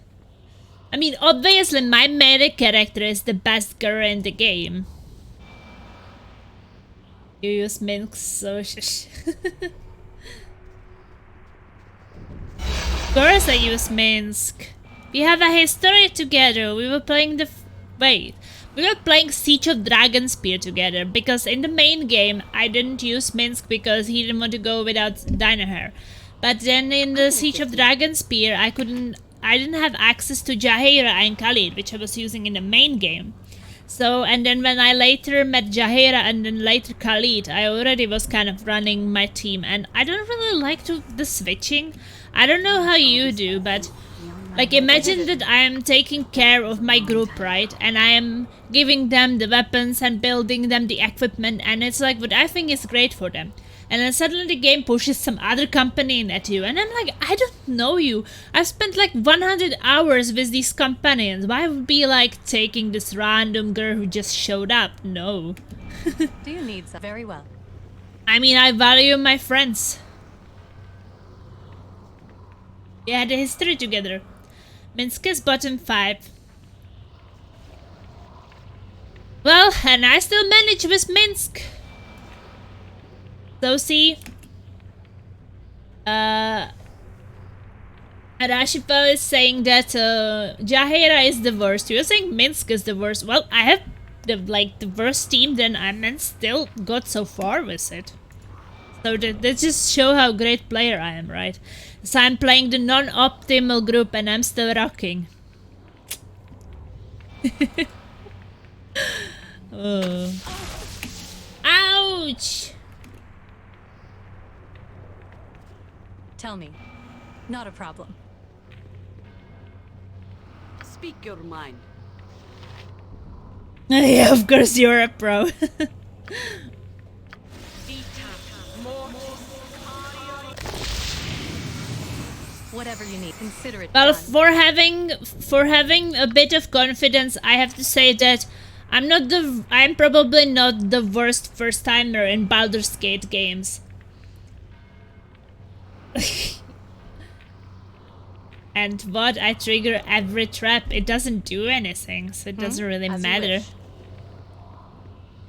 I mean, obviously my melee character is the best girl in the game. You use minks, so shush. Of course I use Minsk. We have a history together. We were playing we were playing Siege of Dragonspear together, because in the main game I didn't use Minsk because he didn't want to go without Dynaheir. But then in the Siege of Dragonspear I didn't have access to Jaheira and Khalid, which I was using in the main game. So, and then when I later met Jaheira and then later Khalid, I already was kind of running my team, and I don't really like the switching. I don't know how you do, but like imagine that I am taking care of my group, right? And I am giving them the weapons and building them the equipment, and it's like what I think is great for them. And then suddenly the game pushes some other company in at you, and I'm like, I don't know you. I've spent like 100 hours with these companions. Why would be like taking this random girl who just showed up? No. Do you need some? Very well. I mean, I value my friends. We had a history together. Minsk is bottom 5. Well, and I still manage with Minsk. So see, Arashipo is saying that Jaheira is the worst. You're saying Minsk is the worst. Well, I have the worst team than I'm and still got so far with it. So that just show how great player I am, right? So I'm playing the non-optimal group and I'm still rocking. Oh. Ouch! Tell me. Not a problem. Speak your mind. Yeah, of course you're a pro. Whatever you need, consider it Well, done. for having a bit of confidence, I have to say that I'm probably not the worst first timer in Baldur's Gate games. And what? I trigger every trap. It doesn't do anything, so it doesn't really As you matter. wish.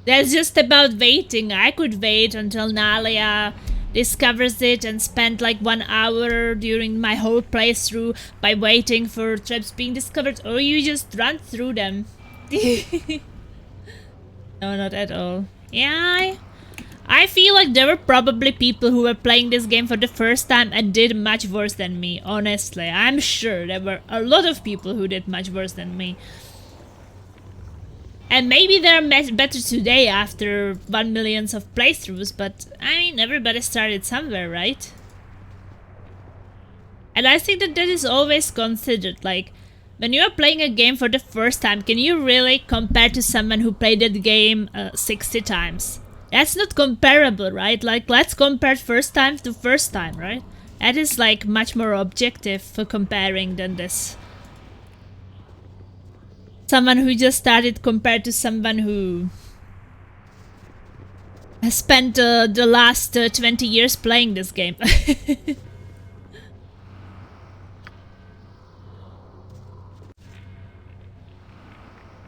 That's just about waiting. I could wait until Nalia discovers it and spend like 1 hour during my whole playthrough by waiting for traps being discovered, or you just run through them. No, not at all. Yeah, I feel like there were probably people who were playing this game for the first time and did much worse than me, honestly. I'm sure there were a lot of people who did much worse than me. And maybe they're better today after 1 million of playthroughs, but I mean, everybody started somewhere, right? And I think that is always considered, like, when you are playing a game for the first time, can you really compare to someone who played that game 60 times? That's not comparable, right? Like, let's compare first time to first time, right? That is, like, much more objective for comparing than this. Someone who just started compared to someone who has spent the last 20 years playing this game.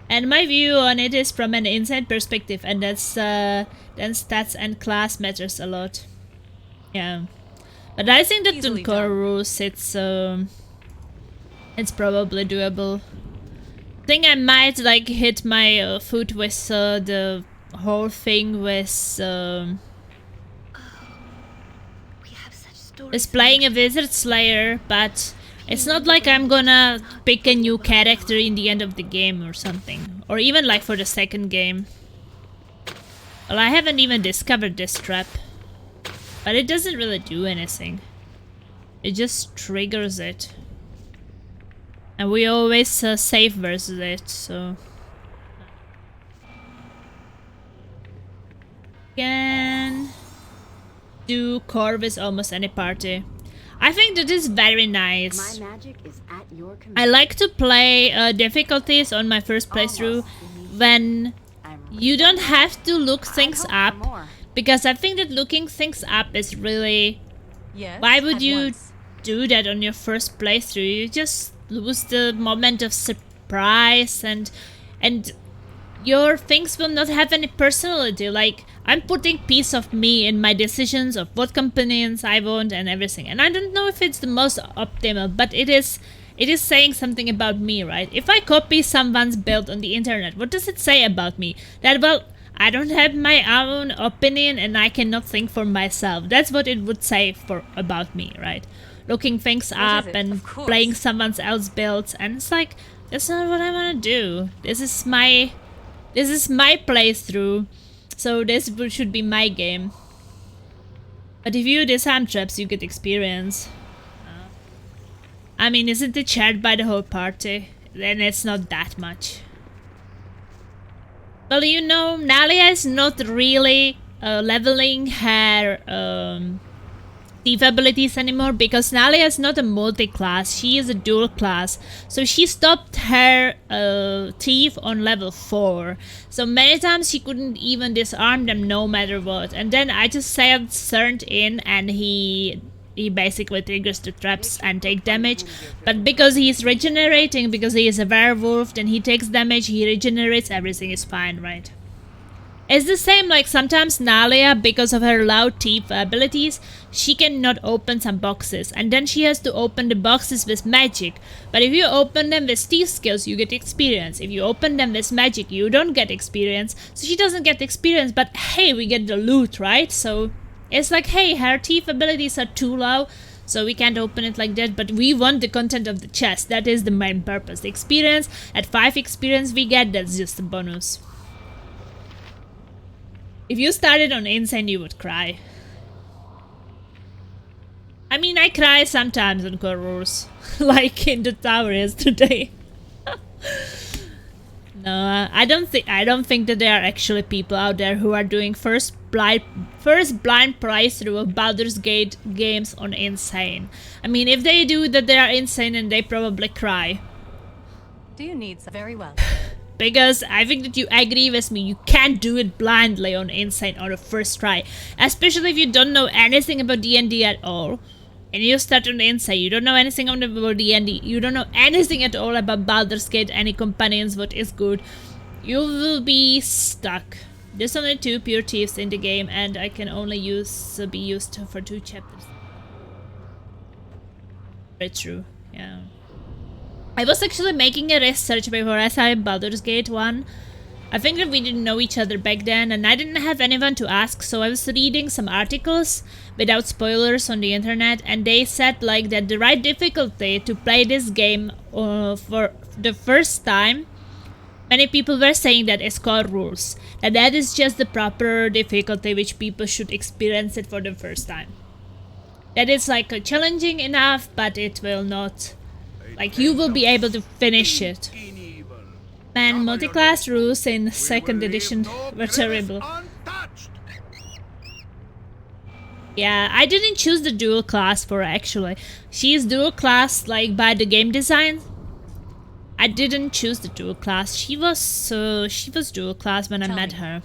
And my view on it is from an inside perspective, and that's then stats and class matters a lot. Yeah, but I think that on Easily core done. rules it's probably doable. I think I might like hit my foot with the whole thing with We have such stories. is playing a wizard slayer, but it's not like I'm gonna pick a new character in the end of the game or something, or even like for the second game. Well, I haven't even discovered this trap, but it doesn't really do anything. It just triggers it. And we always save versus it, so... Can do core with almost any party. I think that is very nice. My magic is at your command. I like to play difficulties on my first playthrough when you don't have to look things up, because I think that looking things up is really... Yes. Why would at you once. do that on your first playthrough? You just lose the moment of surprise, and your things will not have any personality. Like, I'm putting piece of me in my decisions of what companions I want and everything, and I don't know if it's the most optimal, but it is saying something about me, right? If I copy someone's build on the internet, what does it say about me? That, well, I don't have my own opinion and I cannot think for myself. That's what it would say about me, right? Looking things up it? and Of course. playing someone else's builds, and it's like, that's not what I want to do. This is my playthrough, so this should be my game. But if you disarm traps, you get experience. I mean, isn't it shared by the whole party? Then it's not that much. Well, you know, Nalia is not really leveling her thief abilities anymore, because Nalia is not a multi-class, she is a dual class. So she stopped her thief on level 4. So many times she couldn't even disarm them no matter what. And then I just said CERNed in and he basically triggers the traps and take damage. But because he's regenerating, because he is a werewolf, then he takes damage, he regenerates, everything is fine, right? It's the same, like sometimes Nalia, because of her loud thief abilities, she cannot open some boxes, and then she has to open the boxes with magic. But if you open them with thief skills, you get experience. If you open them with magic, you don't get experience. So she doesn't get experience, but hey, we get the loot, right? So it's like, hey, her thief abilities are too low, so we can't open it like that, but we want the content of the chest. That is the main purpose. The experience, at 5 experience we get, that's just a bonus. If you started on Insane, you would cry. I mean, I cry sometimes on Corvus, like in the tower yesterday. No, I don't think that there are actually people out there who are doing first blind playthrough of Baldur's Gate games on Insane. I mean, if they do that, they are insane and they probably cry. Do you need some? Very well. Because I think that you agree with me, you can't do it blindly on Insane on the first try. Especially if you don't know anything about D&D at all. And you start on Insane, you don't know anything about D&D, you don't know anything at all about Baldur's Gate, any companions, what is good. You will be stuck. There's only 2 pure thieves in the game, and I can only be used for 2 chapters. Very true, yeah. I was actually making a research before I started Baldur's Gate 1. I think that we didn't know each other back then, and I didn't have anyone to ask, so I was reading some articles without spoilers on the internet, and they said like that the right difficulty to play this game for the first time, many people were saying that it's called rules. That is just the proper difficulty which people should experience it for the first time. That is like challenging enough, but it will not... Like, you will be able to finish it. Man, multi-class rules in 2nd edition were terrible. Yeah, I didn't choose the dual class for her, actually. She is dual class, like, by the game design. I didn't choose the dual class. She was dual class when I met her.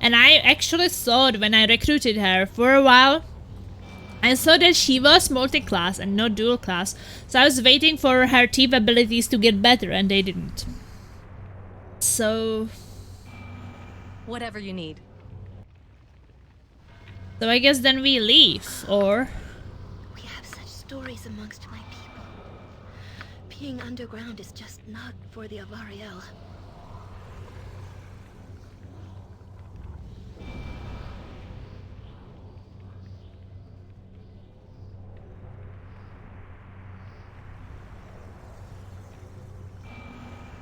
And I actually thought when I recruited her for a while, I saw that she was multi-class and not dual class, so I was waiting for her thief abilities to get better, and they didn't. So... Whatever you need. So I guess then we leave, or... We have such stories amongst my people. Being underground is just not for the Avariel.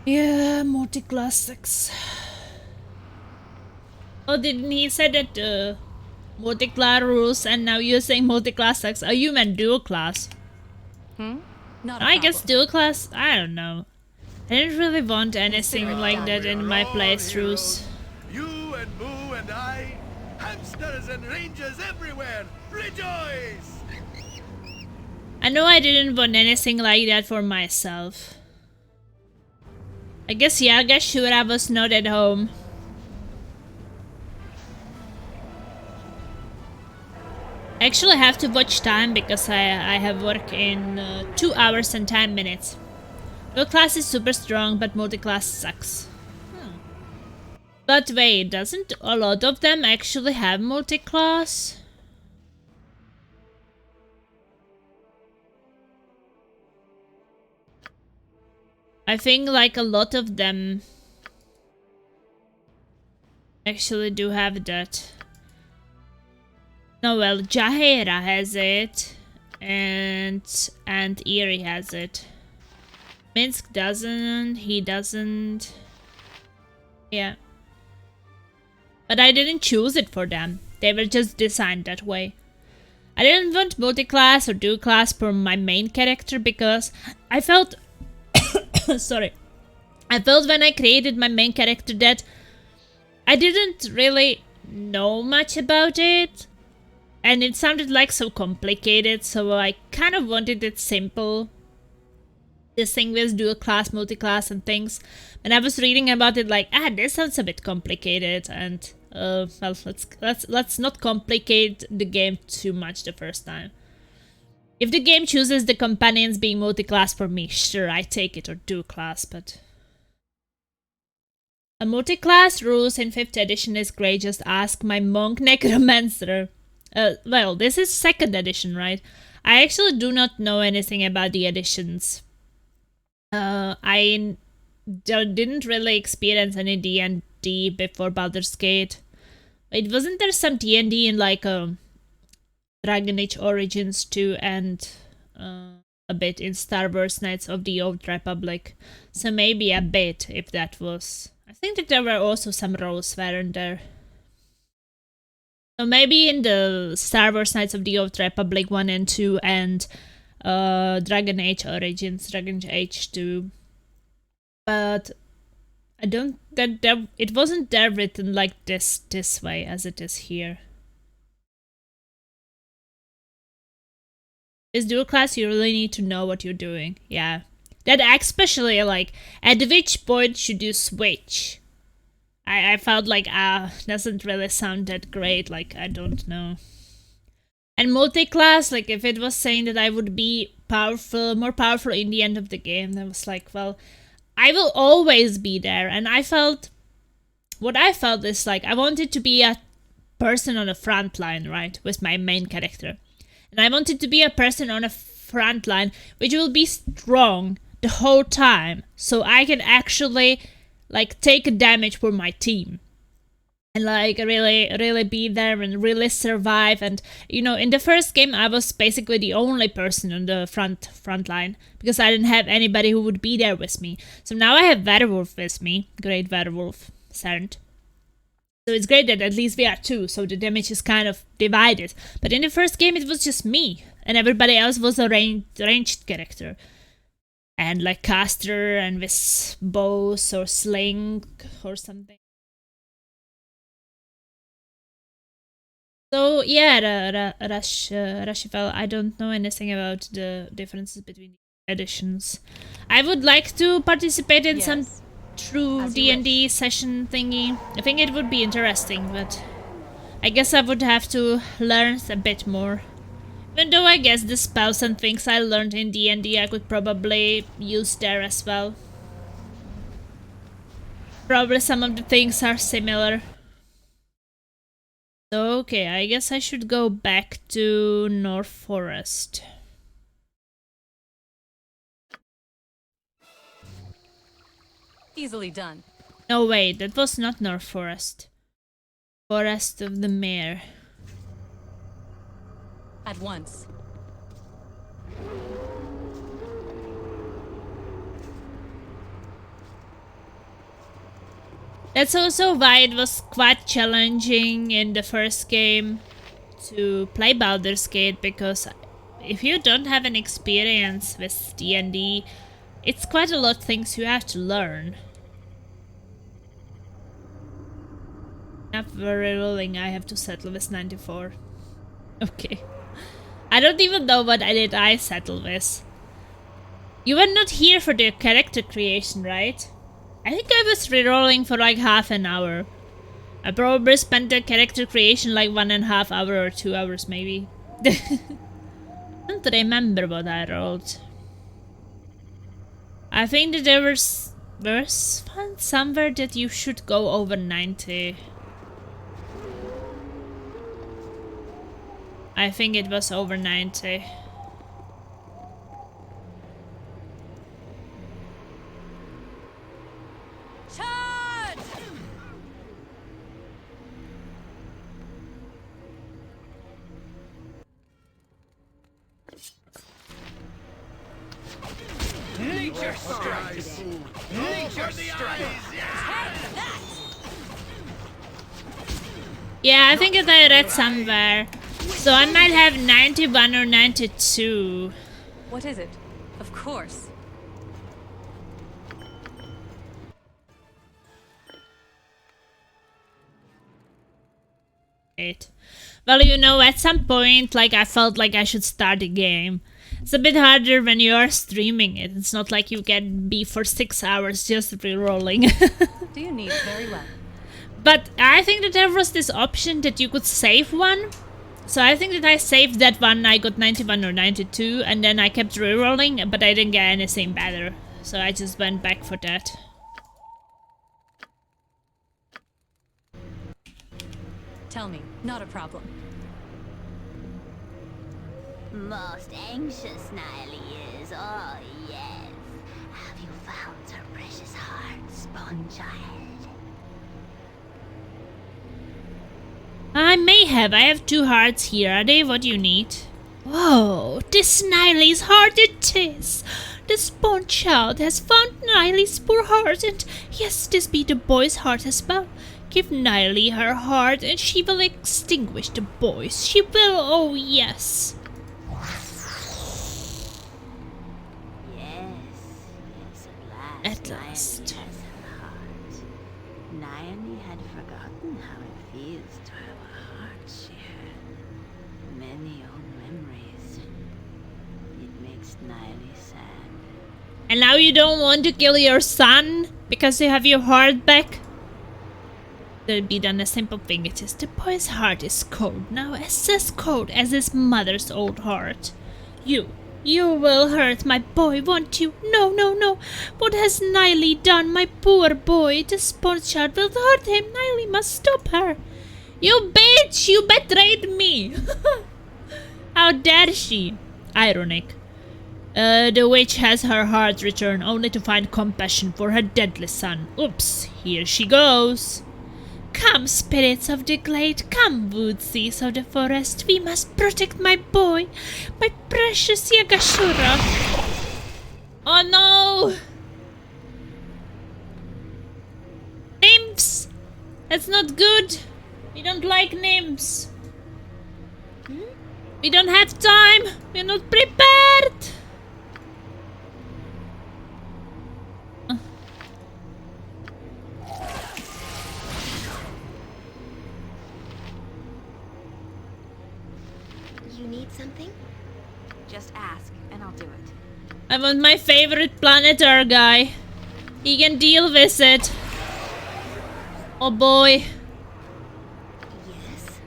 Yeah, multi-class sex. Oh, didn't he say that multi-class rules and now you're saying multi-class sex? Oh, you meant dual class. Not I guess dual class, I don't know. I didn't really want anything like that in my playthroughs. You and Boo and I, hamsters and rangers everywhere, rejoice! I know I didn't want anything like that for myself. I guess Yagashura was not at home. I actually have to watch time because I have work in 2 hours and 10 minutes. Dual class is super strong, but multi-class sucks. But wait, doesn't a lot of them actually have multi-class? I think like a lot of them actually do have that. No, well, Jaheira has it, and Eerie has it. Minsk doesn't, he doesn't. Yeah. But I didn't choose it for them. They were just designed that way. I didn't want multi-class or dual class for my main character because I felt... Sorry. I felt when I created my main character that I didn't really know much about it. And it sounded like so complicated, so I kind of wanted it simple. This thing with dual class, multi-class and things. And I was reading about it like, this sounds a bit complicated, and well, let's not complicate the game too much the first time. If the game chooses the companions being multi-class for me, sure, I take it, or dual class, but A multi-class rules in 5th edition is great, just ask my monk necromancer. Well, this is 2nd edition, right? I actually do not know anything about the editions. I didn't really experience any D&D before Baldur's Gate. It wasn't there some D&D in like Dragon Age Origins 2 and a bit in Star Wars Knights of the Old Republic. So maybe a bit, if that was... I think that there were also some roles, weren't there? So maybe in the Star Wars Knights of the Old Republic 1 and 2 and Dragon Age Origins, Dragon Age 2. But I don't... it wasn't there written like this way as it is here. This dual class, you really need to know what you're doing. Yeah. That especially, like, at which point should you switch? I felt like, doesn't really sound that great, like, I don't know. And multi-class, like, if it was saying that I would be powerful, more powerful in the end of the game, then I was like, well, I will always be there. And I felt, what I felt is like, I wanted to be a person on the front line, right, with my main character. And I wanted to be a person on a front line which will be strong the whole time, so I can actually like take damage for my team and like really be there and really survive. And you know, in the first game I was basically the only person on the front line because I didn't have anybody who would be there with me. So now I have Werewolf with me, great Werewolf Sernt. So it's great that at least we are two, so the damage is kind of divided. But in the first game it was just me, and everybody else was a ranged character. And like caster and with bows or sling or something. So yeah, Rashifel, I don't know anything about the differences between the editions. I would like to participate in some true D&D session thingy. I think it would be interesting, but I guess I would have to learn a bit more. Even though I guess the spells and things I learned in D&D I could probably use there as well. Probably some of the things are similar. So okay, I guess I should go back to North Forest. Easily done. No wait, that was not North Forest. Forest of the Mare. At once. That's also why it was quite challenging in the first game to play Baldur's Gate, because if you don't have an experience with D&D, it's quite a lot of things you have to learn. After rolling, I have to settle with 94. Okay. I don't even know what did I settle with. You were not here for the character creation, right? I think I was rerolling for like half an hour. I probably spent the character creation like 1.5 hours or 2 hours maybe. Don't remember what I rolled. I think that there was somewhere that you should go over 90. I think it was over 90. Charge! Nature strikes! Nature strikes! Yeah, I think that I read somewhere. So I might have 91 or 92. What is it? Of course. Well, you know, at some point, like, I felt like I should start the game. It's a bit harder when you are streaming it. It's not like you can be for 6 hours just re-rolling. Do you need very well? But I think that there was this option that you could save one. So I think that I saved that one, I got 91 or 92, and then I kept re-rolling, but I didn't get anything better. So I just went back for that. Tell me, not a problem. Most anxious Niley is, oh yes. Have you found her precious heart, spawn child? I may have. I have 2 hearts here. Are they what you need? Whoa, this Niley's heart it is. The spawn child has found Niley's poor heart, and yes, this be the boy's heart as well. Give Niley her heart, and she will extinguish the boys. She will, oh yes. Yes, At last. Niley has her heart. Niley had forgotten how it feels to have a heart shared. Many old memories. It makes Niley sad. And now you don't want to kill your son because you have your heart back? There'll be done a simple thing. It is the boy's heart is cold now, as cold as his mother's old heart. You will hurt my boy, won't you? No, no, no. What has Niley done, my poor boy? The spawn child will hurt him. Niley must stop her. You bitch! You betrayed me! How dare she? Ironic. The witch has her heart returned only to find compassion for her deadly son. Oops, here she goes. Come, spirits of the glade, come, wood seas of the forest. We must protect my boy, my precious Yagashura. Oh no! Nymphs! That's not good. We don't like nymphs. We don't have time. We're not prepared. You need something? Just ask, and I'll do it. I want my favorite planeter guy. He can deal with it. Oh boy. Yes.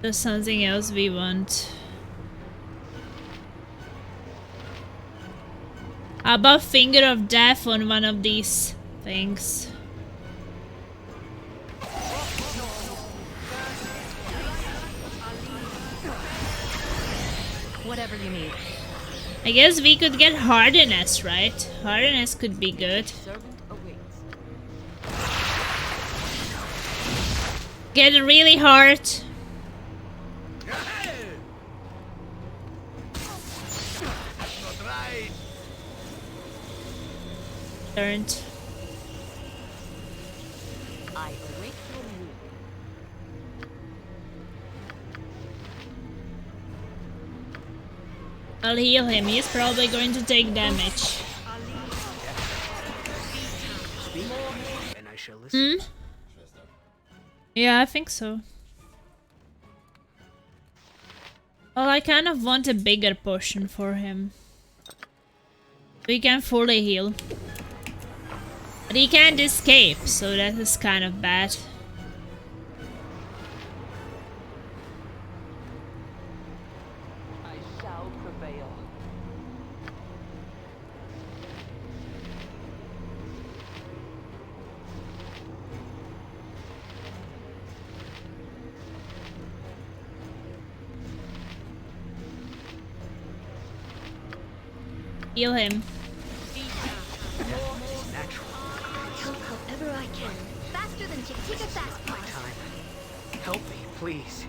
There's something else we want. How about finger of death on one of these things? Whatever you need. I guess we could get hardiness, right? Hardiness could be good. Servant awaits. Get really hard. Not right. Turned. I await your move. I'll heal him. He's probably going to take damage. Speak, and I shall listen. Yeah, I think so. Well, I kind of want a bigger potion for him. We can fully heal. But he can't escape, so that is kind of bad. I shall prevail. Heal him. It's natural. Help however I can. Faster than Chick-Tika Fast Pass. Time. Help me, please.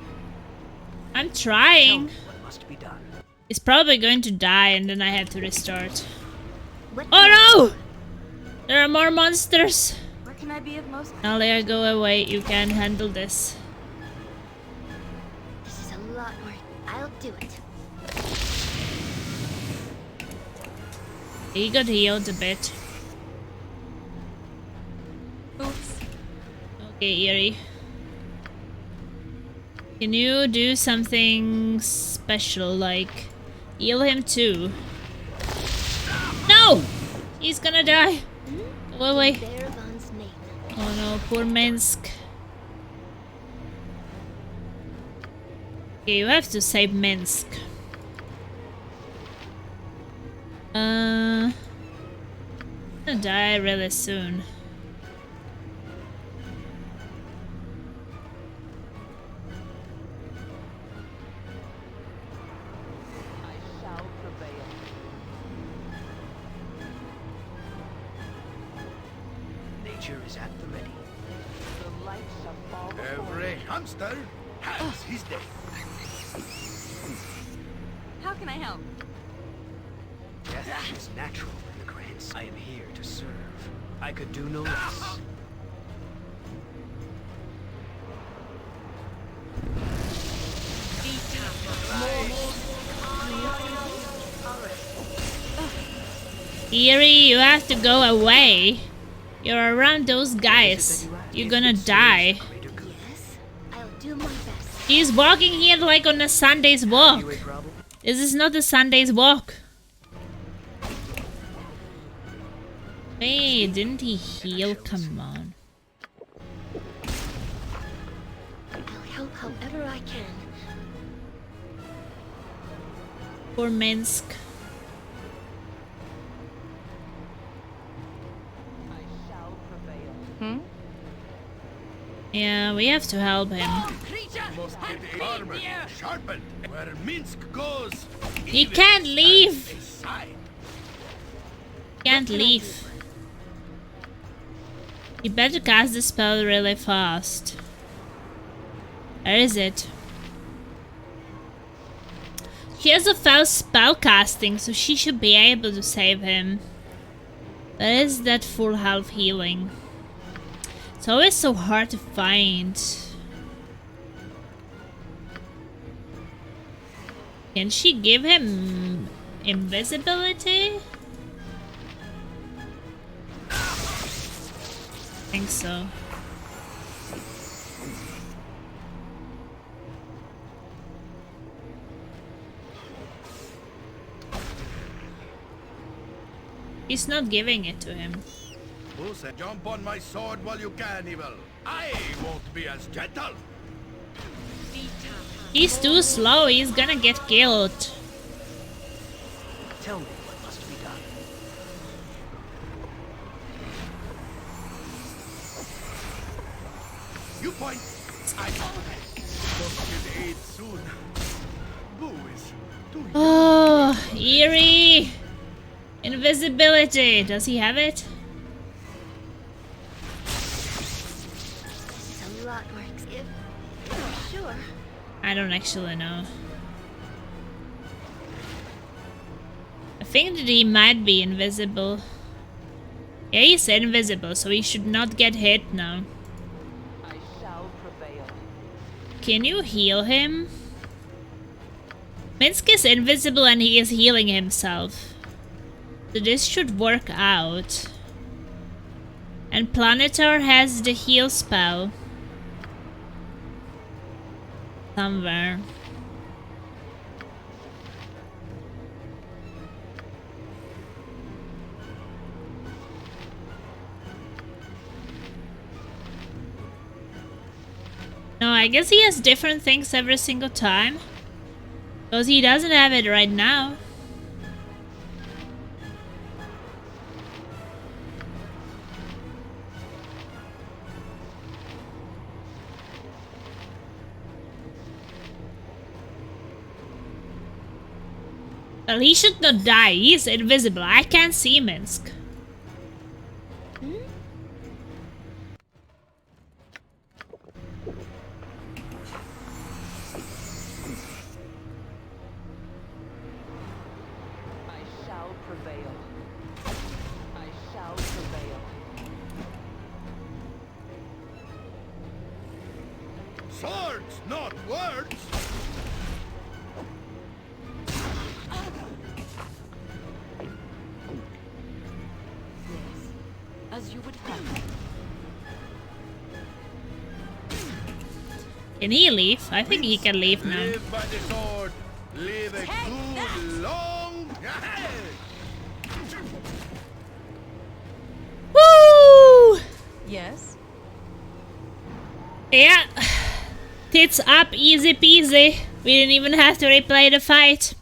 I'm Tell trying. me what must be done. He's probably going to die and then I have to restart. What Oh no! There are more monsters. Where can I be of most? Alia, go away. You can handle this. This is a lot more. I'll do it. He got healed a bit. Oops. Okay, Eerie. Can you do something special, like heal him too? No! He's gonna die. Go away. Bear Van's name. Oh no, poor Minsk. Okay, you have to save Minsk. I'm gonna die really soon. Nature is at the ready. Every hamster has his day. How can I help? Death is natural in the grants. I am here to serve. I could do no less. Eerie, you have to go away. You're around those guys. You're gonna die. Yes, I'll do my best. He's walking here like on a Sunday's walk. This is not a Sunday's walk. Hey, didn't he heal? Come on. I'll help however I can. Poor Minsk. Yeah, we have to help him. Must get the armor sharpened. Where Minsk goes, He can't leave. a sign. Can't leave. You better cast the spell really fast. Where is it? She has a foul spell casting, so she should be able to save him. Where is that full health healing? It's always so hard to find. Can she give him invisibility? I think so. He's not giving it to him. Who said jump on my sword while you can, evil? I won't be as gentle. He's too slow, he's gonna get killed. Tell me what must be done. You point. I must get aid soon. Boo is too Oh, Eerie! Invisibility! Does he have it? It's a lot more if sure. I don't actually know. I think that he might be invisible. Yeah, he's invisible, so he should not get hit now. I shall prevail. Can you heal him? Minsk is invisible and he is healing himself. So this should work out. And Planetar has the heal spell. Somewhere. No, I guess he has different things every single time. Because he doesn't have it right now. Well, he should not die. He's invisible. I can't see Minsk. I shall prevail. I shall prevail. swords, not words. As you would have. Can he leave? I think he can leave now. Live by the sword. Live a good long. Yes? Yeah. Tits up, easy peasy. We didn't even have to replay the fight.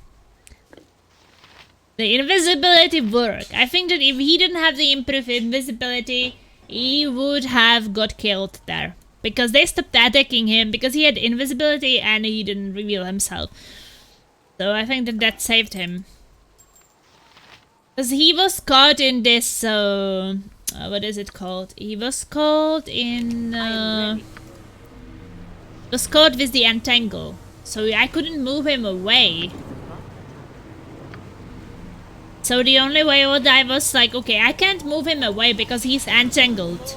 The invisibility worked. I think that if he didn't have the improved invisibility, he would have got killed there. Because they stopped attacking him because he had invisibility and he didn't reveal himself. So I think that that saved him. Because he was caught in this, what is it called? He was caught in, was caught with the entangle. So I couldn't move him away. So the only way what I was like, okay, I can't move him away because he's entangled.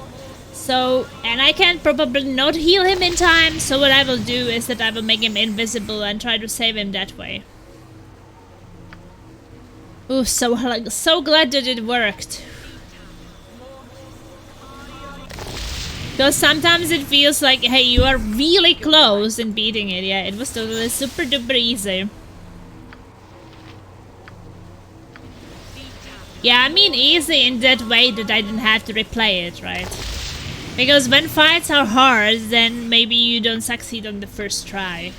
So, and I can probably not heal him in time. So what I will do is that I will make him invisible and try to save him that way. Oh, so glad that it worked. Because sometimes it feels like, hey, you are really close in beating it. Yeah, it was totally super duper easy. Yeah, I mean easy in that way that I didn't have to replay it, right? Because when fights are hard, then maybe you don't succeed on the first try.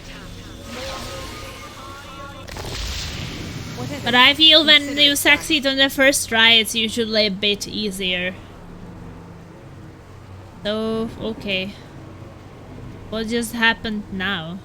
But I feel when you succeed on the first try, it's usually a bit easier. So, okay. What just happened now?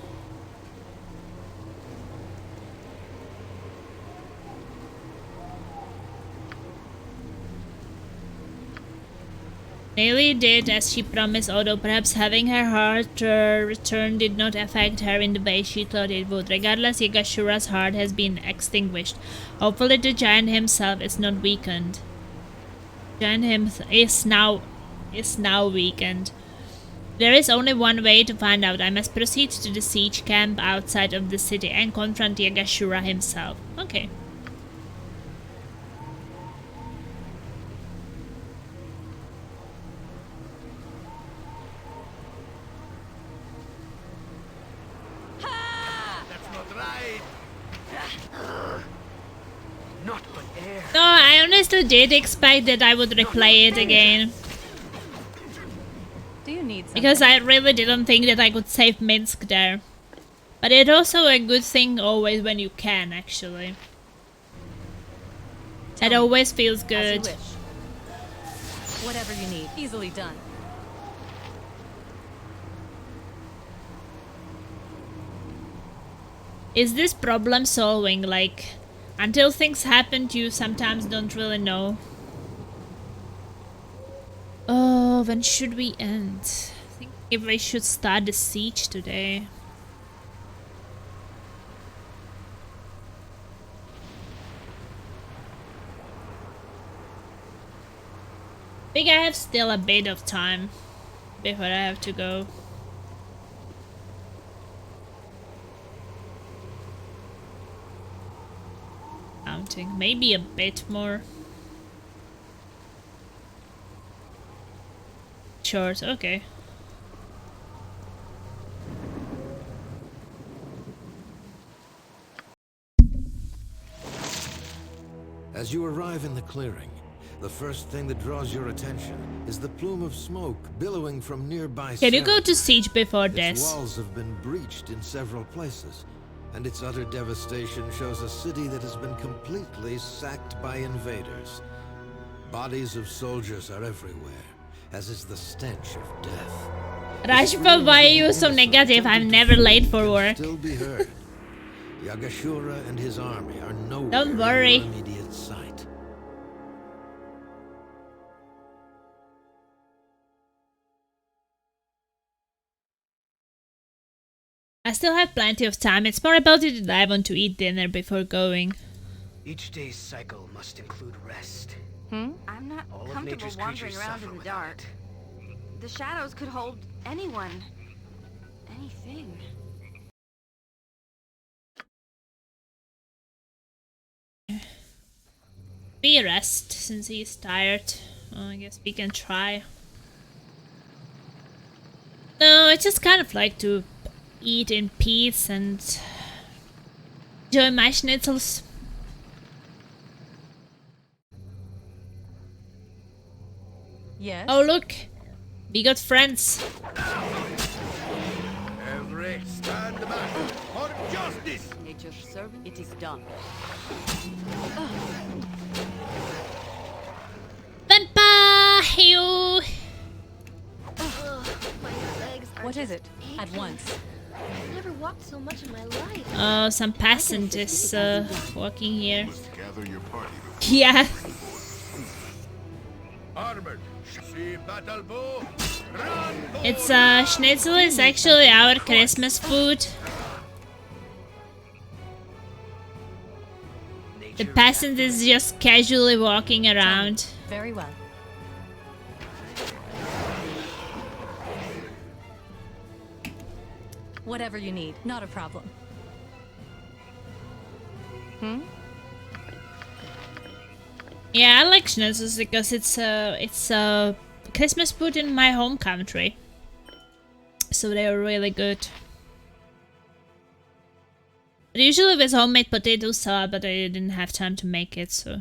Nearly did as she promised, although perhaps having her heart return did not affect her in the way she thought it would. Regardless, Yagashura's heart has been extinguished. Hopefully the giant himself is not weakened. Giant is now weakened. There is only one way to find out. I must proceed to the siege camp outside of the city and confront Yagashura himself. Okay. No, I honestly did expect that I would replay it again. Do you need something? Because I really didn't think that I could save Minsk there. But it's also a good thing always when you can, actually. It always feels good. As you wish. Whatever you need, easily done. Is this problem solving? Like, until things happen, you sometimes don't really know. Oh, when should we end? I think if we should start the siege today. I think I have still a bit of time before I have to go. Counting, maybe a bit more. Short, okay. As you arrive in the clearing, the first thing that draws your attention is the plume of smoke billowing from nearby. Can you go to siege before this? Its walls have been breached in several places, and its utter devastation shows a city that has been completely sacked by invaders. Bodies of soldiers are everywhere, as is the stench of death. Rashford, why are you so negative? I'm never late for work. Still be heard. Yagashura and his army are nowhere Don't worry. in your immediate sight. I still have plenty of time. It's more about it that I want to eat dinner before going. Each day's cycle must include rest. I'm not All of comfortable nature's wandering creatures around suffer in the without dark. The shadows could hold anyone. Anything. We rest since he's tired. Well, I guess we can try. No, I just kind of like to eat in peace and enjoy my schnitzels. Yes. Oh look, We got friends. Every stand back for justice. Nature's servant, it is done. Vampire! My legs are What is it? aching. At once. I've never walked so much in my life. Oh, some peasant is walking here. Must gather your party before Yeah. Armored. See battle bow. Run. It's schnitzel is actually our Christmas food. The peasant is just casually walking around. Very well. Whatever you need, not a problem. Yeah, I like schnitzels because it's Christmas food in my home country. So they're really good. But usually with homemade potato salad, but I didn't have time to make it, so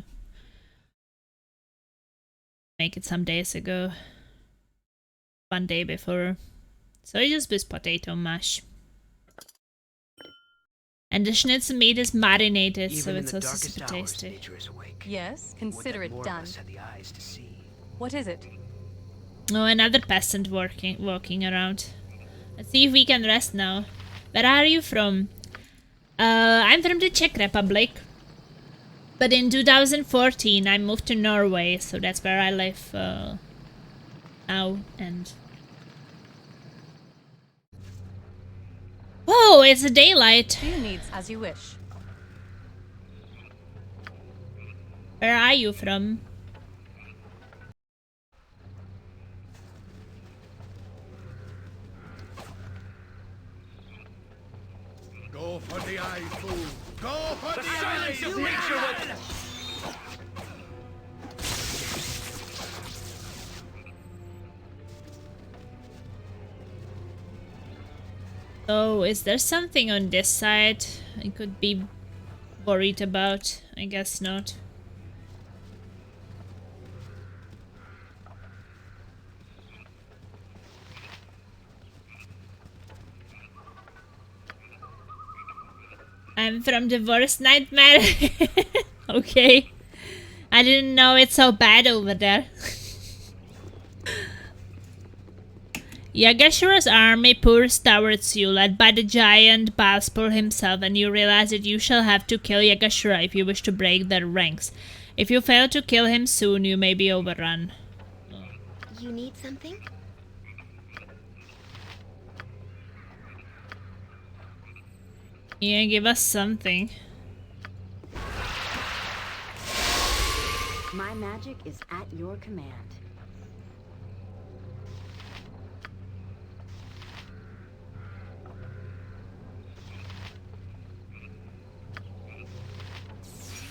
make it some days ago. One day before. So it's just with potato mash. And the schnitzel meat is marinated, so it's also super tasty. Yes, consider it done. What is it? Oh, another peasant walking around. Let's see if we can rest now. Where are you from? I'm from the Czech Republic. But in 2014 I moved to Norway, so that's where I live now. And whoa, it's a daylight. Do you need as you wish? Where are you from? Go for the eyes, fool. Go for the eyes. Silence of nature. So, is there something on this side I could be worried about? I guess not. I'm from the worst nightmare. Okay. I didn't know it's so bad over there. Yagashura's army pours towards you, led by the giant Baldur himself, and you realize that you shall have to kill Yagashura if you wish to break their ranks. If you fail to kill him soon, you may be overrun. You need something? Yeah, give us something. My magic is at your command.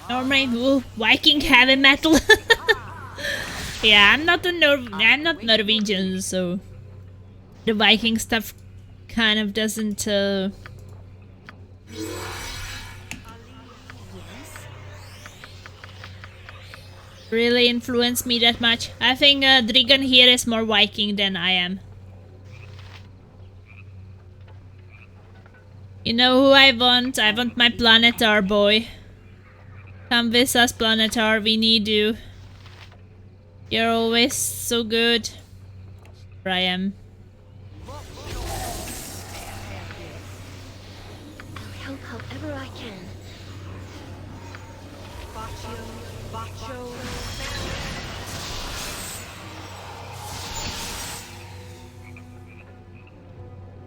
Normal Viking heavy metal. Yeah, I'm not Norwegian, so the Viking stuff kind of doesn't really influence me that much. I think Drigan here is more Viking than I am. You know who I want? I want my Planetar boy. Come with us, Planetar, we need you. You're always so good. Here I am. I'll help however I can.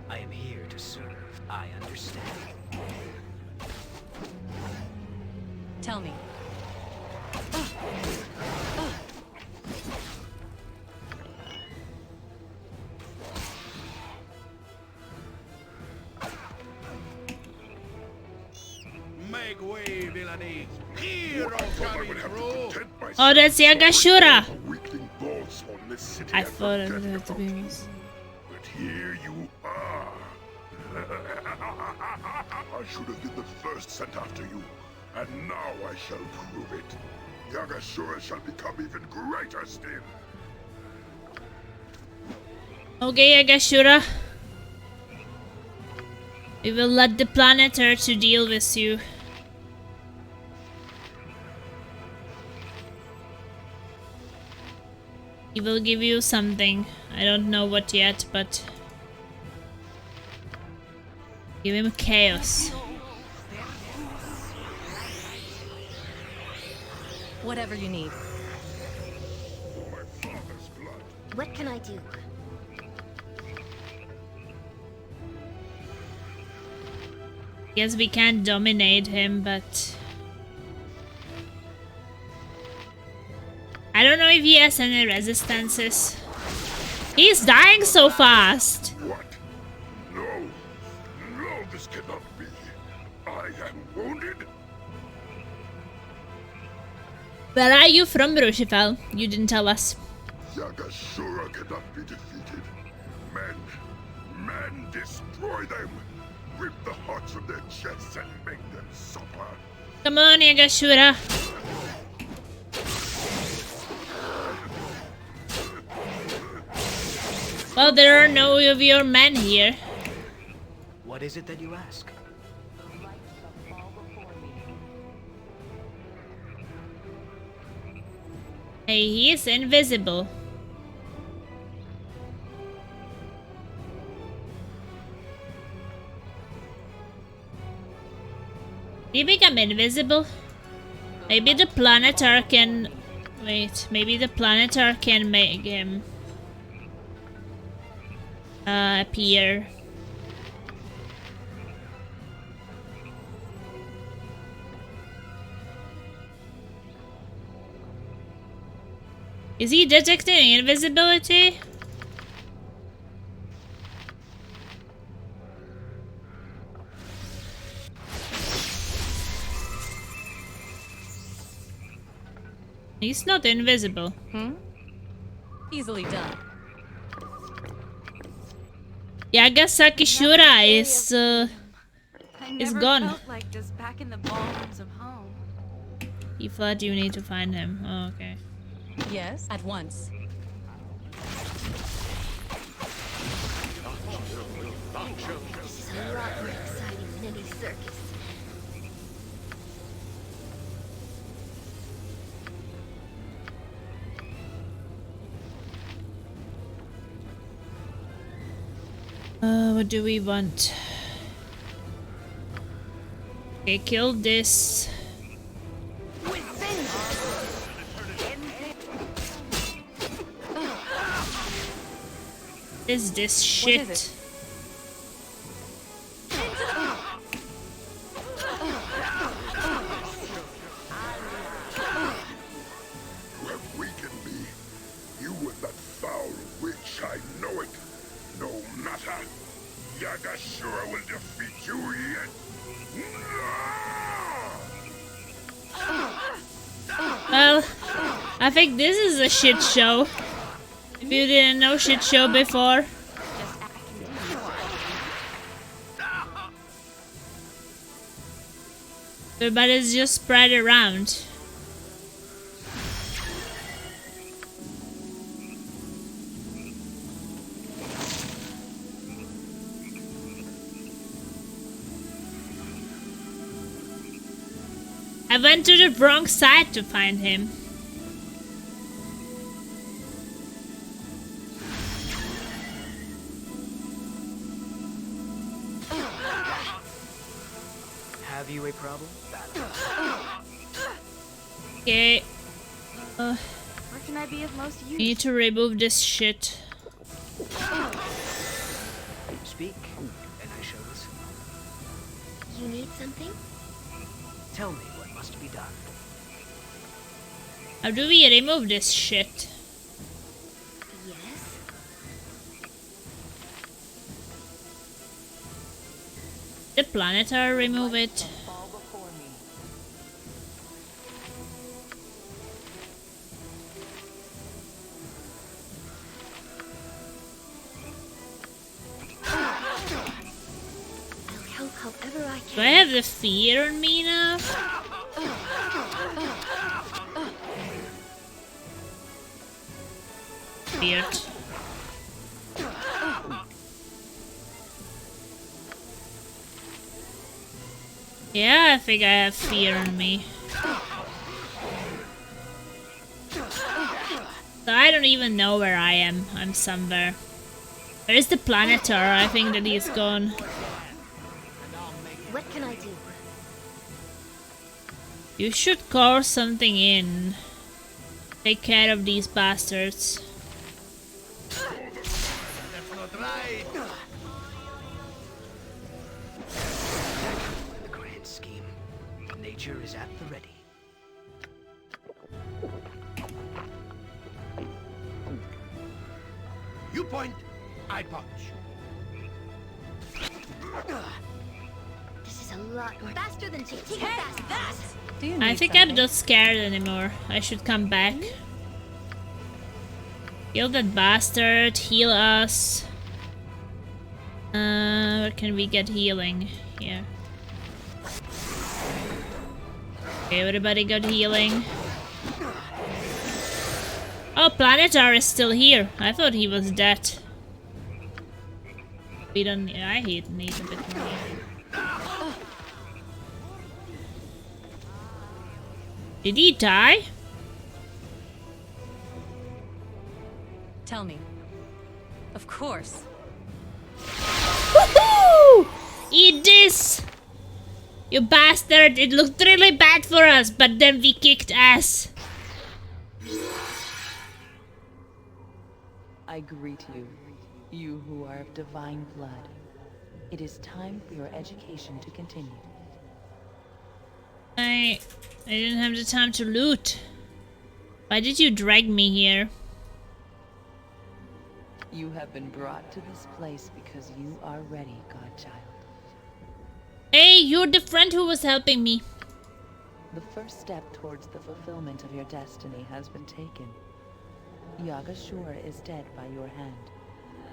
I am here to serve. I understand. Tell me. Make way, villainy. Hero coming through. Oh, that's Yagashura! weakling balls on this city I and thought it forget had to be me. But here you are. I should have been the first sent after you, and now I shall prove it. Yagashura shall become even greater still. Okay, Agashura. We will let the planet Earth to deal with you. He will give you something. I don't know what yet, but... give him chaos. Whatever you need. What can I do? Guess we can't dominate him, but... I don't know if he has any resistances. He's dying so fast! What? No! No, this cannot be! I am wounded! Where are you from, Rochefel? You didn't tell us. Yagashura cannot be defeated. Men destroy them! Rip the hearts from their chests and make them suffer! Come on, Yagashura. Well, there are no of your men here. What is it that you ask? Hey, he is invisible. Did he become invisible? Maybe the Planetar can... wait, maybe the Planetar can make him... appear. Is he detecting invisibility? He's not invisible. Easily done. Yagasaki Shura is gone. Felt like this back in the ballrooms of home. He thought you need to find him. Oh, okay. Yes, at once. This is a lot more exciting than any circus. What do we want? Okay, kill this. Is this shit? What is it? Whoever we can be, you and that foul witch, I know it. No matter. Yagashura will defeat you yet. Well, I think this is a shit show. If you didn't know shit show before. Everybody's just spread around. I went to the wrong side to find him. Have you a problem? Okay. Where can I be of most use? Need to remove this shit. Speak, and I shall listen. You need something? Tell me what must be done. How do we remove this shit? Yes. The Planetar remove it. I'll help however I can. Do I have the fear on me now? Weird. Yeah, I think I have fear in me. So I don't even know where I am. I'm somewhere. Where is the Planetar? I think that he's gone. What can I do? You should call something in. Take care of these bastards. That's not right. The grand scheme. Nature is at the ready. You point, I punch. This is a lot faster than she takes that. Do you I need think something? I'm not scared anymore. I should come back. Kill that bastard. Heal us. Where can we get healing? Here. Okay, everybody got healing. Oh, Planetar is still here. I thought he was dead. We don't. I need a bit more. Did he die? Tell me. Of course. Woohoo! Eat this! You bastard! It looked really bad for us, but then we kicked ass. I greet you, you who are of divine blood. It is time for your education to continue. I didn't have the time to loot. Why did you drag me here? You have been brought to this place because you are ready, Godchild. Hey, you're the friend who was helping me. The first step towards the fulfillment of your destiny has been taken. Yagashura is dead by your hand,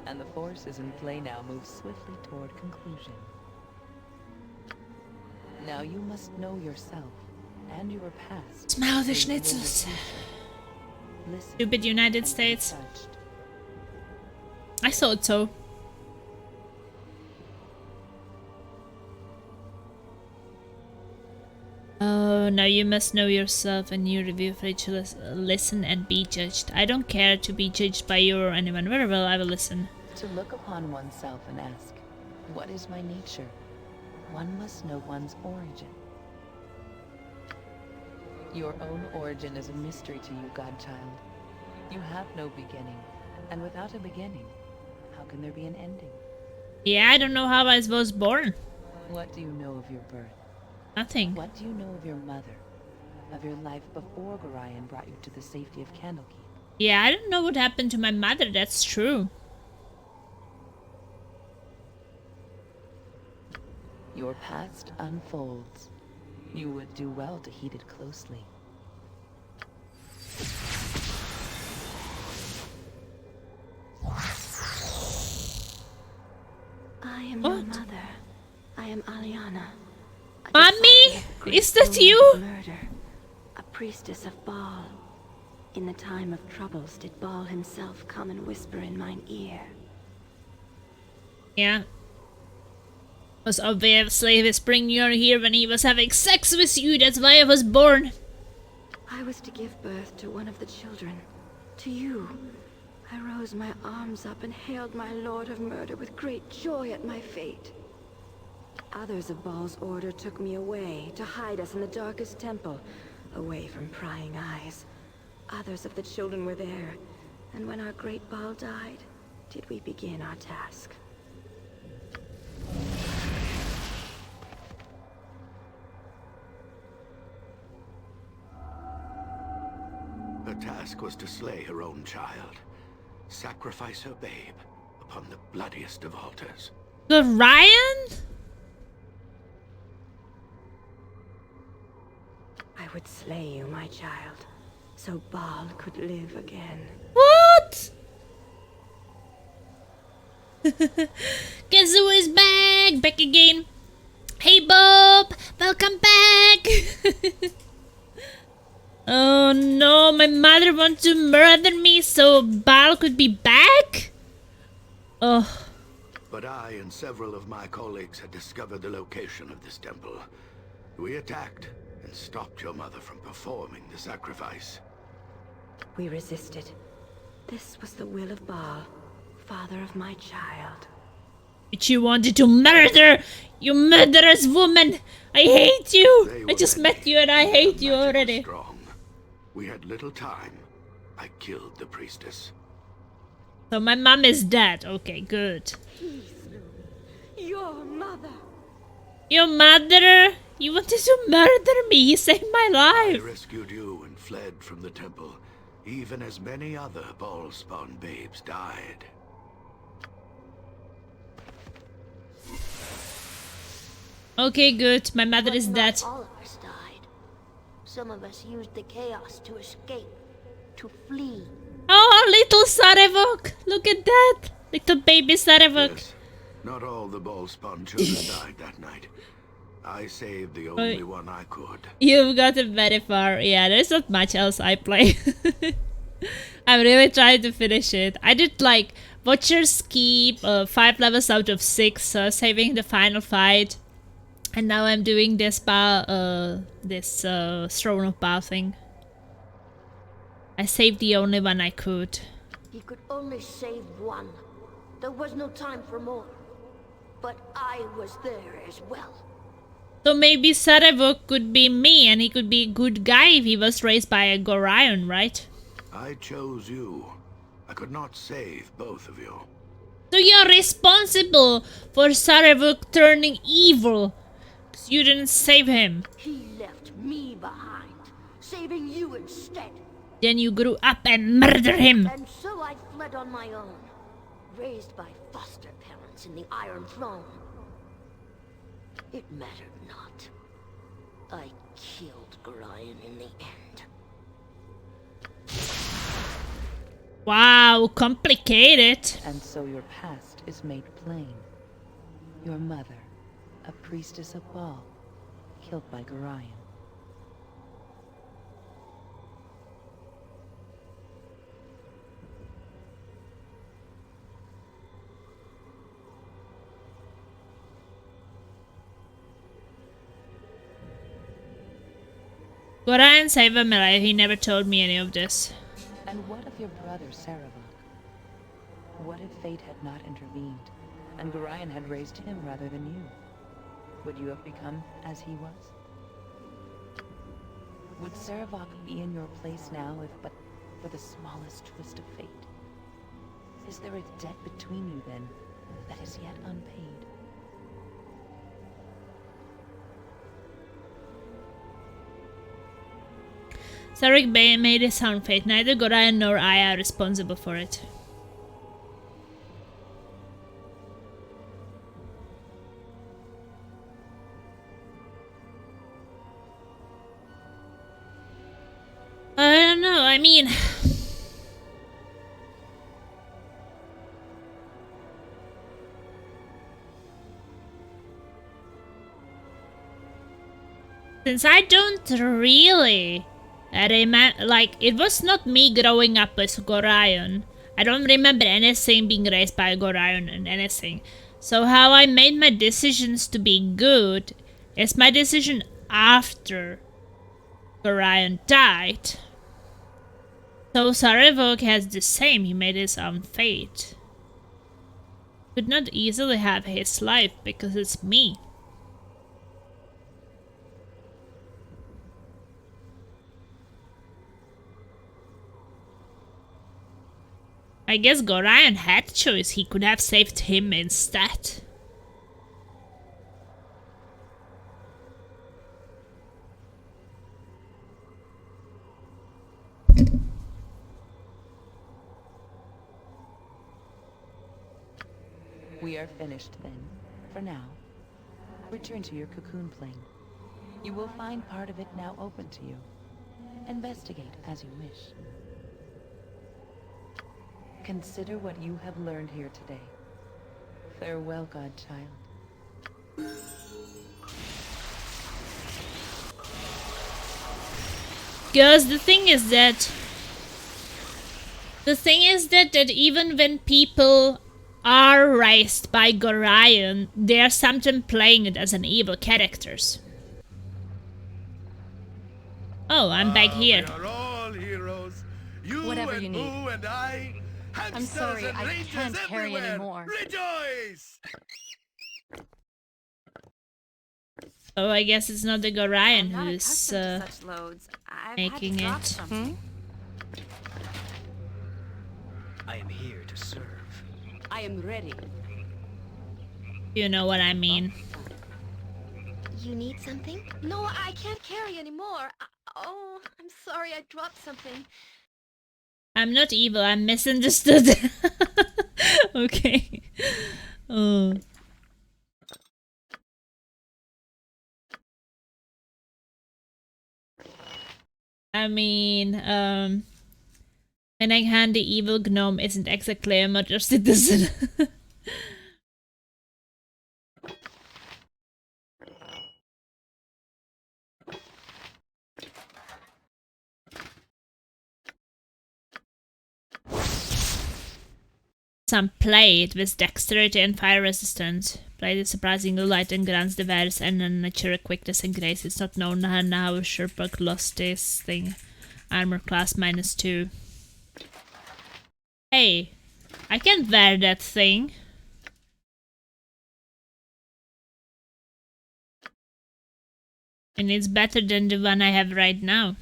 and the forces in play now move swiftly toward conclusion. Now you must know yourself and your past. Smell the so you will schnitzels. listen Stupid United and be States. touched. I thought so. Oh, now you must know yourself and you review for each other. Listen and be judged. I don't care to be judged by you or anyone. Very well, I will listen. To look upon oneself and ask, what is my nature? One must know one's origin. Your own origin is a mystery to you, Godchild. You have no beginning, and without a beginning, how can there be an ending? Yeah, I don't know how I was born. What do you know of your birth? Nothing. What do you know of your mother? Of your life before Gorion brought you to the safety of Candlekeep? Yeah, I don't know what happened to my mother, that's true. Your past unfolds. You would do well to heed it closely. I am What? your mother. I am Aliana. a Mommy? disciple of great Is that Lord you? of Murder, a priestess of Bhaal. In the time of troubles did Bhaal himself come and whisper in mine ear. Yeah. Was obviously whispering your ear when he was having sex with you, that's why I was born. I was to give birth to one of the children. To you. I rose my arms up and hailed my Lord of Murder with great joy at my fate. Others of Baal's order took me away to hide us in the darkest temple, away from prying eyes. Others of the children were there, and when our great Baal died, did we begin our task. Her task was to slay her own child, sacrifice her babe upon the bloodiest of altars. The Ryan? I would slay you, my child, so Baal could live again. What? Guess who is back? Back again. Hey Bob, welcome back. Oh no, my mother wants to murder me so Bhaal could be back? But I and several of my colleagues had discovered the location of this temple. We attacked and stopped your mother from performing the sacrifice. We resisted. This was the will of Bhaal, father of my child. But you wanted to murder! You murderous woman! I hate you! I just met you and I hate you already. Strong. We had little time. I killed the priestess. So my mom is dead. Okay, good. Your mother! Your mother? You wanted to murder me! You saved my I life! rescued you and fled from the temple, even as many other Bhaal-spawn babes died. Okay, good. My mother is dead. All of us died. Some of us used the chaos to escape, to flee. Oh, little Sarevok! Look at that! Little baby Sarevok. Yes, not all the Bhaal-spawn children died that night. I saved the only one I could. You've gotten very far. Yeah, there's not much else I play. I'm really trying to finish it. I did like Watcher's Keep, 5 levels out of 6, saving the final fight. And now I'm doing this Throne of Bhaal thing. I saved the only one I could. He could only save one. There was no time for more. But I was there as well. So maybe Sarevok could be me and he could be a good guy if he was raised by a Gorion, right? I chose you. I could not save both of you. So you're responsible for Sarevok turning evil. Because you didn't save him. He left me behind, saving you instead. Then you grew up and murdered him. And so I fled on my own, raised by foster parents in the Iron Throne. It mattered not. I killed Gorion in the end. Wow, complicated. And so your past is made plain. Your mother, a priestess of Bhaal, killed by Gorion. Gorion saved my life. He never told me any of this. And what of your brother, Sarevok? What if fate had not intervened, and Gorion had raised him rather than you? Would you have become as he was? Would Sarevok be in your place now if but for the smallest twist of fate? Is there a debt between you then that is yet unpaid? Sarek made his own fate. Neither Gorion nor I are responsible for it. I don't know, I mean... Since I don't really... like, it was not me growing up as Gorion. I don't remember anything being raised by Gorion and anything. So how I made my decisions to be good is my decision after Gorion died. So Sarevok has the same, he made his own fate. Could not easily have his life because it's me. I guess Gorion had choice, he could have saved him instead. We are finished then, for now. Return to your cocoon plane. You will find part of it now open to you. Investigate as you wish. Consider what you have learned here today. Farewell, godchild. Because the thing is that even when people are raised by Gorion, they are sometimes playing it as an evil characters. Oh, I'm back here. We are all heroes. You Whatever and you need. Boo and I. I'm sorry, and I rangers can't carry everywhere. anymore. Rejoice! Oh, I guess it's not the Gorion I'm not who's accustomed to such loads. I've making had to drop it. something. I am here to serve. I am ready. You know what I mean. You need something? No, I can't carry anymore. Oh, I'm sorry, I dropped something. I'm not evil, I'm misunderstood. Okay. Oh. I mean, when I hand the evil gnome isn't exactly a model citizen. Some plate with dexterity and fire resistance. Plate is surprisingly light and grants the wearers an unnatural quickness and grace. It's not known how Sherpa lost this thing. Armor class -2. Hey, I can wear that thing. And it's better than the one I have right now.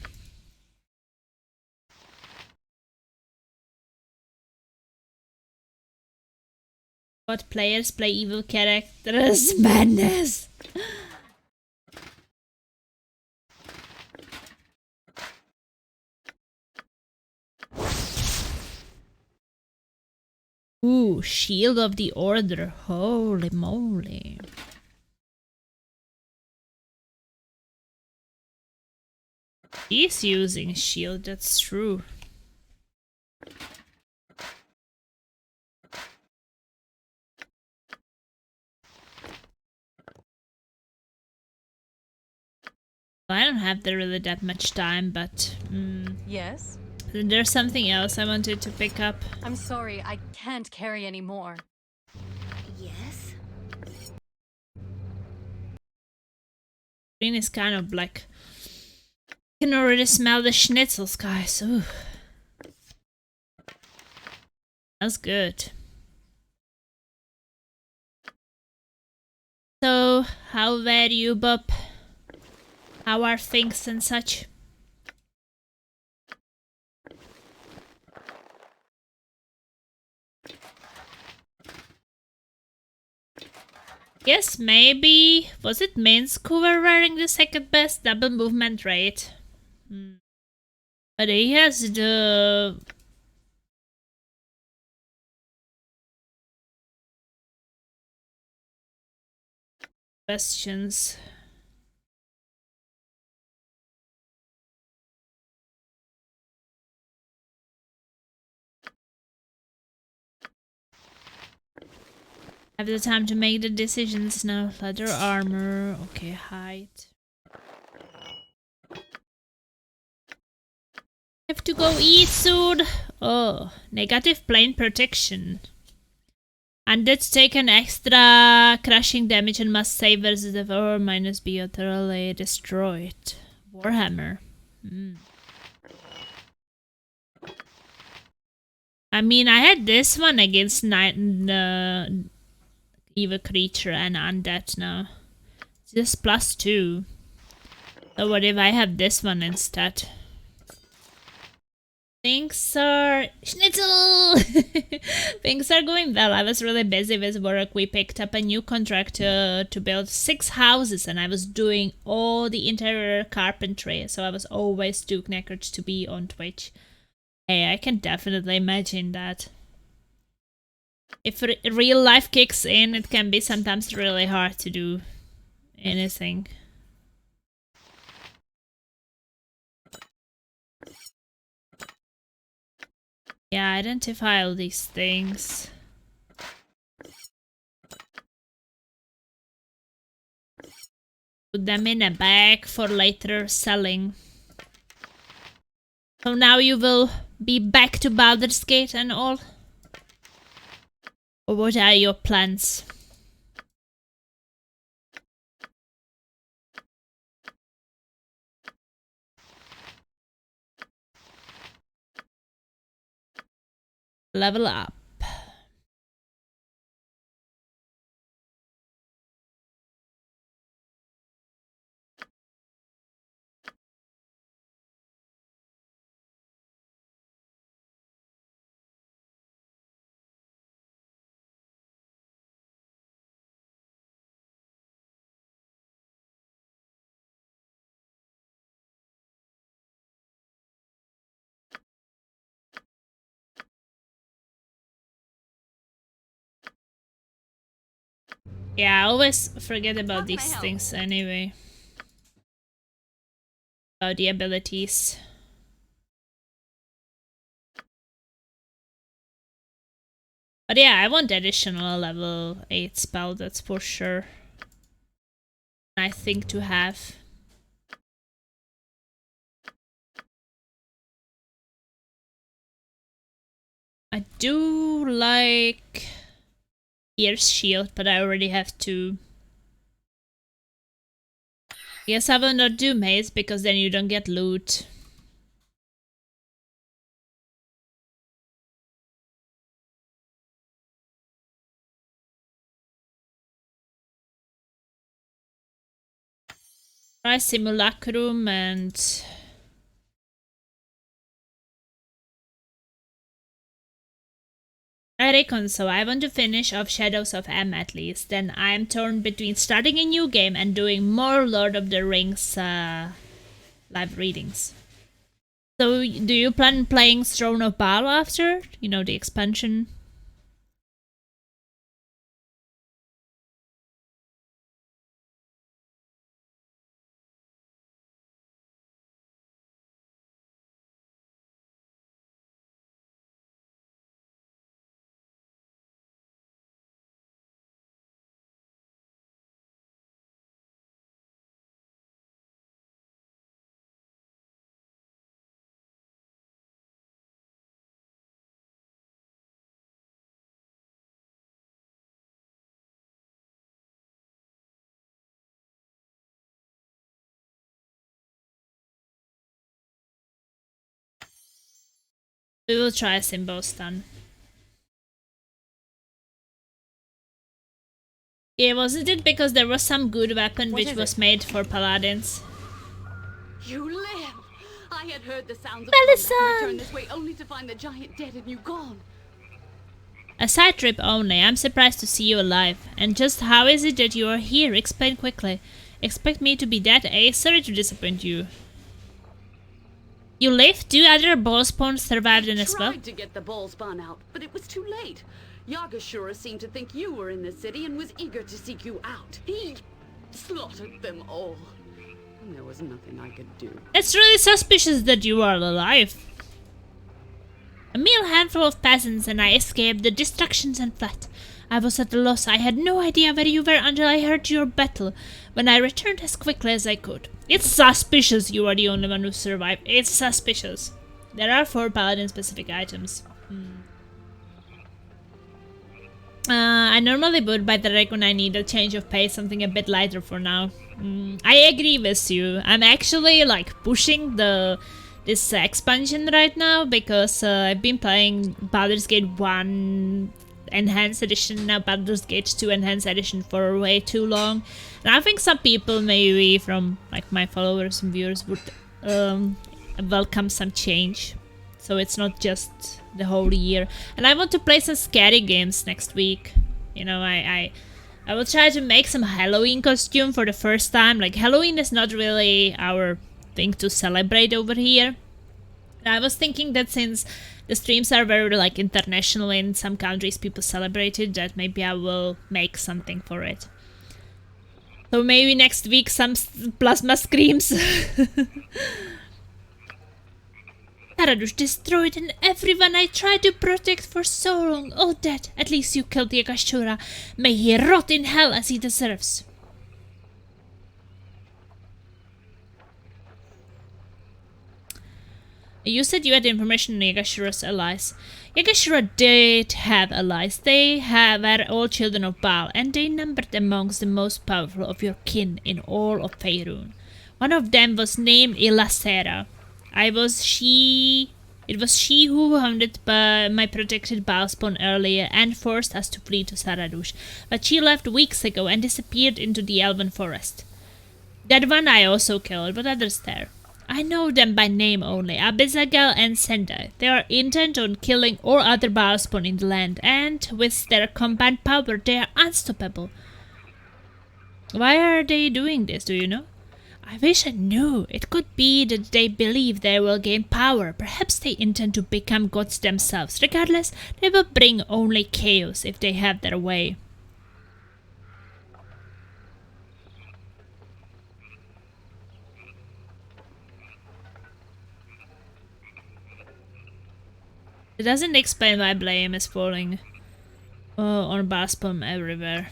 What players play evil characters? Madness! Ooh, Shield of the Order. Holy moly. He's using shield, that's true. I don't have really that much time, but... Yes? There's something else I wanted to pick up. I'm sorry, I can't carry anymore. Yes? Green is kind of black. I can already smell the schnitzels, guys. Ooh. That's good. So, how were you, Bob? How are things and such? Yes, maybe... Was it Minsk who were wearing the second best double movement rate? But he has the... questions. Have the time to make the decisions now. Leather armor, okay, height. Have to go eat soon. Oh, negative plane protection. And let's take an extra crushing damage and must save versus the war minus be utterly destroyed. Warhammer. I mean, I had this one against evil creature and undead now. It's just +2. So what if I have this one instead? Things are... Schnitzel! Things are going well. I was really busy with work. We picked up a new contract to build 6 houses and I was doing all the interior carpentry. So I was always too knackered to be on Twitch. Hey, I can definitely imagine that. If real life kicks in, it can be sometimes really hard to do anything. Yeah, identify all these things. Put them in a bag for later selling. So now you will be back to Baldur's Gate and all? Or what are your plans? Level up. Yeah, I always forget about these things anyway. About the abilities. But yeah, I want additional level 8 spell, that's for sure. I think to have. I do like Pierce Shield, but I already have 2. Yes, I will not do Mace, because then you don't get loot. Try Simulacrum and... I reckon so. I want to finish off Shadows of M at least. Then I am torn between starting a new game and doing more Lord of the Rings live readings. So, do you plan playing Throne of Bhaal after? You know, the expansion? We will try Simbo Stun. Yeah, wasn't it because there was some good weapon which was made for paladins? You live! I had heard the sounds of Melisande! combat and returned this way only to find the giant dead and you gone. A side trip only. I'm surprised to see you alive. And just how is it that you are here? Explain quickly. Expect me to be that sorry to disappoint you. You lived? 2 other ball spawns survived in as well? I tried to get the ball spawn out, but it was too late. Yagashura seemed to think you were in the city and was eager to seek you out. He slaughtered them all. And there was nothing I could do. It's really suspicious that you are alive. A mere handful of peasants and I escaped the destructions and fled. I was at a loss. I had no idea where you were until I heard your battle, when I returned as quickly as I could. It's suspicious you are the only one who survived. It's suspicious. There are 4 paladin-specific items. I normally would, but I reckon I need a change of pace, something a bit lighter for now. I agree with you. I'm actually like pushing this expansion right now because I've been playing Baldur's Gate 1 Enhanced Edition, now Baldur's Gate 2 Enhanced Edition for way too long. And I think some people, maybe from like my followers and viewers, would welcome some change. So it's not just the whole year. And I want to play some scary games next week. You know, I will try to make some Halloween costume for the first time. Like, Halloween is not really our thing to celebrate over here. And I was thinking that since the streams are very like international in some countries, people celebrate it, that maybe I will make something for it. So maybe next week some plasma screams. Paradush destroyed and everyone I tried to protect for so long, all dead. At least you killed Yagashura. May he rot in hell as he deserves. You said you had information on Yagashura's allies. Yagashura did have allies. They were all children of Bhaal, and they numbered amongst the most powerful of your kin in all of Faerun. One of them was named Ilasera. It was she who hounded my protected Baalspawn earlier and forced us to flee to Saradush, but she left weeks ago and disappeared into the Elven Forest. That one I also killed, but others there. I know them by name only, Abizagal and Sendai. They are intent on killing all other Baalspawn in the land, and with their combined power they are unstoppable. Why are they doing this, do you know? I wish I knew. It could be that they believe they will gain power. Perhaps they intend to become gods themselves. Regardless, they will bring only chaos if they have their way. It doesn't explain why blame is falling on Baalspawn everywhere.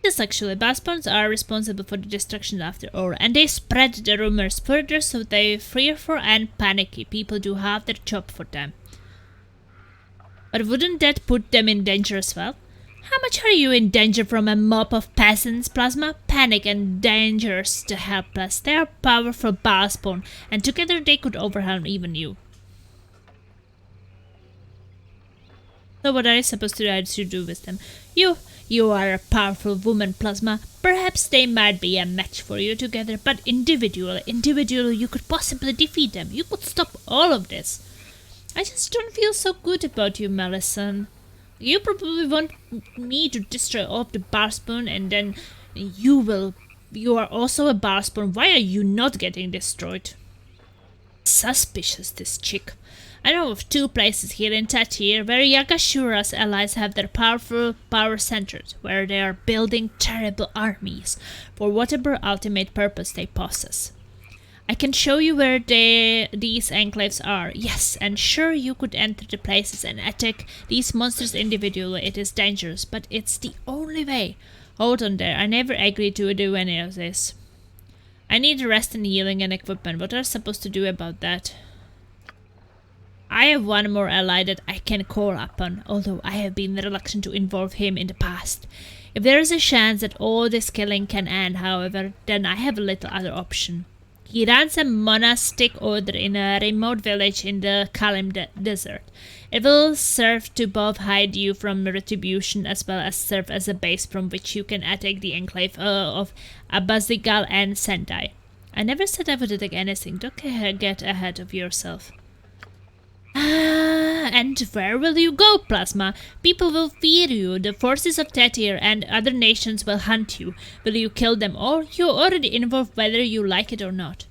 Yes, actually, Baalspawns are responsible for the destruction after all, and they spread the rumors further so they fearful and panicky people do half their job for them. But wouldn't that put them in danger as well? How much are you in danger from a mob of peasants, Plasma? Panic and dangers the helpless. They are powerful Baalspawn, and together they could overwhelm even you. So what are you supposed to do with them? You are a powerful woman, Plasma. Perhaps they might be a match for you together, but individually you could possibly defeat them. You could stop all of this. I just don't feel so good about you, Melisande. You probably want me to destroy all of the Baalspawn, and then you are also a Baalspawn. Why are you not getting destroyed? Suspicious, this chick. I know of 2 places here in Tatir where Yagashura's allies have their power centered, where they are building terrible armies for whatever ultimate purpose they possess. I can show you where these enclaves are, yes, and sure you could enter the places and attack these monsters individually. It is dangerous, but it's the only way. Hold on there, I never agreed to do any of this. I need rest and healing and equipment. What are I supposed to do about that? I have one more ally that I can call upon, although I have been reluctant to involve him in the past. If there is a chance that all this killing can end, however, then I have a little other option. He runs a monastic order in a remote village in the Kalim desert. It will serve to both hide you from retribution as well as serve as a base from which you can attack the enclave of Abazigal and Sendai. I never said I would attack anything. Don't get ahead of yourself. And where will you go, Plasma? People will fear you. The forces of Tatir and other nations will hunt you. Will you kill them all? You're already involved whether you like it or not.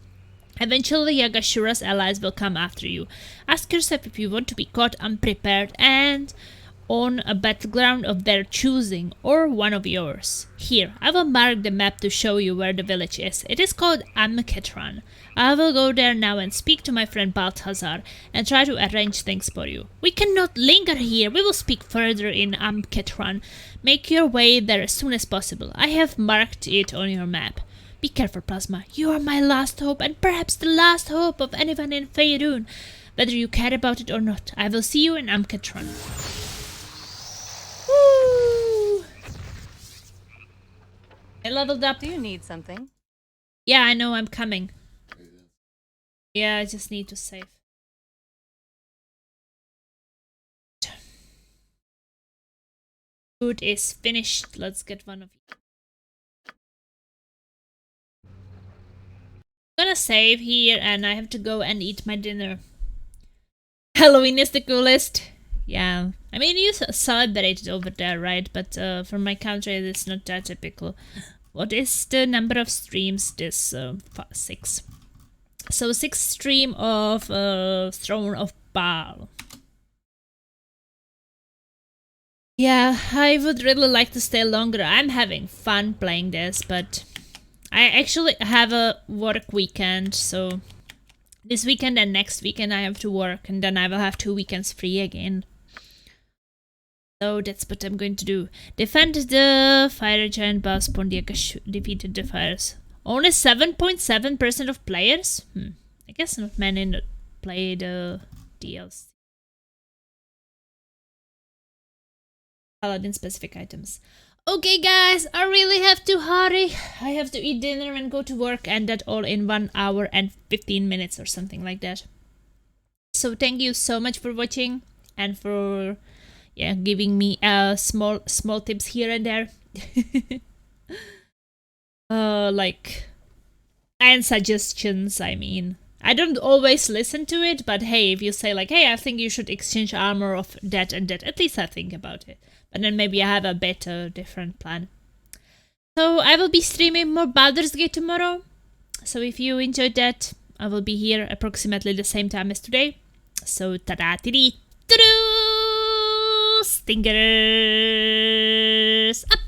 Eventually, Yagashura's allies will come after you. Ask yourself if you want to be caught unprepared and on a battleground of their choosing, or one of yours. Here, I will mark the map to show you where the village is. It is called Amketran. I will go there now and speak to my friend Balthazar and try to arrange things for you. We cannot linger here. We will speak further in Amketran. Make your way there as soon as possible. I have marked it on your map. Be careful, Plasma. You are my last hope, and perhaps the last hope of anyone in Faerun. Whether you care about it or not, I will see you in Amketran. Woo! I leveled up. Do you need something? Yeah, I know, I'm coming. Yeah, I just need to save. Food is finished. Let's get one of you. I'm gonna save here and I have to go and eat my dinner. Halloween is the coolest. Yeah, I mean you celebrate it over there, right? But for my country it's not that typical. What is the number of streams? This 6. So 6 stream of Throne of Bhaal. Yeah, I would really like to stay longer. I'm having fun playing this, but I actually have a work weekend, so this weekend and next weekend I have to work, and then I will have 2 weekends free again. So that's what I'm going to do. Defend the fire giant Baalspawn. Defeated the fires. Only 7.7% of players? I guess not many play the DLC. Paladin specific items. Okay guys, I really have to hurry. I have to eat dinner and go to work, and that all in 1 hour and 15 minutes or something like that. So thank you so much for watching and for giving me small tips here and there. Like, and suggestions, I mean. I don't always listen to it, but hey, if you say like, hey, I think you should exchange armor of that and that, at least I think about it. But then maybe I have a better, different plan. So I will be streaming more Baldur's Gate tomorrow. So if you enjoyed that, I will be here approximately the same time as today. So ta-da, ti-dee, ta-doo, stingers up!